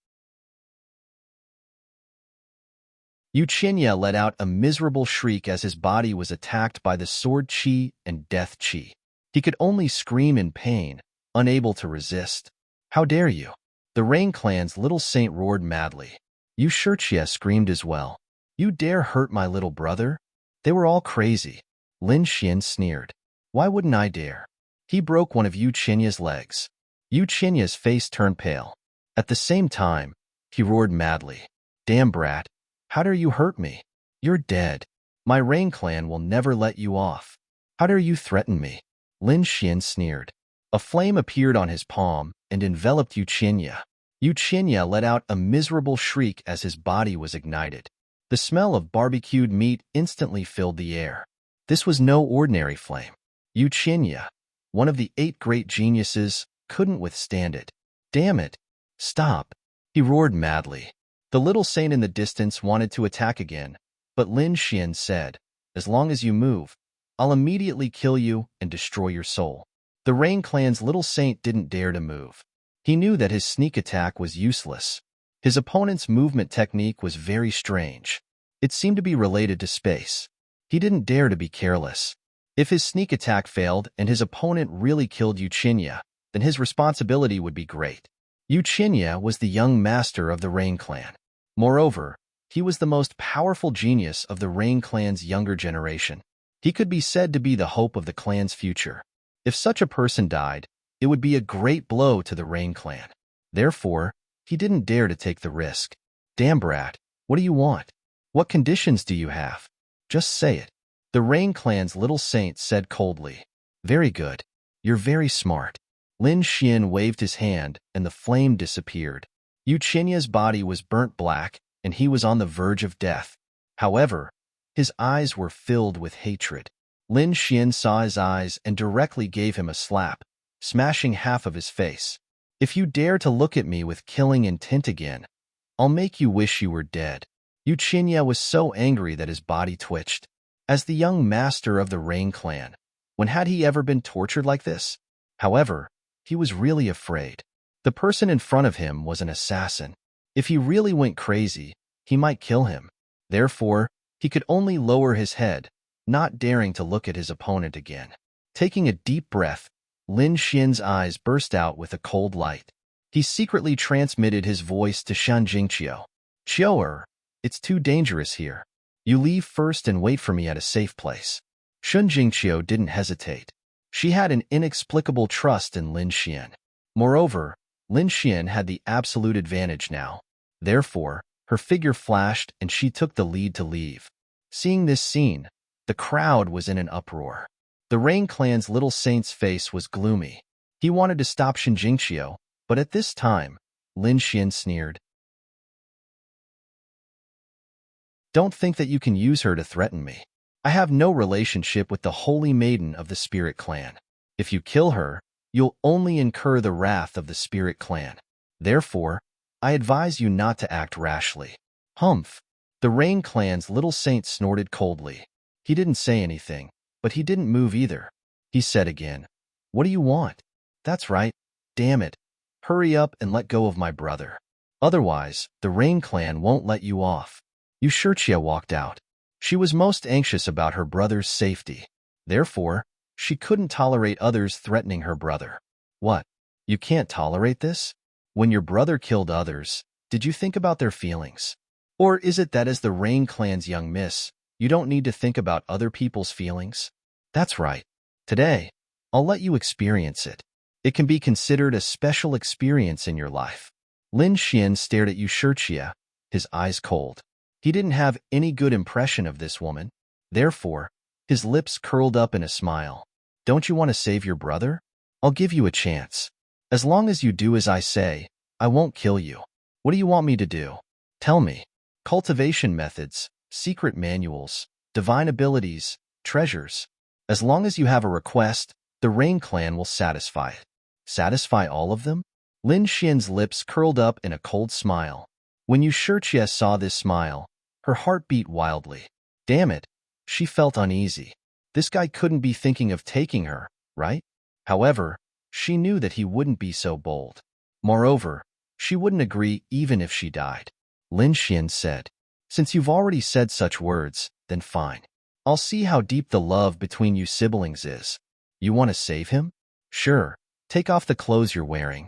Uchenya let out a miserable shriek as his body was attacked by the sword chi and death chi. He could only scream in pain, unable to resist. "How dare you!" The Rain Clan's little saint roared madly. Yushirchia screamed as well. "You dare hurt my little brother?" They were all crazy. Lin Xian sneered. "Why wouldn't I dare?" He broke one of Uchenya's legs. Uchenya's face turned pale. At the same time, he roared madly. "Damn brat, how dare you hurt me? You're dead. My Rain Clan will never let you off. How dare you threaten me?" Lin Xian sneered. A flame appeared on his palm and enveloped Uchenya. Uchenya let out a miserable shriek as his body was ignited. The smell of barbecued meat instantly filled the air. This was no ordinary flame. Uchenya, one of the 8 great geniuses, couldn't withstand it. "Damn it! Stop!" he roared madly. The little saint in the distance wanted to attack again, but Lin Xian said, "As long as you move, I'll immediately kill you and destroy your soul." The Rain Clan's little saint didn't dare to move. He knew that his sneak attack was useless. His opponent's movement technique was very strange. It seemed to be related to space. He didn't dare to be careless. If his sneak attack failed and his opponent really killed Uchenya, then his responsibility would be great. Uchenya was the young master of the Rain Clan. Moreover, he was the most powerful genius of the Rain Clan's younger generation. He could be said to be the hope of the clan's future. If such a person died, it would be a great blow to the Rain Clan. Therefore, he didn't dare to take the risk. "Damn brat, what do you want? What conditions do you have? Just say it." The Rain Clan's little saint said coldly. "Very good. You're very smart." Lin Xian waved his hand and the flame disappeared. Uchenya's body was burnt black and he was on the verge of death. However, his eyes were filled with hatred. Lin Xian saw his eyes and directly gave him a slap, smashing half of his face. "If you dare to look at me with killing intent again, I'll make you wish you were dead." Uchenya was so angry that his body twitched. As the young master of the Rain Clan, when had he ever been tortured like this? However, he was really afraid. The person in front of him was an assassin. If he really went crazy, he might kill him. Therefore, he could only lower his head, not daring to look at his opponent again. Taking a deep breath, Lin Xian's eyes burst out with a cold light. He secretly transmitted his voice to Shan Jingqiu. "Qiu, it's too dangerous here. You leave first and wait for me at a safe place." Shan Jingqiu didn't hesitate. She had an inexplicable trust in Lin Xian. Moreover, Lin Xian had the absolute advantage now. Therefore, her figure flashed and she took the lead to leave. Seeing this scene, the crowd was in an uproar. The Rain Clan's little saint's face was gloomy. He wanted to stop Shan Jingqiu, but at this time, Lin Xian sneered. "Don't think that you can use her to threaten me. I have no relationship with the Holy Maiden of the Spirit Clan. If you kill her, you'll only incur the wrath of the Spirit Clan. Therefore, I advise you not to act rashly." "Humph." The Rain Clan's little saint snorted coldly. He didn't say anything, but he didn't move either. He said again, "What do you want?" "That's right. Damn it. Hurry up and let go of my brother. Otherwise, the Rain Clan won't let you off." Yushirchia walked out. She was most anxious about her brother's safety. Therefore, she couldn't tolerate others threatening her brother. "What? You can't tolerate this? When your brother killed others, did you think about their feelings? Or is it that as the Rain Clan's young miss, you don't need to think about other people's feelings?" "That's right. Today, I'll let you experience it. It can be considered a special experience in your life." Lin Xian stared at Yushirchia, his eyes cold. He didn't have any good impression of this woman. Therefore, his lips curled up in a smile. "Don't you want to save your brother? I'll give you a chance. As long as you do as I say, I won't kill you. What do you want me to do? Tell me." "Cultivation methods, secret manuals, divine abilities, treasures. As long as you have a request, the Rain Clan will satisfy it." "Satisfy all of them?" Lin Xian's lips curled up in a cold smile. When Yushirchia saw this smile, her heart beat wildly. Damn it, she felt uneasy. This guy couldn't be thinking of taking her, right? However, she knew that he wouldn't be so bold. Moreover, she wouldn't agree even if she died. Lin Xian said, "Since you've already said such words, then fine. I'll see how deep the love between you siblings is. You want to save him? Sure, take off the clothes you're wearing."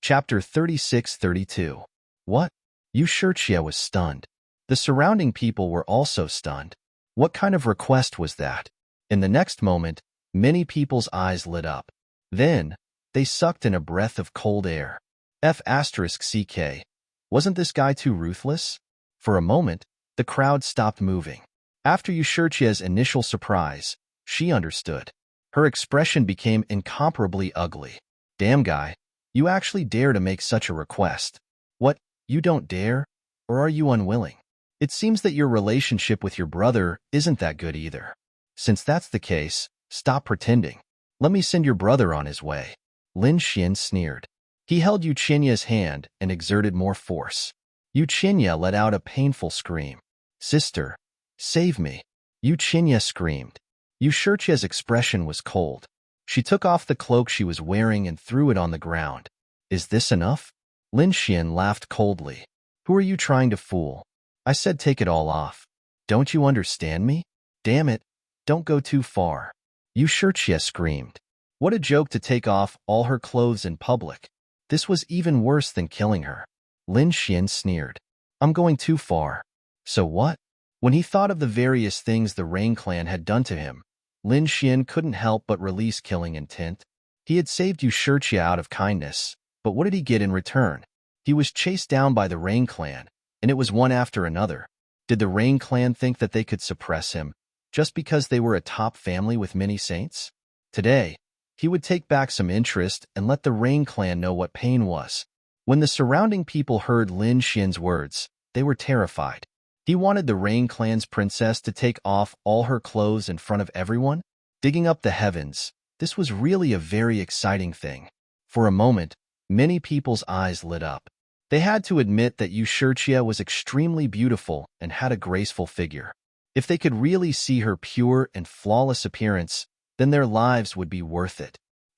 Chapter 36-32. What? Yushirchia was stunned. The surrounding people were also stunned. What kind of request was that? In the next moment, many people's eyes lit up. Then, they sucked in a breath of cold air. F***CK. Wasn't this guy too ruthless? For a moment, the crowd stopped moving. After Yushirchia's initial surprise, she understood. Her expression became incomparably ugly. Damn guy. You actually dare to make such a request. What, you don't dare? Or are you unwilling? It seems that your relationship with your brother isn't that good either. Since that's the case, stop pretending. Let me send your brother on his way." Lin Xian sneered. He held Yuchinya's hand and exerted more force. Yuchinya let out a painful scream. "Sister, save me." Yuchinya screamed. Yushirchia's expression was cold. She took off the cloak she was wearing and threw it on the ground. "Is this enough?" Lin Xian laughed coldly. "Who are you trying to fool? I said take it all off. Don't you understand me? Damn it, don't go too far." Yushirchia screamed. What a joke to take off all her clothes in public. This was even worse than killing her. Lin Xian sneered. "I'm going too far." "So what?" When he thought of the various things the Rain Clan had done to him, Lin Xian couldn't help but release killing intent. He had saved Yushirchia out of kindness, but what did he get in return? He was chased down by the Rain Clan, and it was one after another. Did the Rain Clan think that they could suppress him, just because they were a top family with many saints? Today, he would take back some interest and let the Rain Clan know what pain was. When the surrounding people heard Lin Xian's words, they were terrified. He wanted the Rain Clan's princess to take off all her clothes in front of everyone. Digging up the heavens, this was really a very exciting thing. For a moment, many people's eyes lit up. They had to admit that Yushirchia was extremely beautiful and had a graceful figure. If they could really see her pure and flawless appearance, then their lives would be worth it.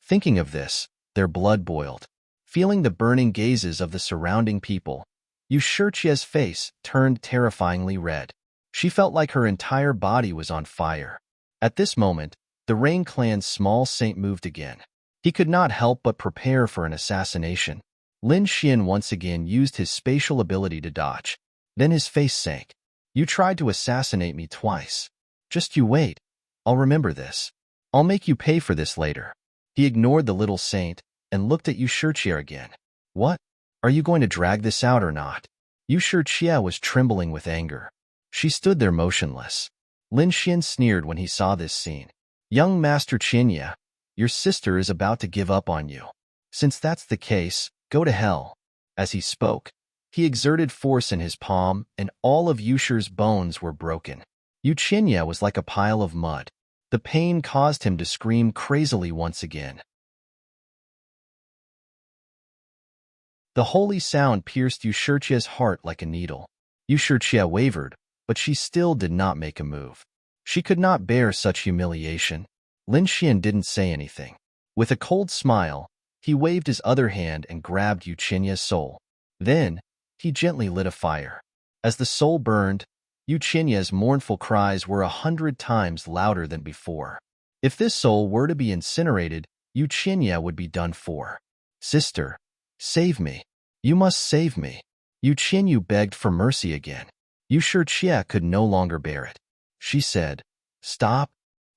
Thinking of this, their blood boiled. Feeling the burning gazes of the surrounding people, Yushurchia's face turned terrifyingly red. She felt like her entire body was on fire. At this moment, the Rain Clan's small saint moved again. He could not help but prepare for an assassination. Lin Xian once again used his spatial ability to dodge. Then his face sank. You tried to assassinate me twice. Just you wait. I'll remember this. I'll make you pay for this later. He ignored the little saint and looked at Yushurchia again. What? Are you going to drag this out or not? Yushurchia was trembling with anger. She stood there motionless. Lin Xian sneered when he saw this scene. Young Master Qinya, your sister is about to give up on you. Since that's the case, go to hell. As he spoke, he exerted force in his palm, and all of Yushur's bones were broken. Qinya was like a pile of mud. The pain caused him to scream crazily once again. The holy sound pierced Yushurchia's heart like a needle. Yushurchia wavered, but she still did not make a move. She could not bear such humiliation. Lin Xian didn't say anything. With a cold smile, he waved his other hand and grabbed Yuchinya's soul. Then, he gently lit a fire. As the soul burned, Yuchinya's mournful cries were 100 times louder than before. If this soul were to be incinerated, Yuchinya would be done for. Sister, save me. You must save me. Yuchinyu begged for mercy again. Yushurchia could no longer bear it. She said, Stop.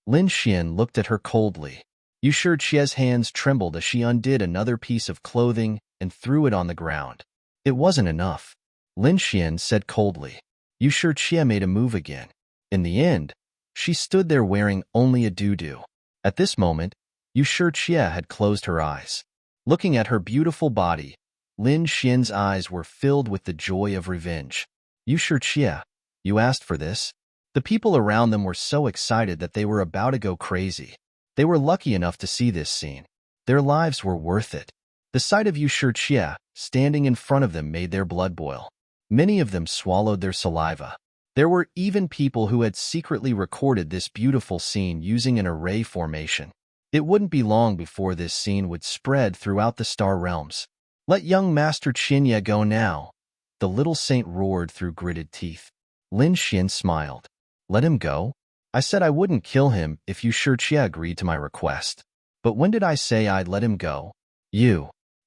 Lin Xian looked at her coldly. Yushurchia's hands trembled as she undid another piece of clothing and threw it on the ground. It wasn't enough. Lin Xian said coldly. Yushurchia made a move again. In the end, she stood there wearing only a doo-doo. At this moment, Yushurchia had closed her eyes. Looking at her beautiful body, Lin Xian's eyes were filled with the joy of revenge. Yushurchia, you asked for this? The people around them were so excited that they were about to go crazy. They were lucky enough to see this scene. Their lives were worth it. The sight of Yushurchia standing in front of them made their blood boil. Many of them swallowed their saliva. There were even people who had secretly recorded this beautiful scene using an array formation. It wouldn't be long before this scene would spread throughout the star realms. Let young Master Qinya go now, the little saint roared through gritted teeth. Lin Xian smiled. Let him go? I said I wouldn't kill him if Yushurchia agreed to my request. But when did I say I'd let him go?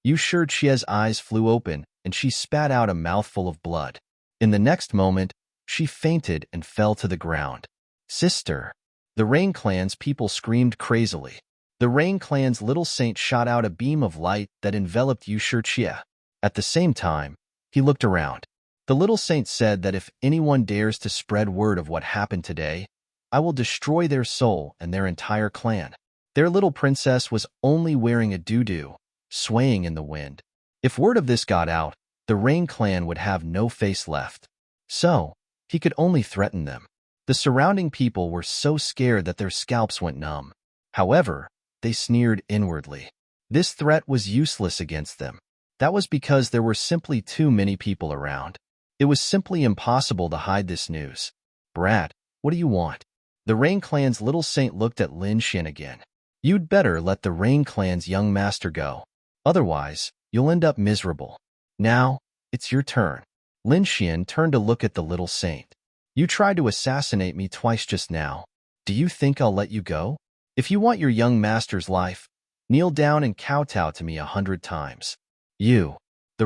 Yushurchia's eyes flew open, and she spat out a mouthful of blood. In the next moment, she fainted and fell to the ground. Sister! The Rain Clan's people screamed crazily. The Rain Clan's little saint shot out a beam of light that enveloped Yushurchia. At the same time, he looked around. The little saint said that if anyone dares to spread word of what happened today, I will destroy their soul and their entire clan. Their little princess was only wearing a doo-doo, swaying in the wind. If word of this got out, the Rain Clan would have no face left. So, he could only threaten them. The surrounding people were so scared that their scalps went numb. However, they sneered inwardly. This threat was useless against them. That was because there were simply too many people around. It was simply impossible to hide this news. Brat, what do you want? The Rain Clan's little saint looked at Lin Xian again. You'd better let the Rain Clan's young master go. Otherwise, you'll end up miserable. Now, it's your turn. Lin Xian turned to look at the little saint. You tried to assassinate me twice just now. Do you think I'll let you go? If you want your young master's life, kneel down and kowtow to me 100 times. The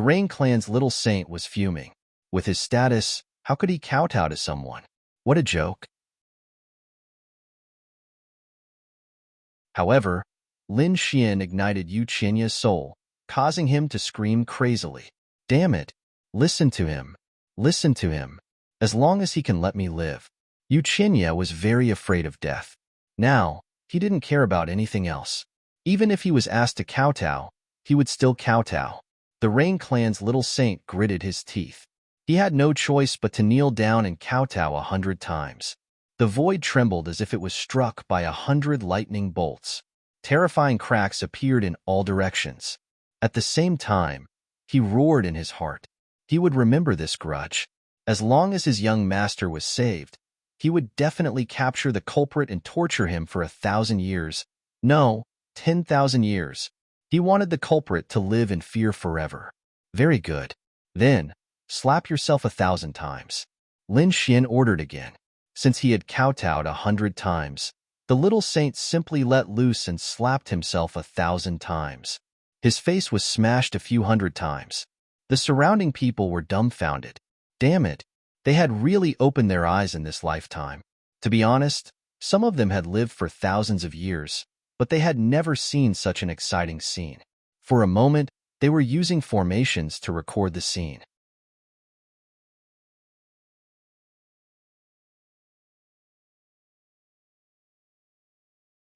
Rain Clan's little saint was fuming. With his status, how could he kowtow to someone? What a joke. However, Lin Xian ignited Yuchinya's soul, causing him to scream crazily. Damn it! Listen to him. Listen to him. As long as he can let me live. Yuchinya was very afraid of death. Now, he didn't care about anything else. Even if he was asked to kowtow, he would still kowtow. The Rain Clan's little saint gritted his teeth. He had no choice but to kneel down and kowtow 100 times. The void trembled as if it was struck by 100 lightning bolts. Terrifying cracks appeared in all directions. At the same time, he roared in his heart. He would remember this grudge. As long as his young master was saved, he would definitely capture the culprit and torture him for 1,000 years. No, 10,000 years. He wanted the culprit to live in fear forever. Very good. Then, slap yourself 1,000 times. Lin Xian ordered again. Since he had kowtowed 100 times, the little saint simply let loose and slapped himself 1,000 times. His face was smashed a few hundred times. The surrounding people were dumbfounded. Damn it, they had really opened their eyes in this lifetime. To be honest, some of them had lived for thousands of years, but they had never seen such an exciting scene. For a moment, they were using formations to record the scene.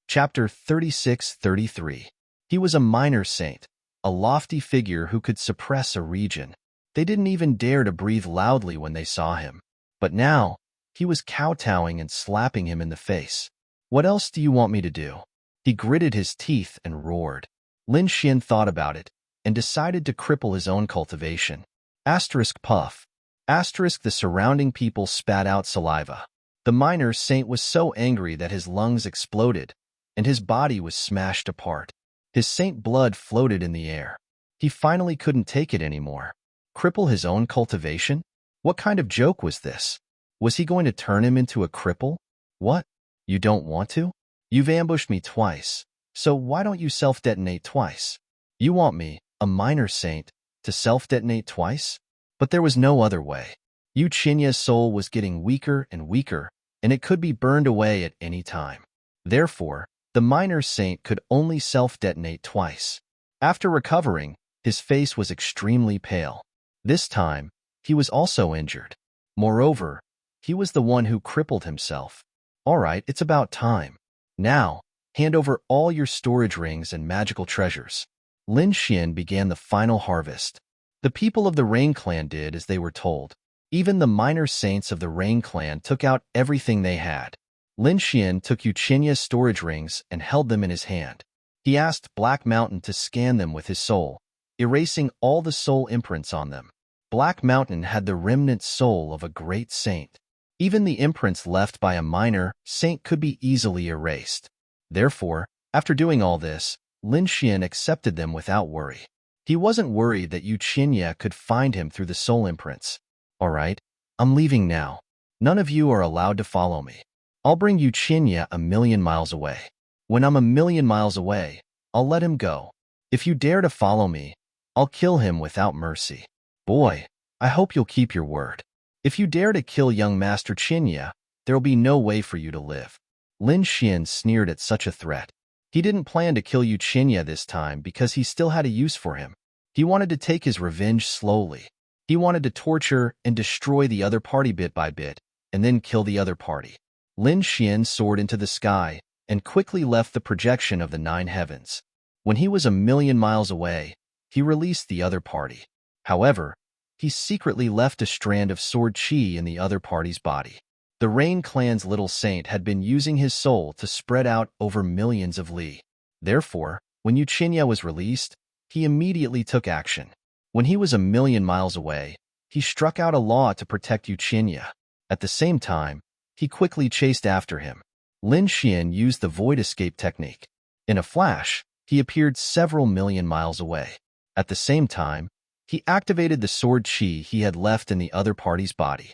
Chapter 36-33. He was a minor saint, a lofty figure who could suppress a region. They didn't even dare to breathe loudly when they saw him. But now, he was kowtowing and slapping him in the face. What else do you want me to do? He gritted his teeth and roared. Lin Xian thought about it and decided to cripple his own cultivation. Asterisk puff. Asterisk the surrounding people spat out saliva. The minor saint was so angry that his lungs exploded and his body was smashed apart. His saint blood floated in the air. He finally couldn't take it anymore. Cripple his own cultivation? What kind of joke was this? Was he going to turn him into a cripple? What? You don't want to? You've ambushed me twice, so why don't you self-detonate twice? You want me, a minor saint, to self-detonate twice? But there was no other way. Yu Qinya's soul was getting weaker and weaker, and it could be burned away at any time. Therefore, the minor saint could only self-detonate twice. After recovering, his face was extremely pale. This time, he was also injured. Moreover, he was the one who crippled himself. All right, it's about time. Now, hand over all your storage rings and magical treasures. Lin Xian began the final harvest. The people of the Rain Clan did as they were told. Even the minor saints of the Rain Clan took out everything they had. Lin Xian took Yu Qinya's storage rings and held them in his hand. He asked Black Mountain to scan them with his soul, erasing all the soul imprints on them. Black Mountain had the remnant soul of a great saint. Even the imprints left by a minor saint could be easily erased. Therefore, after doing all this, Lin Xian accepted them without worry. He wasn't worried that Yu Qinya could find him through the soul imprints. All right, I'm leaving now. None of you are allowed to follow me. I'll bring Yu Qinya 1,000,000 miles away. When I'm 1,000,000 miles away, I'll let him go. If you dare to follow me, I'll kill him without mercy. Boy, I hope you'll keep your word. If you dare to kill young Master Qinya, there'll be no way for you to live. Lin Xian sneered at such a threat. He didn't plan to kill Yu Qinya this time because he still had a use for him. He wanted to take his revenge slowly. He wanted to torture and destroy the other party bit by bit, and then kill the other party. Lin Xian soared into the sky and quickly left the projection of the 9 heavens. When he was 1,000,000 miles away, he released the other party. However, he secretly left a strand of sword chi in the other party's body. The Rain Clan's little saint had been using his soul to spread out over millions of li. Therefore, when Yu Qinya was released, he immediately took action. When he was 1,000,000 miles away, he struck out a law to protect Yu Qinya. At the same time, he quickly chased after him. Lin Xian used the void escape technique. In a flash, he appeared several million miles away. At the same time, he activated the sword chi he had left in the other party's body.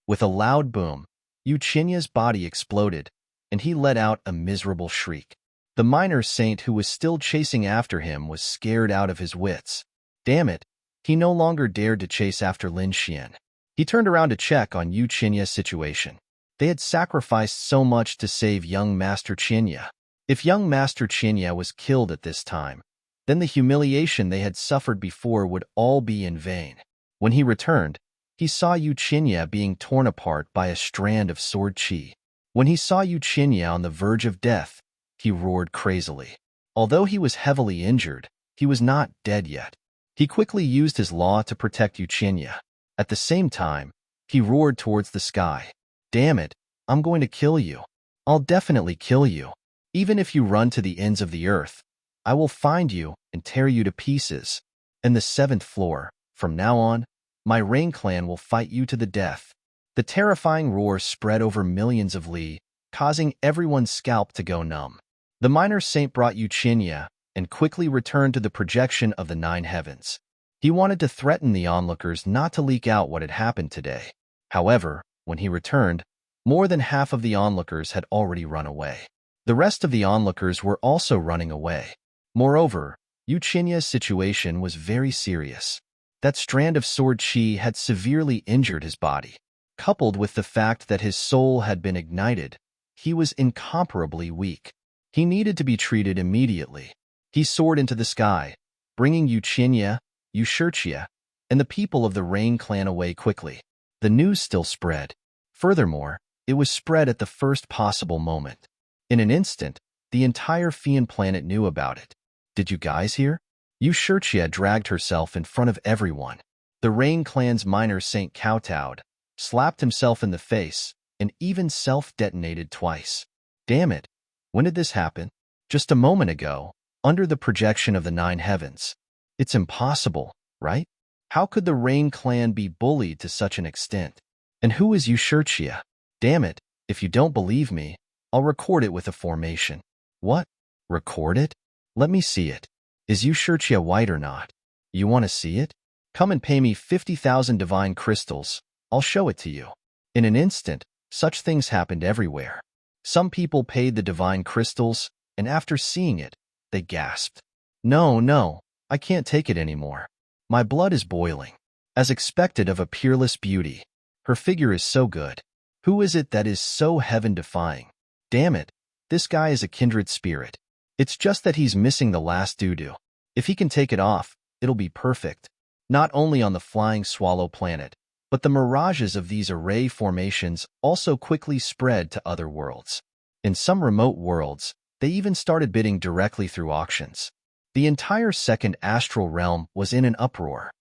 With a loud boom, Yu Qinya's body exploded, and he let out a miserable shriek. The minor saint who was still chasing after him was scared out of his wits. Damn it, he no longer dared to chase after Lin Xian. He turned around to check on Yu Qinya's situation. They had sacrificed so much to save young Master Qinya. If young Master Qinya was killed at this time, then the humiliation they had suffered before would all be in vain. When he returned, he saw Yu Qinya being torn apart by a strand of sword chi. When he saw Yu Qinya on the verge of death, he roared crazily. Although he was heavily injured, he was not dead yet. He quickly used his law to protect Yu Qinya. At the same time, he roared towards the sky. Damn it, I'm going to kill you. I'll definitely kill you. Even if you run to the ends of the earth, I will find you and tear you to pieces. And the 7th floor, from now on, my Rain Clan will fight you to the death. The terrifying roar spread over millions of li, causing everyone's scalp to go numb. The minor saint brought Eugenia and quickly returned to the projection of the 9 heavens. He wanted to threaten the onlookers not to leak out what had happened today. However, when he returned, more than half of the onlookers had already run away. The rest of the onlookers were also running away. Moreover, Eugenia's situation was very serious. That strand of sword chi had severely injured his body. Coupled with the fact that his soul had been ignited, he was incomparably weak. He needed to be treated immediately. He soared into the sky, bringing Eugenia, Eushurtia, and the people of the Rain clan away quickly. The news still spread. Furthermore, it was spread at the first possible moment. In an instant, the entire Fian planet knew about it. Did you guys hear? Eushurtia dragged herself in front of everyone. The Rain clan's minor saint kowtowed, slapped himself in the face, and even self-detonated twice. Damn it! When did this happen? Just a moment ago, under the projection of the 9 heavens. It's impossible, right? How could the Rain clan be bullied to such an extent? And who is Eushurtia? Damn it, if you don't believe me, I'll record it with a formation. What? Record it? Let me see it. Is Eushurtia white or not? You want to see it? Come and pay me 50,000 divine crystals. I'll show it to you. In an instant, such things happened everywhere. Some people paid the divine crystals, and after seeing it, they gasped. No, I can't take it anymore. My blood is boiling. As expected of a peerless beauty, her figure is so good. Who is it that is so heaven-defying? Damn it, this guy is a kindred spirit. It's just that he's missing the last doo-doo. If he can take it off, it'll be perfect. Not only on the flying swallow planet, but the mirages of these array formations also quickly spread to other worlds. In some remote worlds, they even started bidding directly through auctions. The entire second astral realm was in an uproar.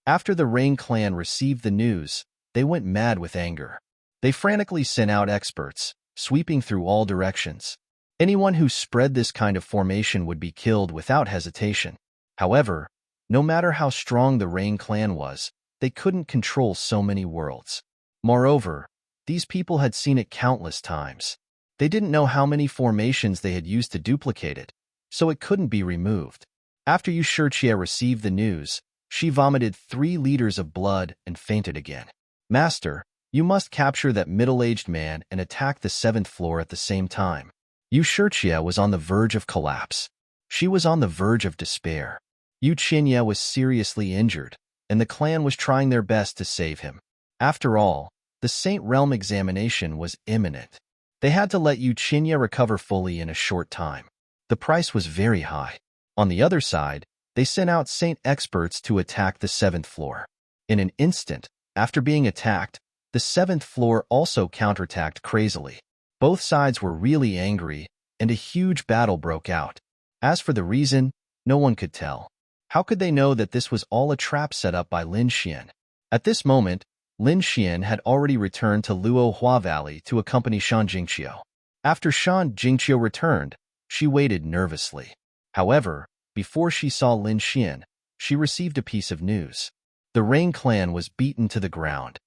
After the Rain clan received the news, they went mad with anger. They frantically sent out experts, sweeping through all directions. Anyone who spread this kind of formation would be killed without hesitation. However, no matter how strong the Rain clan was, they couldn't control so many worlds. Moreover, these people had seen it countless times. They didn't know how many formations they had used to duplicate it, so it couldn't be removed. After Eushurtia received the news, she vomited 3 liters of blood and fainted again. Master, you must capture that middle-aged man and attack the 7th floor at the same time. Eushurtia was on the verge of collapse. She was on the verge of despair. Eugenia was seriously injured, and the clan was trying their best to save him. After all, the Saint Realm examination was imminent. They had to let Eugenia recover fully in a short time. The price was very high. On the other side, they sent out Saint experts to attack the 7th floor. In an instant, after being attacked, the 7th floor also counterattacked crazily. Both sides were really angry, and a huge battle broke out. As for the reason, no one could tell. How could they know that this was all a trap set up by Lin Xian? At this moment, Lin Xian had already returned to Luo Hua Valley to accompany Shan Jingqiu. After Shan Jingqiu returned, she waited nervously. However, before she saw Lin Xian, she received a piece of news. The Rain clan was beaten to the ground.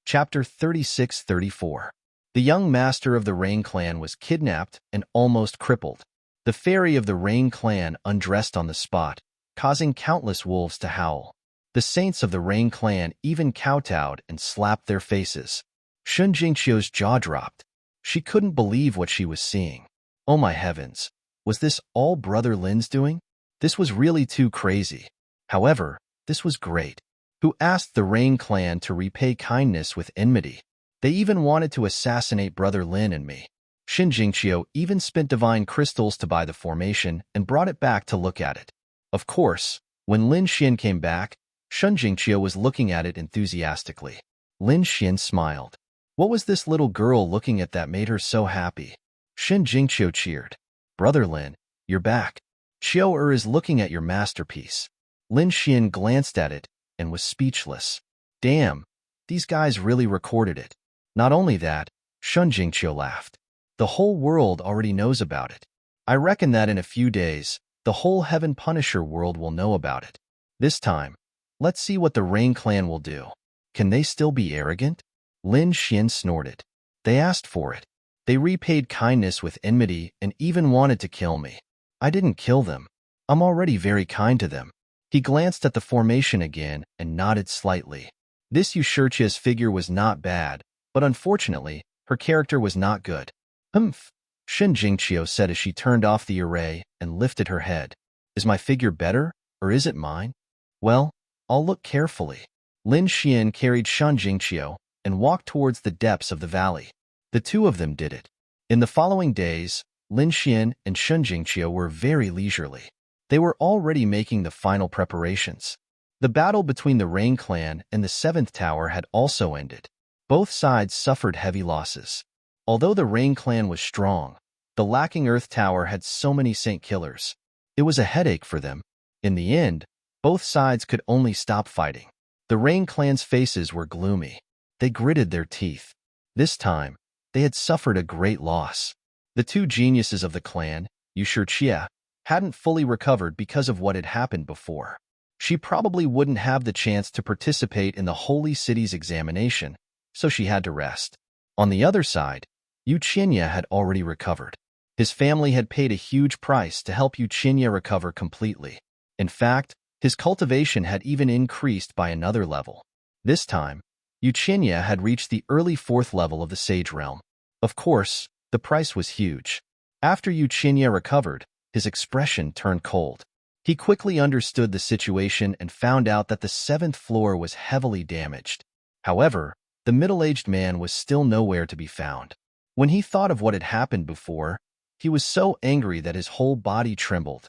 Chapter 36-34. The young master of the Rain clan was kidnapped and almost crippled. The fairy of the Rain clan undressed on the spot, causing countless wolves to howl. The saints of the Rain clan even kowtowed and slapped their faces. Shun Jingqiu's jaw dropped. She couldn't believe what she was seeing. Oh my heavens, was this all Brother Lin's doing? This was really too crazy. However, this was great. Who asked the Rain clan to repay kindness with enmity? They even wanted to assassinate Brother Lin and me. Shin Jingqiu even spent divine crystals to buy the formation and brought it back to look at it. Of course, when Lin Xian came back, Shun Jingqiu was looking at it enthusiastically. Lin Xian smiled. What was this little girl looking at that made her so happy? Shin Jingqiu cheered. Brother Lin, you're back. Qiu is looking at your masterpiece. Lin Xian glanced at it and was speechless. Damn, these guys really recorded it. Not only that, Shun Jingqiu laughed. The whole world already knows about it. I reckon that in a few days, The whole Heaven Punisher world will know about it. This time, let's see what the Rain Clan will do. Can they still be arrogant? Lin Xian snorted. They asked for it. They repaid kindness with enmity and even wanted to kill me. I didn't kill them. I'm already very kind to them. He glanced at the formation again and nodded slightly. This Yushurchia's figure was not bad, but unfortunately, her character was not good. Humph, Shin Jingqiu said as she turned off the array and lifted her head. Is my figure better, or is it mine? Well, I'll look carefully. Lin Xian carried Shin Jingqiu and walked towards the depths of the valley. The two of them did it. In the following days, Lin Xian and Shin Jingqiu were very leisurely. They were already making the final preparations. The battle between the Rain Clan and the Seventh Tower had also ended. Both sides suffered heavy losses. Although the Rain Clan was strong, the lacking Earth Tower had so many Saint Killers. It was a headache for them. In the end, both sides could only stop fighting. The Rain Clan's faces were gloomy. They gritted their teeth. This time, they had suffered a great loss. The two geniuses of the clan, Yushurchia, hadn't fully recovered because of what had happened before. She probably wouldn't have the chance to participate in the Holy City's examination, so she had to rest. On the other side, Yu Qinya had already recovered. His family had paid a huge price to help Yu Qinya recover completely. In fact, his cultivation had even increased by another level. This time, Yu Qinya had reached the early 4th level of the Sage Realm. Of course, the price was huge. After Yu Qinya recovered, his expression turned cold. He quickly understood the situation and found out that the 7th floor was heavily damaged. However, the middle-aged man was still nowhere to be found. When he thought of what had happened before, he was so angry that his whole body trembled.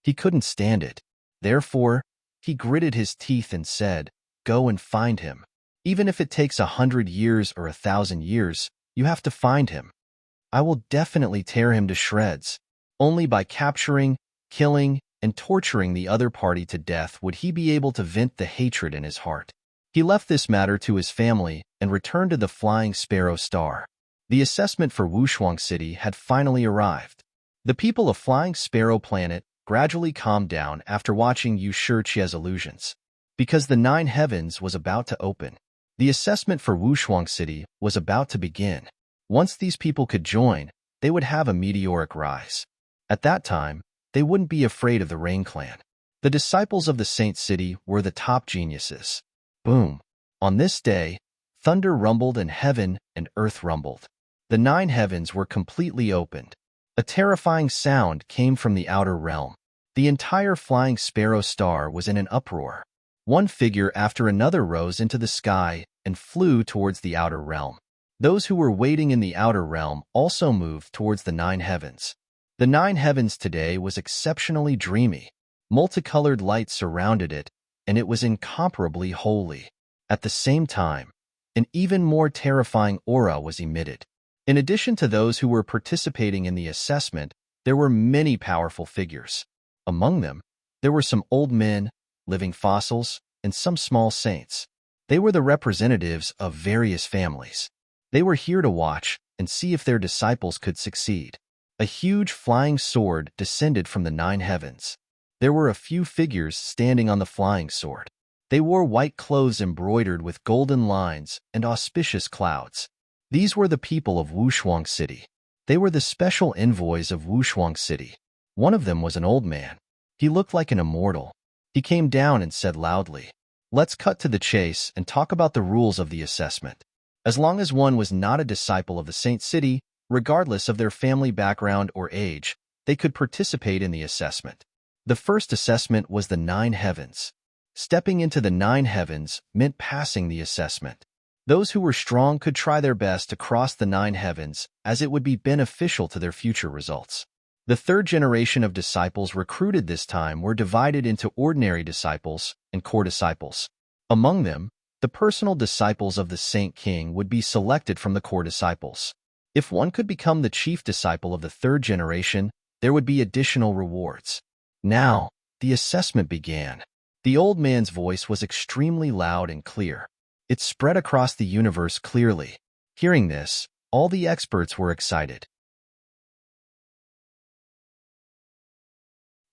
He couldn't stand it. Therefore, he gritted his teeth and said, "Go and find him. Even if it takes 100 years or 1,000 years, you have to find him. I will definitely tear him to shreds. Only by capturing, killing, and torturing the other party to death would he be able to vent the hatred in his heart." He left this matter to his family and returned to the Flying Sparrow Star. The assessment for Wushuang City had finally arrived. The people of Flying Sparrow Planet gradually calmed down after watching Yu Shiqia's illusions. Because the 9 heavens was about to open. The assessment for Wushuang City was about to begin. Once these people could join, they would have a meteoric rise. At that time, they wouldn't be afraid of the Rain Clan. The disciples of the Saint City were the top geniuses. Boom! On this day, thunder rumbled and heaven and earth rumbled. The 9 heavens were completely opened. A terrifying sound came from the outer realm. The entire Flying Sparrow Star was in an uproar. One figure after another rose into the sky and flew towards the outer realm. Those who were waiting in the outer realm also moved towards the 9 heavens. The 9 heavens today was exceptionally dreamy. Multicolored light surrounded it, and it was incomparably holy. At the same time, an even more terrifying aura was emitted. In addition to those who were participating in the assessment, there were many powerful figures. Among them, there were some old men, living fossils, and some small saints. They were the representatives of various families. They were here to watch and see if their disciples could succeed. A huge flying sword descended from the 9 heavens. There were a few figures standing on the flying sword. They wore white clothes embroidered with golden lines and auspicious clouds. These were the people of Wushuang City. They were the special envoys of Wushuang City. One of them was an old man. He looked like an immortal. He came down and said loudly, "Let's cut to the chase and talk about the rules of the assessment." As long as one was not a disciple of the Saint City, regardless of their family background or age, they could participate in the assessment. The first assessment was the 9 heavens. Stepping into the 9 heavens meant passing the assessment. Those who were strong could try their best to cross the 9 heavens, as it would be beneficial to their future results. The 3rd generation of disciples recruited this time were divided into ordinary disciples and core disciples. Among them, the personal disciples of the Saint King would be selected from the core disciples. If one could become the chief disciple of the 3rd generation, there would be additional rewards. Now, the assessment began. The old man's voice was extremely loud and clear. It spread across the universe clearly. Hearing this, all the experts were excited.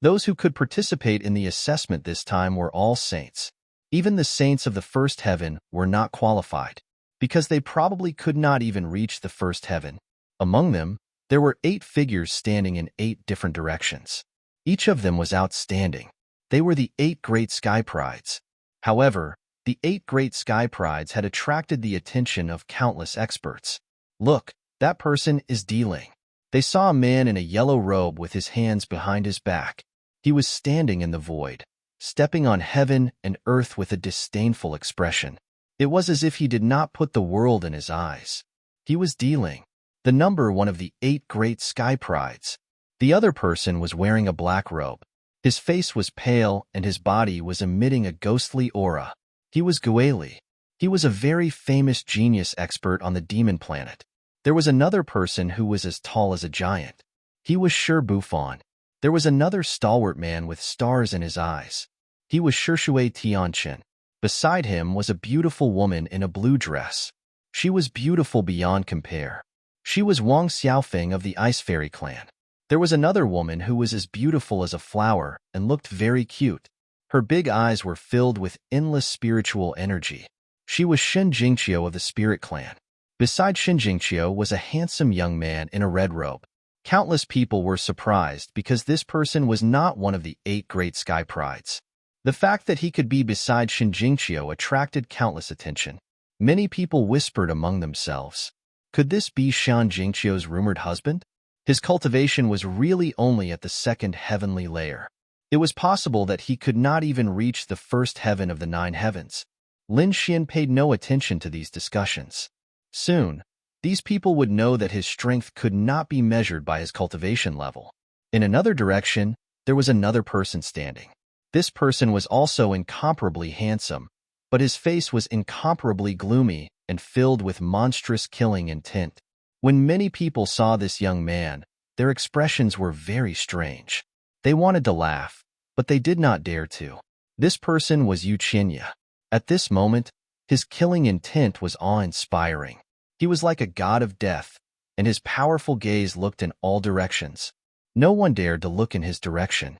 Those who could participate in the assessment this time were all saints. Even the saints of the first heaven were not qualified, because they probably could not even reach the first heaven. Among them, there were 8 figures standing in 8 different directions. Each of them was outstanding. They were the 8 great sky prides. However, the 8 great sky prides had attracted the attention of countless experts. Look, that person is dealing. They saw a man in a yellow robe with his hands behind his back. He was standing in the void, stepping on heaven and earth with a disdainful expression. It was as if he did not put the world in his eyes. He was dealing the number 1 of the 8 great sky prides. The other person was wearing a black robe. His face was pale and his body was emitting a ghostly aura. He was Gueli. He was a very famous genius expert on the demon planet. There was another person who was as tall as a giant. He was Sher Buffon. There was another stalwart man with stars in his eyes. He was Shui Tianqin. Beside him was a beautiful woman in a blue dress. She was beautiful beyond compare. She was Wang Xiaofeng of the Ice Fairy clan. There was another woman who was as beautiful as a flower and looked very cute. Her big eyes were filled with endless spiritual energy. She was Shen Jingqiu of the Spirit clan. Beside Shen Jingqiu was a handsome young man in a red robe. Countless people were surprised because this person was not one of the 8 great sky prides. The fact that he could be beside Shen Jingqiu attracted countless attention. Many people whispered among themselves, could this be Shen Jingqiu's rumored husband? His cultivation was really only at the 2nd heavenly layer. It was possible that he could not even reach the 1st heaven of the 9 heavens. Lin Xian paid no attention to these discussions. Soon, these people would know that his strength could not be measured by his cultivation level. In another direction, there was another person standing. This person was also incomparably handsome, but his face was incomparably gloomy and filled with monstrous killing intent. When many people saw this young man, their expressions were very strange. They wanted to laugh, but they did not dare to. This person was Yu Qinya. At this moment, his killing intent was awe-inspiring. He was like a god of death, and his powerful gaze looked in all directions. No one dared to look in his direction.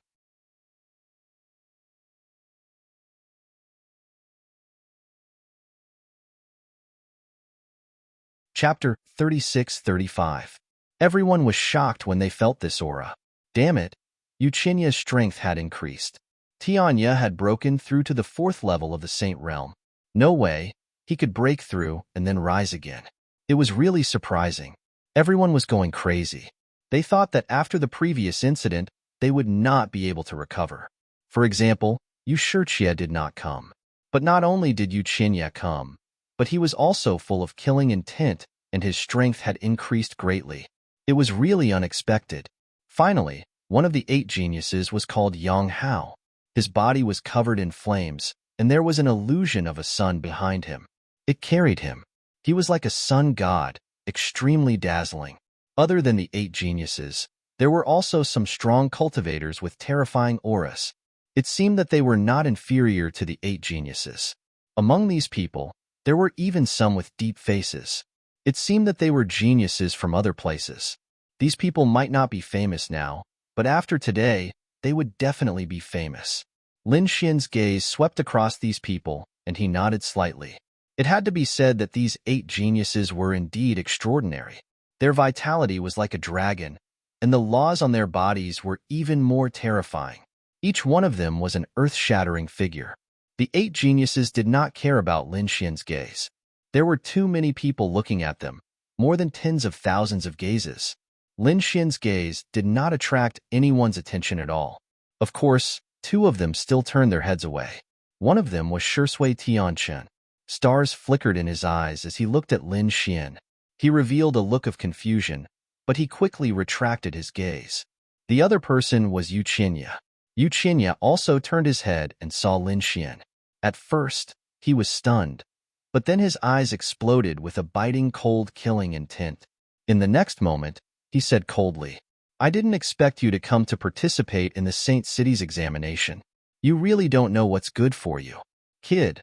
Chapter 36-35. Everyone was shocked when they felt this aura. Damn it, Yu Qinya's strength had increased. Tianya had broken through to the 4th level of the Saint Realm. No way, he could break through and then rise again. It was really surprising. Everyone was going crazy. They thought that after the previous incident, they would not be able to recover. For example, Yu Shiqie did not come. But not only did Yu Qinya come, but he was also full of killing intent and his strength had increased greatly. It was really unexpected. Finally, one of the 8 geniuses was called Yang Hao. His body was covered in flames, and there was an illusion of a sun behind him. It carried him. He was like a sun god, extremely dazzling. Other than the 8 geniuses, there were also some strong cultivators with terrifying auras. It seemed that they were not inferior to the 8 geniuses. Among these people, there were even some with deep faces. It seemed that they were geniuses from other places. These people might not be famous now, but after today, they would definitely be famous. Lin Xian's gaze swept across these people, and he nodded slightly. It had to be said that these 8 geniuses were indeed extraordinary. Their vitality was like a dragon, and the laws on their bodies were even more terrifying. Each one of them was an earth-shattering figure. The 8 geniuses did not care about Lin Xian's gaze. There were too many people looking at them, more than tens of thousands of gazes. Lin Xian's gaze did not attract anyone's attention at all. Of course, 2 of them still turned their heads away. One of them was Shui Tianqin. Stars flickered in his eyes as he looked at Lin Xian. He revealed a look of confusion, but he quickly retracted his gaze. The other person was Yu Qinya. Yu Qinya also turned his head and saw Lin Xian. At first, he was stunned, but then his eyes exploded with a biting cold killing intent. In the next moment, he said coldly, I didn't expect you to come to participate in the Saint City's examination. You really don't know what's good for you. Kid,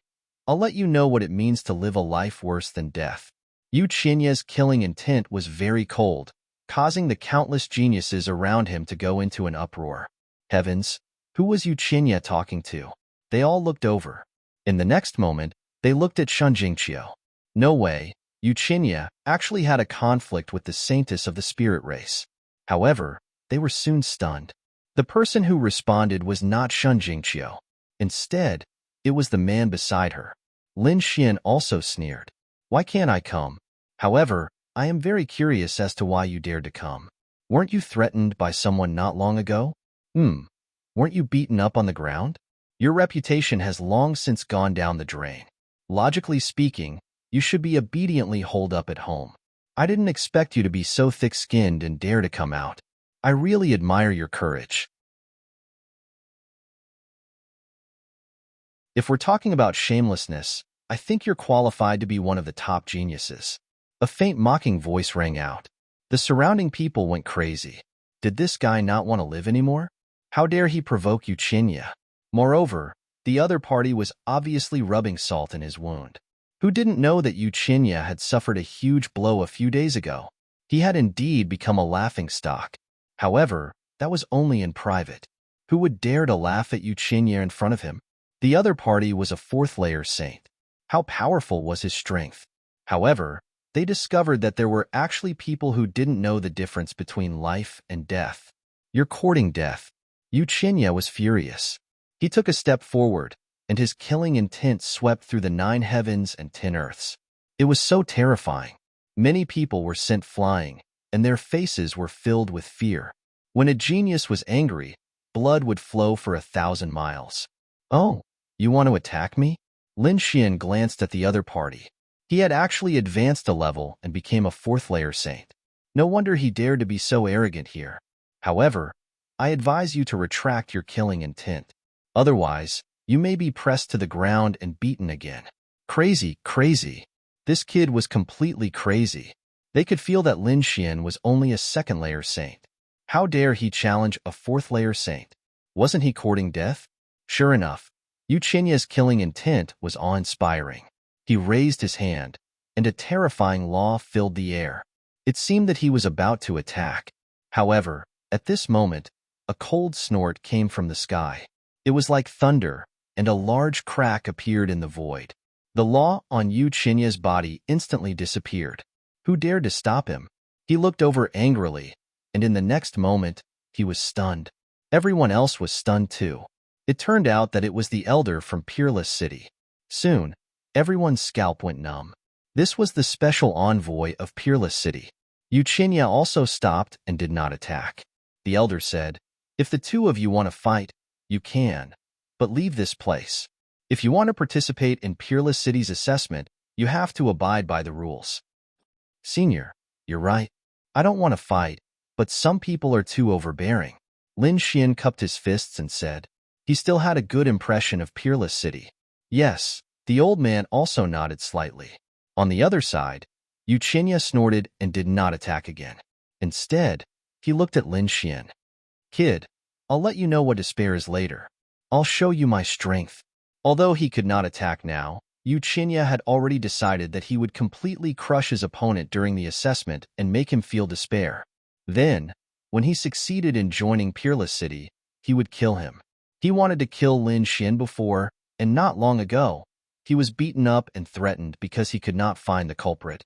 I'll let you know what it means to live a life worse than death. Yu Qianya's killing intent was very cold, causing the countless geniuses around him to go into an uproar. Heavens, who was Yuchinya talking to? They all looked over. In the next moment, they looked at Shun Jingqiu. No way, Yuchinya actually had a conflict with the saintess of the spirit race. However, they were soon stunned. The person who responded was not Shun Jingqiu. Instead, it was the man beside her. Lin Xian also sneered. Why can't I come? However, I am very curious as to why you dared to come. Weren't you threatened by someone not long ago? Weren't you beaten up on the ground? Your reputation has long since gone down the drain. Logically speaking, you should be obediently holed up at home. I didn't expect you to be so thick-skinned and dare to come out. I really admire your courage. If we're talking about shamelessness, I think you're qualified to be one of the top geniuses. A faint mocking voice rang out. The surrounding people went crazy. Did this guy not want to live anymore? How dare he provoke Yuchinya? Moreover, the other party was obviously rubbing salt in his wound. Who didn't know that Yuchinya had suffered a huge blow a few days ago? He had indeed become a laughingstock. However, that was only in private. Who would dare to laugh at Yuchinya in front of him? The other party was a fourth-layer saint. How powerful was his strength? However, they discovered that there were actually people who didn't know the difference between life and death. You're courting death. Yuchinya was furious. He took a step forward, and his killing intent swept through the 9 heavens and 10 earths. It was so terrifying. Many people were sent flying, and their faces were filled with fear. When a genius was angry, blood would flow for 1,000 miles. Oh, you want to attack me? Lin Xian glanced at the other party. He had actually advanced a level and became a fourth-layer saint. No wonder he dared to be so arrogant here. However, I advise you to retract your killing intent. Otherwise, you may be pressed to the ground and beaten again. Crazy, crazy. This kid was completely crazy. They could feel that Lin Xian was only a second-layer saint. How dare he challenge a fourth-layer saint? Wasn't he courting death? Sure enough, Yuchinya's killing intent was awe-inspiring. He raised his hand, and a terrifying law filled the air. It seemed that he was about to attack. However, at this moment, a cold snort came from the sky. It was like thunder, and a large crack appeared in the void. The law on Yuchinya's body instantly disappeared. Who dared to stop him? He looked over angrily, and in the next moment, he was stunned. Everyone else was stunned too. It turned out that it was the elder from Peerless City. Soon, everyone's scalp went numb. This was the special envoy of Peerless City. Yuchinya also stopped and did not attack. The elder said, "If the two of you want to fight, you can, but leave this place. If you want to participate in Peerless City's assessment, you have to abide by the rules." Senior, you're right. I don't want to fight, but some people are too overbearing. Lin Xian cupped his fists and said. He still had a good impression of Peerless City. Yes, the old man also nodded slightly. On the other side, Yuchinya snorted and did not attack again. Instead, he looked at Lin Xian. Kid, I'll let you know what despair is later. I'll show you my strength. Although he could not attack now, Yuchinya had already decided that he would completely crush his opponent during the assessment and make him feel despair. Then, when he succeeded in joining Peerless City, he would kill him. He wanted to kill Lin Xian before, and not long ago, he was beaten up and threatened because he could not find the culprit.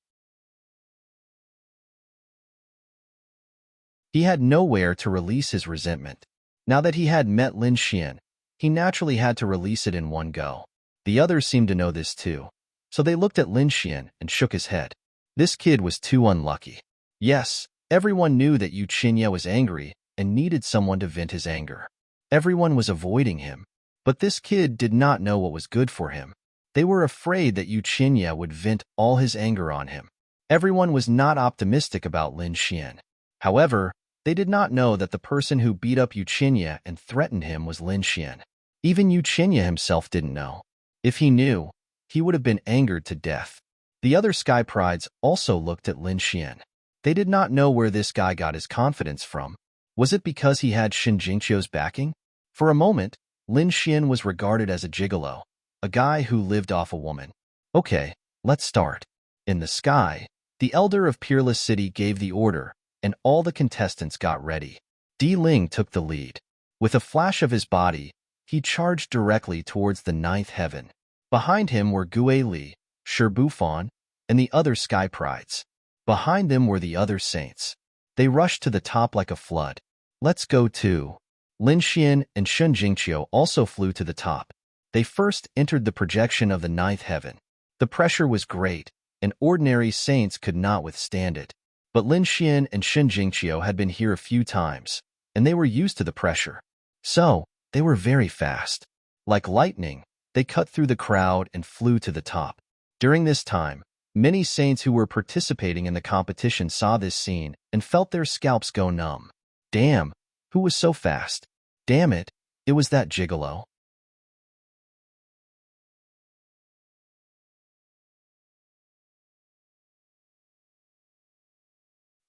He had nowhere to release his resentment. Now that he had met Lin Xian, he naturally had to release it in one go. The others seemed to know this too, so they looked at Lin Xian and shook his head. This kid was too unlucky. Yes, everyone knew that Yuchinya was angry and needed someone to vent his anger. Everyone was avoiding him, but this kid did not know what was good for him. They were afraid that Yuchinya would vent all his anger on him. Everyone was not optimistic about Lin Xian. However, they did not know that the person who beat up Yuchinya and threatened him was Lin Xian. Even Yuchinya himself didn't know. If he knew, he would have been angered to death. The other Sky Prides also looked at Lin Xian. They did not know where this guy got his confidence from. Was it because he had Shin Jingqiu's backing? For a moment, Lin Xian was regarded as a gigolo, a guy who lived off a woman. Okay, let's start. In the sky, the elder of Peerless City gave the order, and all the contestants got ready. Di Ling took the lead. With a flash of his body, he charged directly towards the ninth heaven. Behind him were Gue Li, Shirbufan, and the other sky prides. Behind them were the other saints. They rushed to the top like a flood. Let's go too. Lin Xian and Shun Jingqiu also flew to the top. They first entered the projection of the ninth heaven. The pressure was great, and ordinary saints could not withstand it. But Lin Xian and Shun Jingqiu had been here a few times, and they were used to the pressure. So, they were very fast. Like lightning, they cut through the crowd and flew to the top. During this time, many saints who were participating in the competition saw this scene and felt their scalps go numb. Damn, who was so fast? Damn it, it was that gigolo.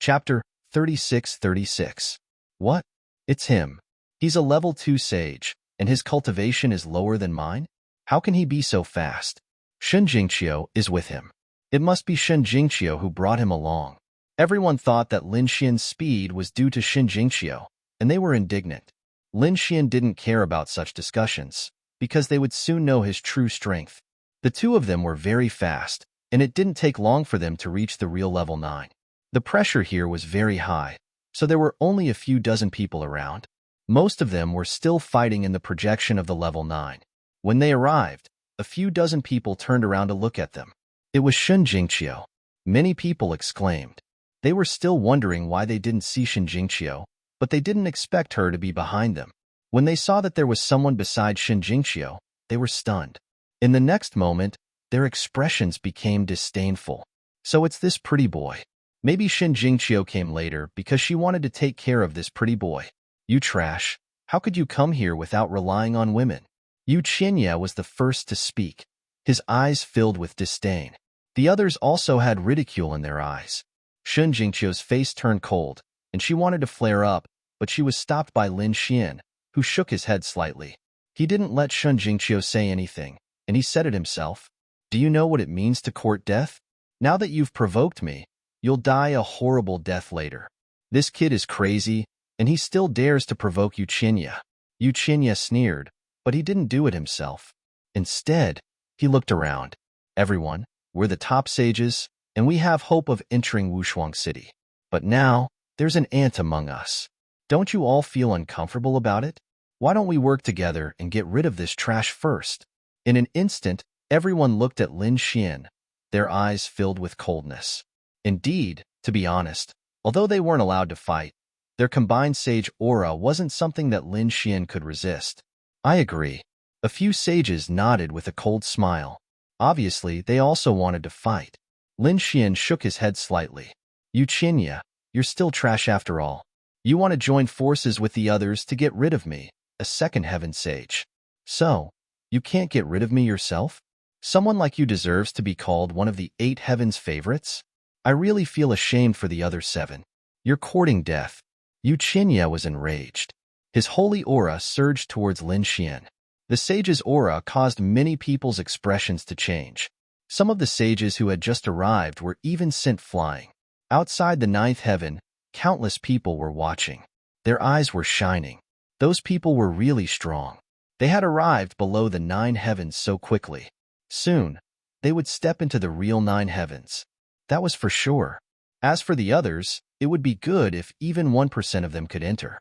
Chapter 36:36. What? It's him. He's a level 2 sage, and his cultivation is lower than mine? How can he be so fast? Shun Jingqiu is with him. It must be Shun Jingqiu who brought him along. Everyone thought that Lin Xian's speed was due to Shun Jingqiu, and they were indignant. Lin Xian didn't care about such discussions, because they would soon know his true strength. The two of them were very fast, and it didn't take long for them to reach the real level 9. The pressure here was very high, so there were only a few dozen people around. Most of them were still fighting in the projection of the level 9. When they arrived, a few dozen people turned around to look at them. It was Shun Jingqiu. Many people exclaimed. They were still wondering why they didn't see Shun Jingqiu, but they didn't expect her to be behind them. When they saw that there was someone besides Shun Jingqiu, they were stunned. In the next moment, their expressions became disdainful. So it's this pretty boy. Maybe Shun Jingqiu came later because she wanted to take care of this pretty boy. You trash. How could you come here without relying on women? Yu Qianye was the first to speak, his eyes filled with disdain. The others also had ridicule in their eyes. Shun Jingqiu's face turned cold, and she wanted to flare up, but she was stopped by Lin Xian, who shook his head slightly. He didn't let Shun Jingqiu say anything, and he said it himself. Do you know what it means to court death? Now that you've provoked me, you'll die a horrible death later. This kid is crazy, and he still dares to provoke Yu Qianye. Yu Qianye sneered, but he didn't do it himself. Instead, he looked around. Everyone, we're the top sages, and we have hope of entering Wushuang City. But now, there's an ant among us. Don't you all feel uncomfortable about it? Why don't we work together and get rid of this trash first? In an instant, everyone looked at Lin Xian, their eyes filled with coldness. Indeed, to be honest, although they weren't allowed to fight, their combined sage aura wasn't something that Lin Xian could resist. I agree. A few sages nodded with a cold smile. Obviously, they also wanted to fight. Lin Xian shook his head slightly. Yu Qianye, you're still trash after all. You want to join forces with the others to get rid of me, a second heaven sage. So, you can't get rid of me yourself? Someone like you deserves to be called one of the 8 heavens' favorites? I really feel ashamed for the other 7. You're courting death. Yu Qianye was enraged. His holy aura surged towards Lin Xian. The sage's aura caused many people's expressions to change. Some of the sages who had just arrived were even sent flying. Outside the 9th heaven, countless people were watching. Their eyes were shining. Those people were really strong. They had arrived below the 9 heavens so quickly. Soon, they would step into the real 9 heavens. That was for sure. As for the others, it would be good if even 1% of them could enter.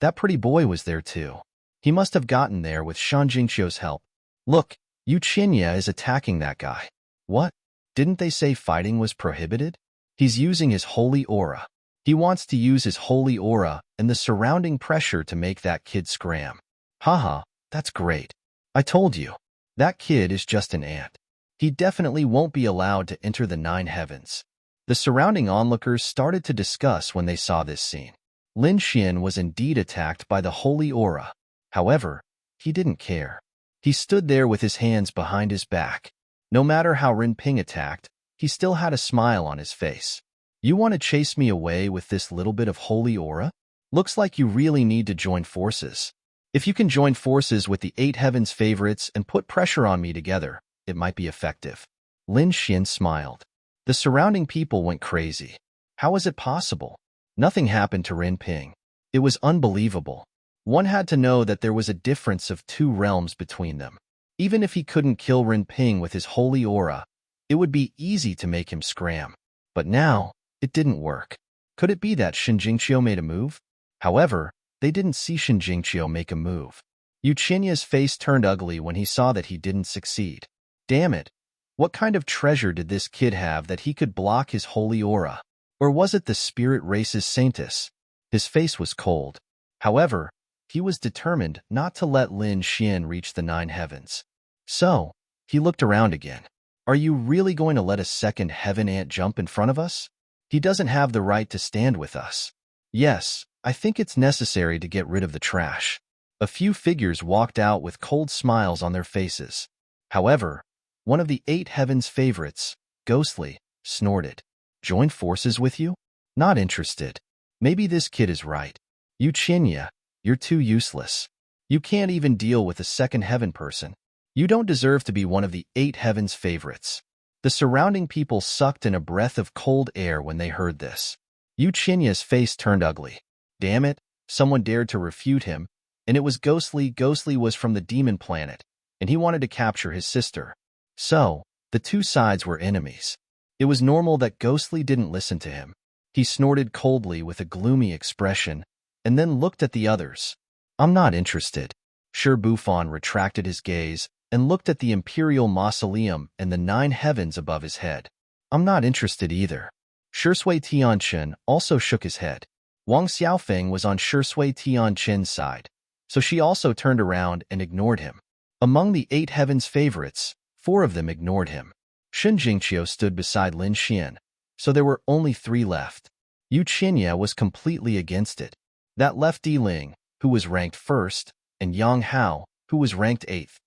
That pretty boy was there too. He must have gotten there with Shun Jingqiu's help. Look, Yu Qianye is attacking that guy. What? Didn't they say fighting was prohibited? He's using his holy aura. He wants to use his holy aura and the surrounding pressure to make that kid scram. Haha, that's great. I told you. That kid is just an ant. He definitely won't be allowed to enter the 9 heavens. The surrounding onlookers started to discuss when they saw this scene. Lin Xian was indeed attacked by the holy aura. However, he didn't care. He stood there with his hands behind his back. No matter how Rin Ping attacked, he still had a smile on his face. You want to chase me away with this little bit of holy aura? Looks like you really need to join forces. If you can join forces with the 8 heavens favorites and put pressure on me together, it might be effective. Lin Xian smiled. The surrounding people went crazy. How was it possible? Nothing happened to Rin Ping. It was unbelievable. One had to know that there was a difference of 2 realms between them. Even if he couldn't kill Rin Ping with his holy aura, it would be easy to make him scram. But now, it didn't work. Could it be that Shen Jingqiu made a move? However, they didn't see Shen Jingqiu make a move. Yu Qinya's face turned ugly when he saw that he didn't succeed. Damn it! What kind of treasure did this kid have that he could block his holy aura? Or was it the spirit race's saintess? His face was cold. However, he was determined not to let Lin Xian reach the 9 heavens. So, he looked around again. Are you really going to let a second heaven ant jump in front of us? He doesn't have the right to stand with us. Yes, I think it's necessary to get rid of the trash. A few figures walked out with cold smiles on their faces. However, one of the 8 heavens' favorites, Ghostly, snorted. Join forces with you? Not interested. Maybe this kid is right. Yu Qinya, you're too useless. You can't even deal with a second heaven person. You don't deserve to be one of the 8 heavens' favorites. The surrounding people sucked in a breath of cold air when they heard this. Yu Qinya's face turned ugly. Damn it, someone dared to refute him, and it was Ghostly. Ghostly was from the demon planet, and he wanted to capture his sister. So, the 2 sides were enemies. It was normal that Ghostly didn't listen to him. He snorted coldly with a gloomy expression, and then looked at the others. I'm not interested. Shi Bufan retracted his gaze and looked at the imperial mausoleum and the 9 heavens above his head. I'm not interested either. Shui Tianqin also shook his head. Wang Xiaofeng was on Shui Tianqin's side, so she also turned around and ignored him. Among the 8 heavens' favorites, 4 of them ignored him. Shen Jingqiu stood beside Lin Xian, so there were only 3 left. Yu Qinya was completely against it. That left Di Ling, who was ranked 1st, and Yang Hao, who was ranked 8th.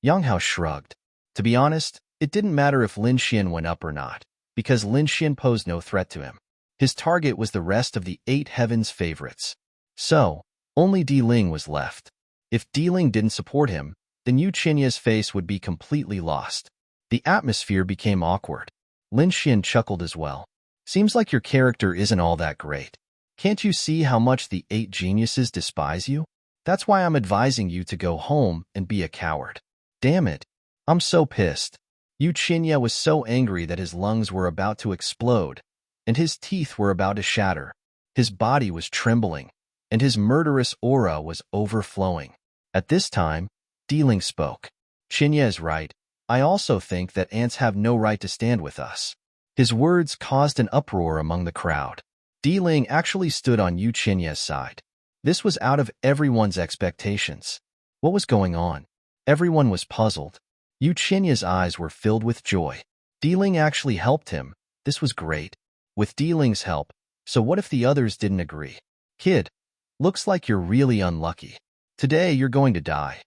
Yang Hao shrugged. To be honest, it didn't matter if Lin Xian went up or not, because Lin Xian posed no threat to him. His target was the rest of the 8 heavens' favorites. So, only Di Ling was left. If Di Ling didn't support him, then Yu Qinya's face would be completely lost. The atmosphere became awkward. Lin Xian chuckled as well. Seems like your character isn't all that great. Can't you see how much the 8 geniuses despise you? That's why I'm advising you to go home and be a coward. Damn it. I'm so pissed. Yu Qinya was so angry that his lungs were about to explode, and his teeth were about to shatter. His body was trembling, and his murderous aura was overflowing. At this time, Di Ling spoke. Qinya is right. I also think that ants have no right to stand with us. His words caused an uproar among the crowd. Di Ling actually stood on Yu Qinya's side. This was out of everyone's expectations. What was going on? Everyone was puzzled. Yu Qinya's eyes were filled with joy. Di Ling actually helped him. This was great. With Di Ling's help, so what if the others didn't agree? Kid, looks like you're really unlucky. Today you're going to die.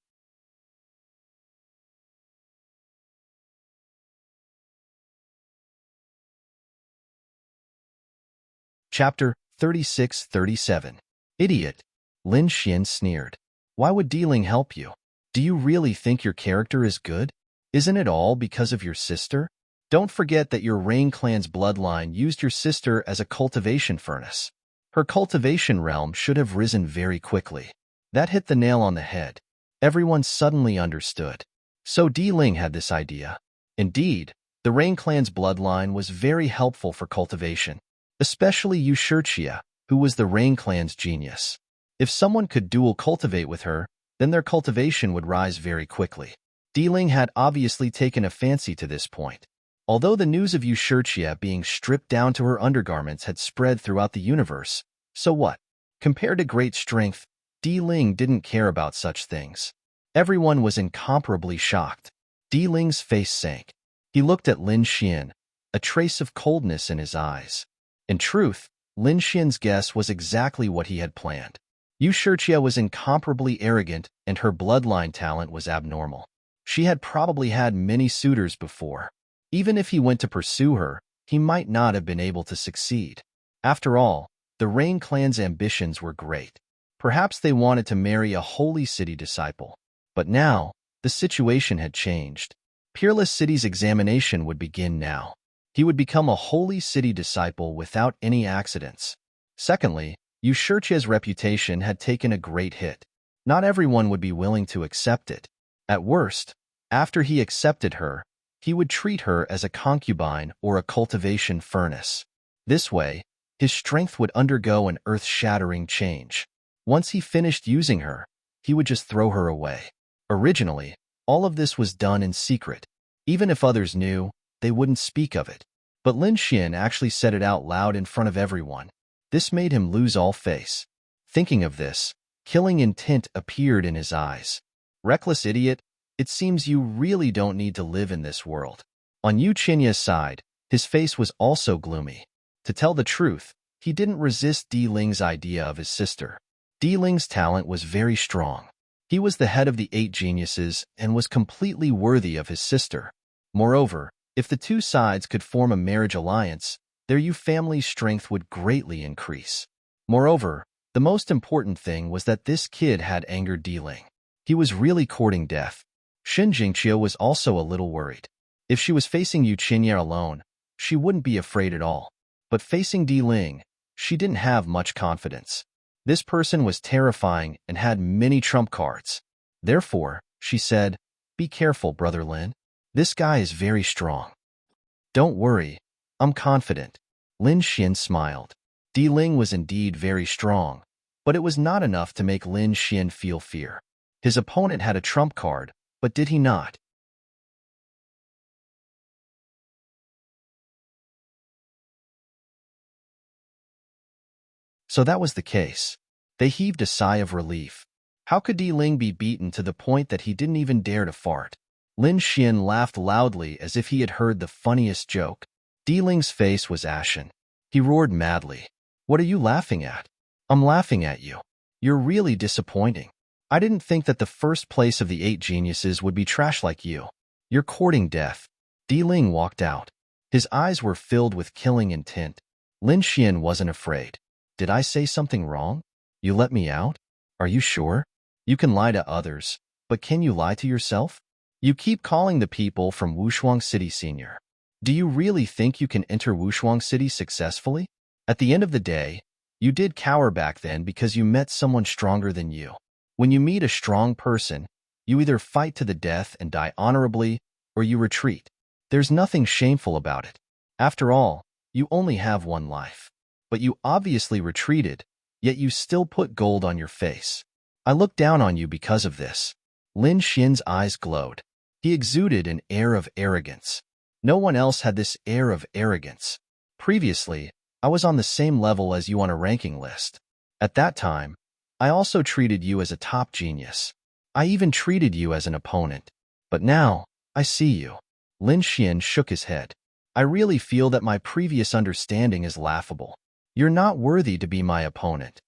Chapter 36-37. Idiot. Lin Xian sneered. Why would Di Ling help you? Do you really think your character is good? Isn't it all because of your sister? Don't forget that your Rain clan's bloodline used your sister as a cultivation furnace. Her cultivation realm should have risen very quickly. That hit the nail on the head. Everyone suddenly understood. So Di Ling had this idea. Indeed, the Rain clan's bloodline was very helpful for cultivation, especially Yu Shixia, who was the Rain clan's genius. If someone could dual cultivate with her, then their cultivation would rise very quickly. Di Ling had obviously taken a fancy to this point. Although the news of Yu Shixia being stripped down to her undergarments had spread throughout the universe, so what? Compared to great strength, Di Ling didn't care about such things. Everyone was incomparably shocked. Di Ling's face sank. He looked at Lin Xian, a trace of coldness in his eyes. In truth, Lin Xian's guess was exactly what he had planned. Yu Shixia was incomparably arrogant and her bloodline talent was abnormal. She had probably had many suitors before. Even if he went to pursue her, he might not have been able to succeed. After all, the Rain clan's ambitions were great. Perhaps they wanted to marry a holy city disciple. But now, the situation had changed. Peerless City's examination would begin now. He would become a holy city disciple without any accidents. Secondly, Yu Shiqia's reputation had taken a great hit. Not everyone would be willing to accept it. At worst, after he accepted her, he would treat her as a concubine or a cultivation furnace. This way, his strength would undergo an earth-shattering change. Once he finished using her, he would just throw her away. Originally, all of this was done in secret. Even if others knew, they wouldn't speak of it. But Lin Xian actually said it out loud in front of everyone. This made him lose all face. Thinking of this, killing intent appeared in his eyes. Reckless idiot, it seems you really don't need to live in this world. On Yu Qinya's side, his face was also gloomy. To tell the truth, he didn't resist Di Ling's idea of his sister. Di Ling's talent was very strong. He was the head of the 8 geniuses and was completely worthy of his sister. Moreover, if the two sides could form a marriage alliance, their Yu family's strength would greatly increase. Moreover, the most important thing was that this kid had angered Di Ling. He was really courting death. Xin Jingqiu was also a little worried. If she was facing Yu Qinya alone, she wouldn't be afraid at all. But facing Di Ling, she didn't have much confidence. This person was terrifying and had many trump cards. Therefore, she said, "Be careful, Brother Lin. This guy is very strong." "Don't worry, I'm confident." Lin Xian smiled. Di Ling was indeed very strong, but it was not enough to make Lin Xian feel fear. His opponent had a trump card, but did he not? So that was the case. They heaved a sigh of relief. How could Di Ling be beaten to the point that he didn't even dare to fart? Lin Xian laughed loudly as if he had heard the funniest joke. Di Ling's face was ashen. He roared madly. "What are you laughing at?" "I'm laughing at you. You're really disappointing. I didn't think that the first place of the 8 geniuses would be trash like you. You're courting death." Di Ling walked out. His eyes were filled with killing intent. Lin Xian wasn't afraid. "Did I say something wrong? You let me out? Are you sure? You can lie to others, but can you lie to yourself? You keep calling the people from Wushuang City senior. Do you really think you can enter Wushuang City successfully? At the end of the day, you did cower back then because you met someone stronger than you. When you meet a strong person, you either fight to the death and die honorably, or you retreat. There's nothing shameful about it. After all, you only have one life. But you obviously retreated, yet you still put gold on your face. I look down on you because of this." Lin Xian's eyes glowed. He exuded an air of arrogance. No one else had this air of arrogance. Previously, I was on the same level as you on a ranking list. At that time, I also treated you as a top genius. I even treated you as an opponent. But now, I see you. Lin Xian shook his head. I really feel that my previous understanding is laughable. You're not worthy to be my opponent.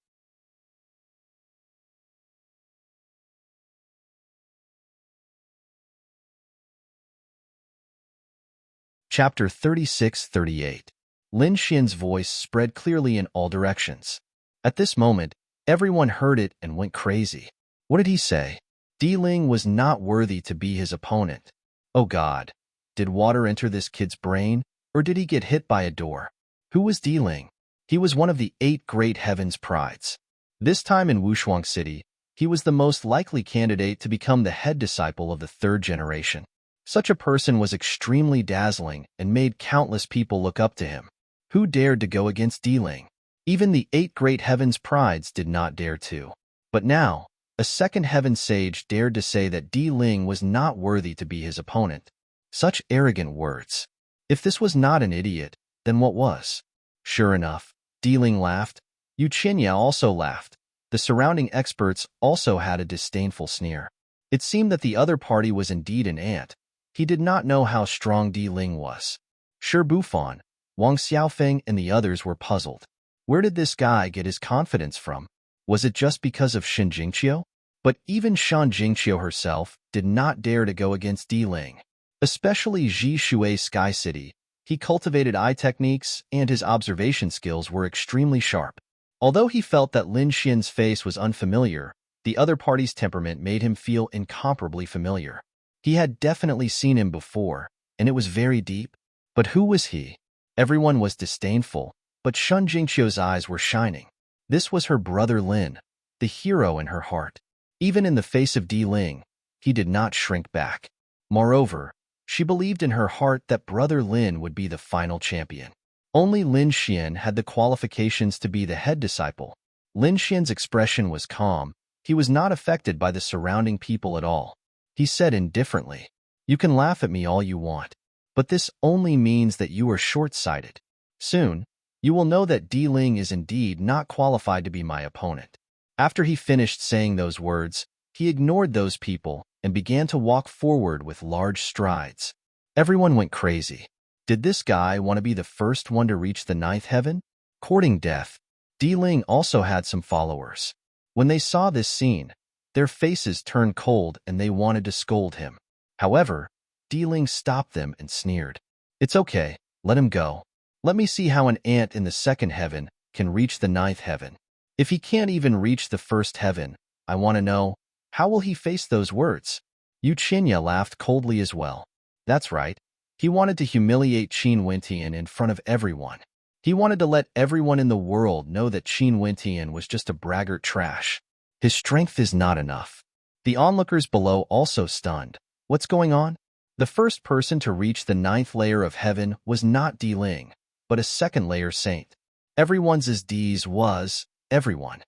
Chapter 36-38. Lin Xian's voice spread clearly in all directions. At this moment, everyone heard it and went crazy. What did he say? Di Ling was not worthy to be his opponent. Oh God, did water enter this kid's brain, or did he get hit by a door? Who was Di Ling? He was one of the 8 great heavens prides. This time in Wushuang City, he was the most likely candidate to become the head disciple of the 3rd generation. Such a person was extremely dazzling and made countless people look up to him. Who dared to go against Di Ling? Even the 8 great heavens prides did not dare to. But now, a second heaven sage dared to say that Di Ling was not worthy to be his opponent. Such arrogant words. If this was not an idiot, then what was? Sure enough, Di Ling laughed. Yu Qinya also laughed. The surrounding experts also had a disdainful sneer. It seemed that the other party was indeed an ant. He did not know how strong Di Ling was. Shi Bufan, Wang Xiaofeng and the others were puzzled. Where did this guy get his confidence from? Was it just because of Xin Jingqiu? But even Shan Jingqiu herself did not dare to go against Di Ling. Especially Ji Shui's Sky City. He cultivated eye techniques and his observation skills were extremely sharp. Although he felt that Lin Xian's face was unfamiliar, the other party's temperament made him feel incomparably familiar. He had definitely seen him before, and it was very deep. But who was he? Everyone was disdainful, but Shun Jingqiu's eyes were shining. This was her brother Lin, the hero in her heart. Even in the face of Di Ling, he did not shrink back. Moreover, she believed in her heart that brother Lin would be the final champion. Only Lin Xian had the qualifications to be the head disciple. Lin Xian's expression was calm. He was not affected by the surrounding people at all. He said indifferently, "You can laugh at me all you want, but this only means that you are short-sighted. Soon, you will know that Di Ling is indeed not qualified to be my opponent." After he finished saying those words, he ignored those people and began to walk forward with large strides. Everyone went crazy. Did this guy want to be the first one to reach the ninth heaven? Courting death, Di Ling also had some followers. When they saw this scene, their faces turned cold and they wanted to scold him. However, Di Ling stopped them and sneered. "It's okay, let him go. Let me see how an ant in the second heaven can reach the ninth heaven. If he can't even reach the first heaven, I want to know, how will he face those words?" Yu Qinya laughed coldly as well. That's right. He wanted to humiliate Qin Wentian in front of everyone. He wanted to let everyone in the world know that Qin Wentian was just a braggart trash. His strength is not enough. The onlookers below also stunned. What's going on? The first person to reach the ninth layer of heaven was not Di Ling, but a second-layer saint. Everyone's as Di's was, everyone.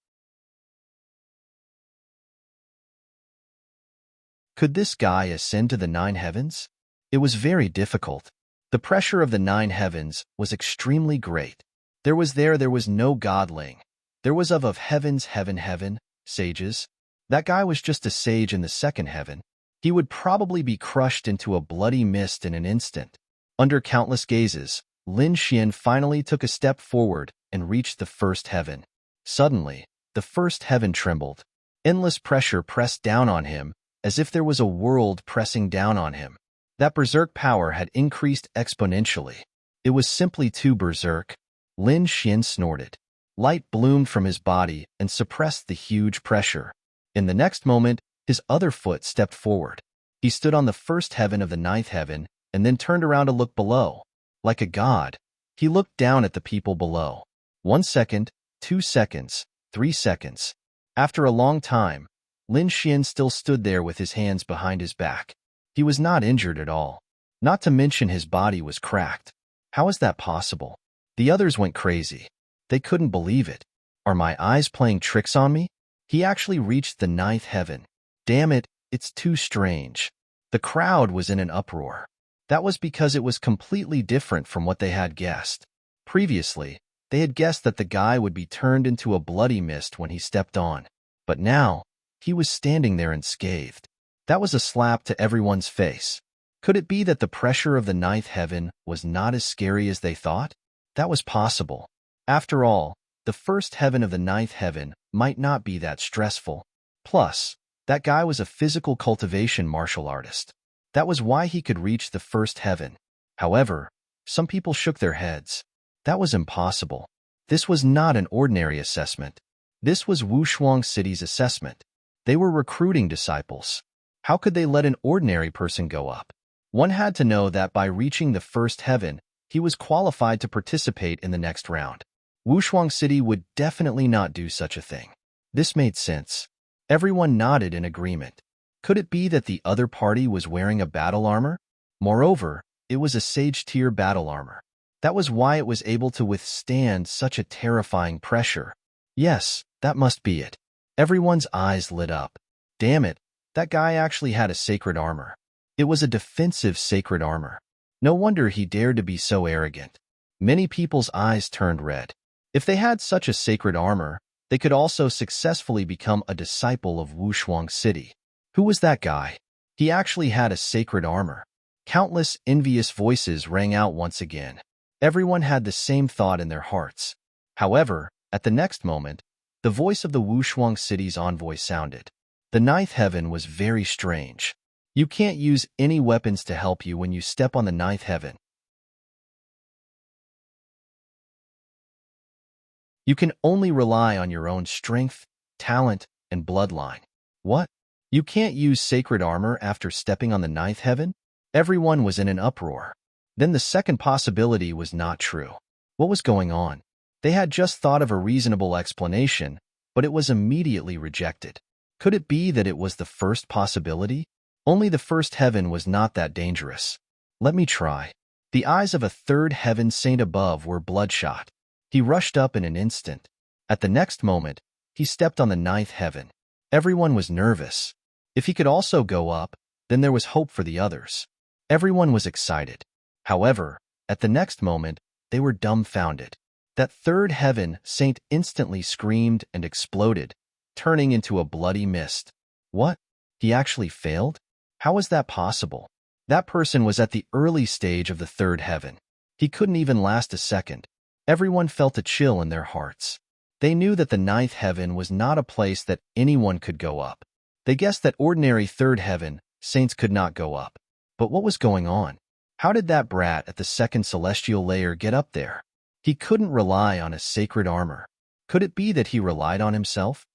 Could this guy ascend to the nine heavens? It was very difficult. The pressure of the nine heavens was extremely great. There was no godling. There was of heavens, heaven, sages. That guy was just a sage in the second heaven. He would probably be crushed into a bloody mist in an instant. Under countless gazes, Lin Xian finally took a step forward and reached the first heaven. Suddenly, the first heaven trembled. Endless pressure pressed down on him, as if there was a world pressing down on him. That berserk power had increased exponentially. It was simply too berserk. Lin Xian snorted. Light bloomed from his body and suppressed the huge pressure. In the next moment, his other foot stepped forward. He stood on the first heaven of the ninth heaven and then turned around to look below. Like a god, he looked down at the people below. 1 second, 2 seconds, 3 seconds. After a long time, Lin Xian still stood there with his hands behind his back. He was not injured at all. Not to mention his body was cracked. How is that possible? The others went crazy. They couldn't believe it. Are my eyes playing tricks on me? He actually reached the ninth heaven. Damn it, it's too strange. The crowd was in an uproar. That was because it was completely different from what they had guessed. Previously, they had guessed that the guy would be turned into a bloody mist when he stepped on. But now, he was standing there unscathed. That was a slap to everyone's face. Could it be that the pressure of the ninth heaven was not as scary as they thought? That was possible. After all, the first heaven of the ninth heaven might not be that stressful. Plus, that guy was a physical cultivation martial artist. That was why he could reach the first heaven. However, some people shook their heads. That was impossible. This was not an ordinary assessment. This was Wushuang City's assessment. They were recruiting disciples. How could they let an ordinary person go up? One had to know that by reaching the first heaven, he was qualified to participate in the next round. Wushuang City would definitely not do such a thing. This made sense. Everyone nodded in agreement. Could it be that the other party was wearing a battle armor? Moreover, it was a sage-tier battle armor. That was why it was able to withstand such a terrifying pressure. Yes, that must be it. Everyone's eyes lit up. Damn it, that guy actually had a sacred armor. It was a defensive sacred armor. No wonder he dared to be so arrogant. Many people's eyes turned red. If they had such a sacred armor, they could also successfully become a disciple of Wushuang City. Who was that guy? He actually had a sacred armor. Countless envious voices rang out once again. Everyone had the same thought in their hearts. However, at the next moment, the voice of the Wushuang City's envoy sounded. The ninth heaven was very strange. You can't use any weapons to help you when you step on the ninth heaven. You can only rely on your own strength, talent, and bloodline. What? You can't use sacred armor after stepping on the ninth heaven? Everyone was in an uproar. Then the second possibility was not true. What was going on? They had just thought of a reasonable explanation, but it was immediately rejected. Could it be that it was the first possibility? Only the first heaven was not that dangerous. Let me try. The eyes of a third heaven saint above were bloodshot. He rushed up in an instant. At the next moment, he stepped on the ninth heaven. Everyone was nervous. If he could also go up, then there was hope for the others. Everyone was excited. However, at the next moment, they were dumbfounded. That third heaven saint instantly screamed and exploded, turning into a bloody mist. What? He actually failed? How was that possible? That person was at the early stage of the third heaven. He couldn't even last a second. Everyone felt a chill in their hearts. They knew that the ninth heaven was not a place that anyone could go up. They guessed that ordinary third heaven saints could not go up. But what was going on? How did that brat at the second celestial layer get up there? He couldn't rely on a sacred armor. Could it be that he relied on himself?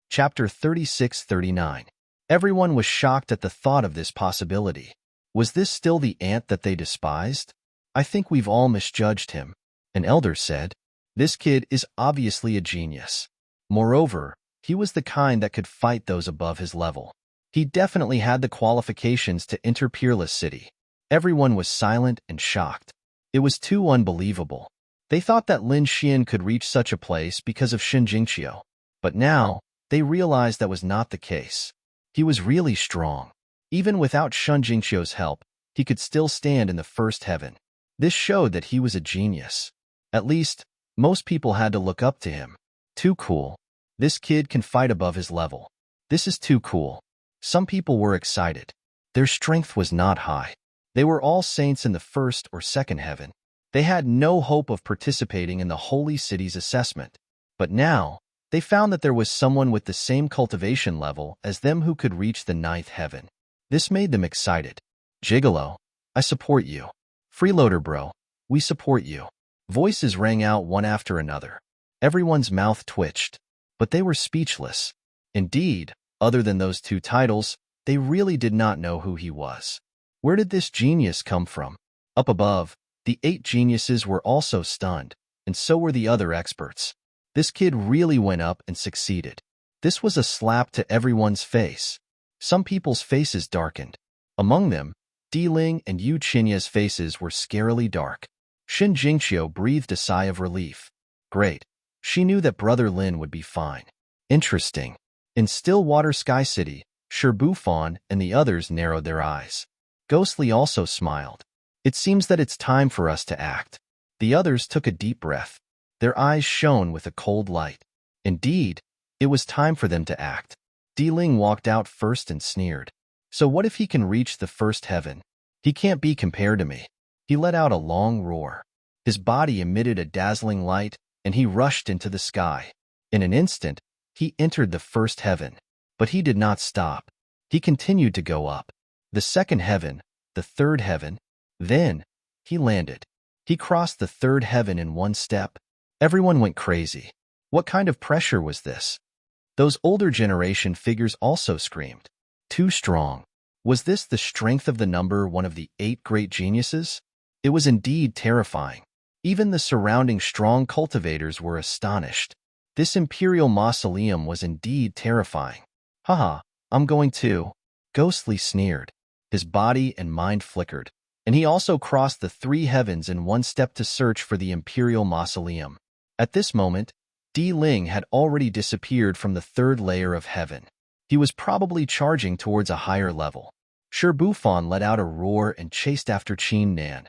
Chapter 36-39. Everyone was shocked at the thought of this possibility. Was this still the ant that they despised? I think we've all misjudged him. An elder said, "This kid is obviously a genius. Moreover, he was the kind that could fight those above his level. He definitely had the qualifications to enter Peerless City." Everyone was silent and shocked. It was too unbelievable. They thought that Lin Xian could reach such a place because of Shin Jingqiu. But now, they realized that was not the case. He was really strong. Even without Shin Jingqiu's help, he could still stand in the first heaven. This showed that he was a genius. At least, most people had to look up to him. Too cool. This kid can fight above his level. This is too cool. Some people were excited. Their strength was not high. They were all saints in the first or second heaven. They had no hope of participating in the holy city's assessment. But now, they found that there was someone with the same cultivation level as them who could reach the ninth heaven. This made them excited. "Gigolo, I support you. Freeloader bro, we support you." Voices rang out one after another. Everyone's mouth twitched, but they were speechless. Indeed, other than those two titles, they really did not know who he was. Where did this genius come from? Up above, the 8 geniuses were also stunned, and so were the other experts. This kid really went up and succeeded. This was a slap to everyone's face. Some people's faces darkened. Among them, Di Ling and Yu Qinya's faces were scarily dark. Shin Jingqiu breathed a sigh of relief. Great. She knew that Brother Lin would be fine. Interesting. In Stillwater Sky City, Sherbufan and the others narrowed their eyes. Ghostly also smiled. It seems that it's time for us to act. The others took a deep breath. Their eyes shone with a cold light. Indeed, it was time for them to act. Di Ling walked out first and sneered. So what if he can reach the first heaven? He can't be compared to me. He let out a long roar. His body emitted a dazzling light, and he rushed into the sky. In an instant, he entered the first heaven. But he did not stop. He continued to go up. The second heaven, the third heaven. Then, he landed. He crossed the third heaven in one step. Everyone went crazy. What kind of pressure was this? Those older generation figures also screamed. Too strong. Was this the strength of the number one of the 8 great geniuses? It was indeed terrifying. Even the surrounding strong cultivators were astonished. This imperial mausoleum was indeed terrifying. Haha, I'm going to. Ghostly sneered. His body and mind flickered, and he also crossed the 3 heavens in one step to search for the imperial mausoleum. At this moment, Di Ling had already disappeared from the 3rd layer of heaven. He was probably charging towards a higher level. Sherbufan let out a roar and chased after Qin Nan.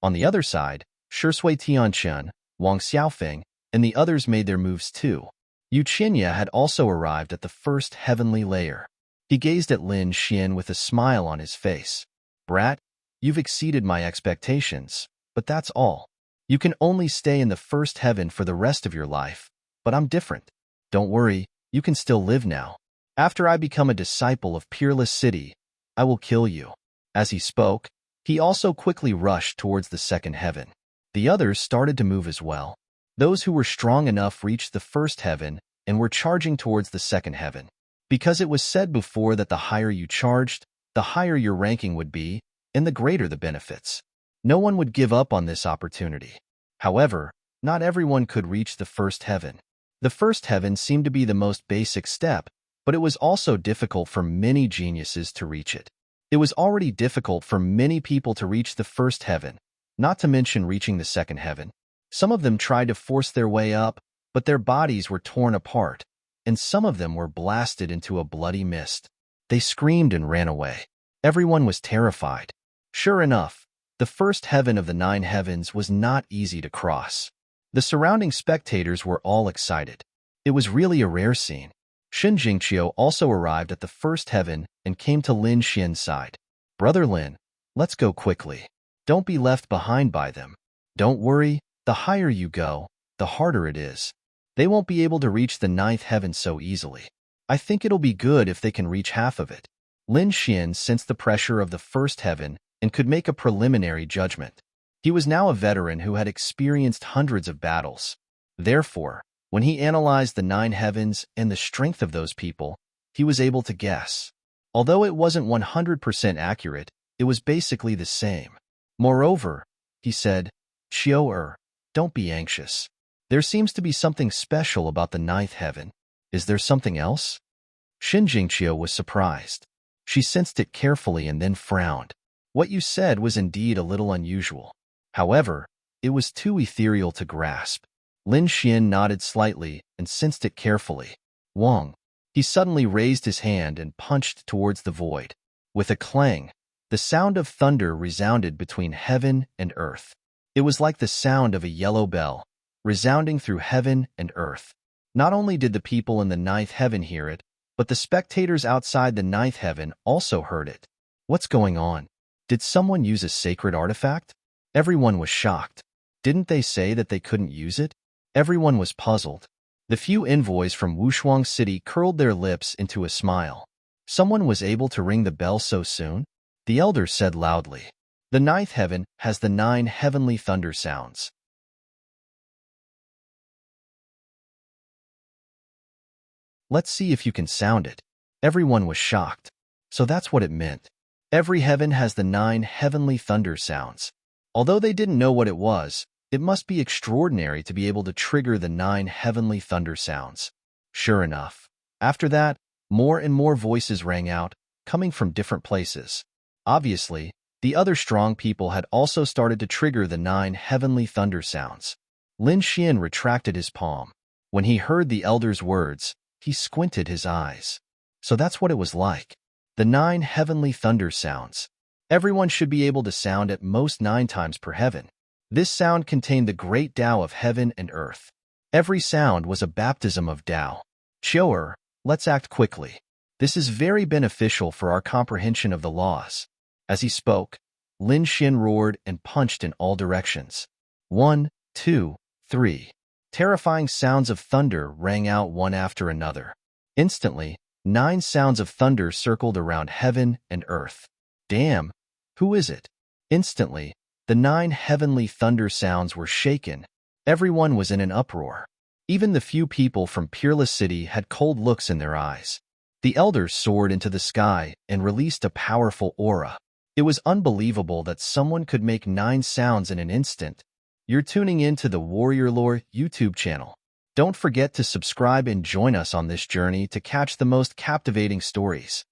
On the other side, Shui Tianchen, Wang Xiaofeng, and the others made their moves too. Yu Qinya had also arrived at the first heavenly layer. He gazed at Lin Xian with a smile on his face. "Brat, you've exceeded my expectations, but that's all. You can only stay in the first heaven for the rest of your life, but I'm different. Don't worry, you can still live now. After I become a disciple of Peerless City, I will kill you." As he spoke, he also quickly rushed towards the second heaven. The others started to move as well. Those who were strong enough reached the first heaven and were charging towards the second heaven. Because it was said before that the higher you charged, the higher your ranking would be, and the greater the benefits. No one would give up on this opportunity. However, not everyone could reach the first heaven. The first heaven seemed to be the most basic step, but it was also difficult for many geniuses to reach it. It was already difficult for many people to reach the first heaven, not to mention reaching the second heaven. Some of them tried to force their way up, but their bodies were torn apart, and some of them were blasted into a bloody mist. They screamed and ran away. Everyone was terrified. Sure enough, the first heaven of the 9 heavens was not easy to cross. The surrounding spectators were all excited. It was really a rare scene. Shen Jingqiu also arrived at the first heaven and came to Lin Xian's side. "Brother Lin, let's go quickly. Don't be left behind by them. Don't worry, the higher you go, the harder it is. They won't be able to reach the 9th heaven so easily. I think it'll be good if they can reach half of it." Lin Xian sensed the pressure of the first heaven and could make a preliminary judgment. He was now a veteran who had experienced hundreds of battles. Therefore, when he analyzed the 9 heavens and the strength of those people, he was able to guess. Although it wasn't 100% accurate, it was basically the same. Moreover, he said, "Xiao, don't be anxious. There seems to be something special about the 9th heaven. Is there something else?" Shen Jingqiu was surprised. She sensed it carefully and then frowned. What you said was indeed a little unusual. However, it was too ethereal to grasp. Lin Xian nodded slightly and sensed it carefully. Wang. He suddenly raised his hand and punched towards the void. With a clang, the sound of thunder resounded between heaven and earth. It was like the sound of a yellow bell, resounding through heaven and earth. Not only did the people in the 9th heaven hear it, but the spectators outside the 9th heaven also heard it. What's going on? Did someone use a sacred artifact? Everyone was shocked. Didn't they say that they couldn't use it? Everyone was puzzled. The few envoys from Wushuang City curled their lips into a smile. Someone was able to ring the bell so soon? The elders said loudly. The 9th heaven has the 9 heavenly thunder sounds. Let's see if you can sound it. Everyone was shocked. So that's what it meant. Every heaven has the 9 heavenly thunder sounds. Although they didn't know what it was, it must be extraordinary to be able to trigger the 9 heavenly thunder sounds. Sure enough, after that, more and more voices rang out, coming from different places. Obviously, the other strong people had also started to trigger the 9 heavenly thunder sounds. Lin Xian retracted his palm. When he heard the elder's words, he squinted his eyes. So that's what it was like. The 9 heavenly thunder sounds. Everyone should be able to sound at most 9 times per heaven. This sound contained the great Tao of heaven and earth. Every sound was a baptism of Tao. Xiao, let's act quickly. This is very beneficial for our comprehension of the laws. As he spoke, Lin Xian roared and punched in all directions. 1, 2, 3. Terrifying sounds of thunder rang out one after another. Instantly, 9 sounds of thunder circled around heaven and earth. Damn, who is it? Instantly, the 9 heavenly thunder sounds were shaken. Everyone was in an uproar. Even the few people from Peerless City had cold looks in their eyes. The elders soared into the sky and released a powerful aura. It was unbelievable that someone could make 9 sounds in an instant. You're tuning in to the Warrior Lore YouTube channel. Don't forget to subscribe and join us on this journey to catch the most captivating stories.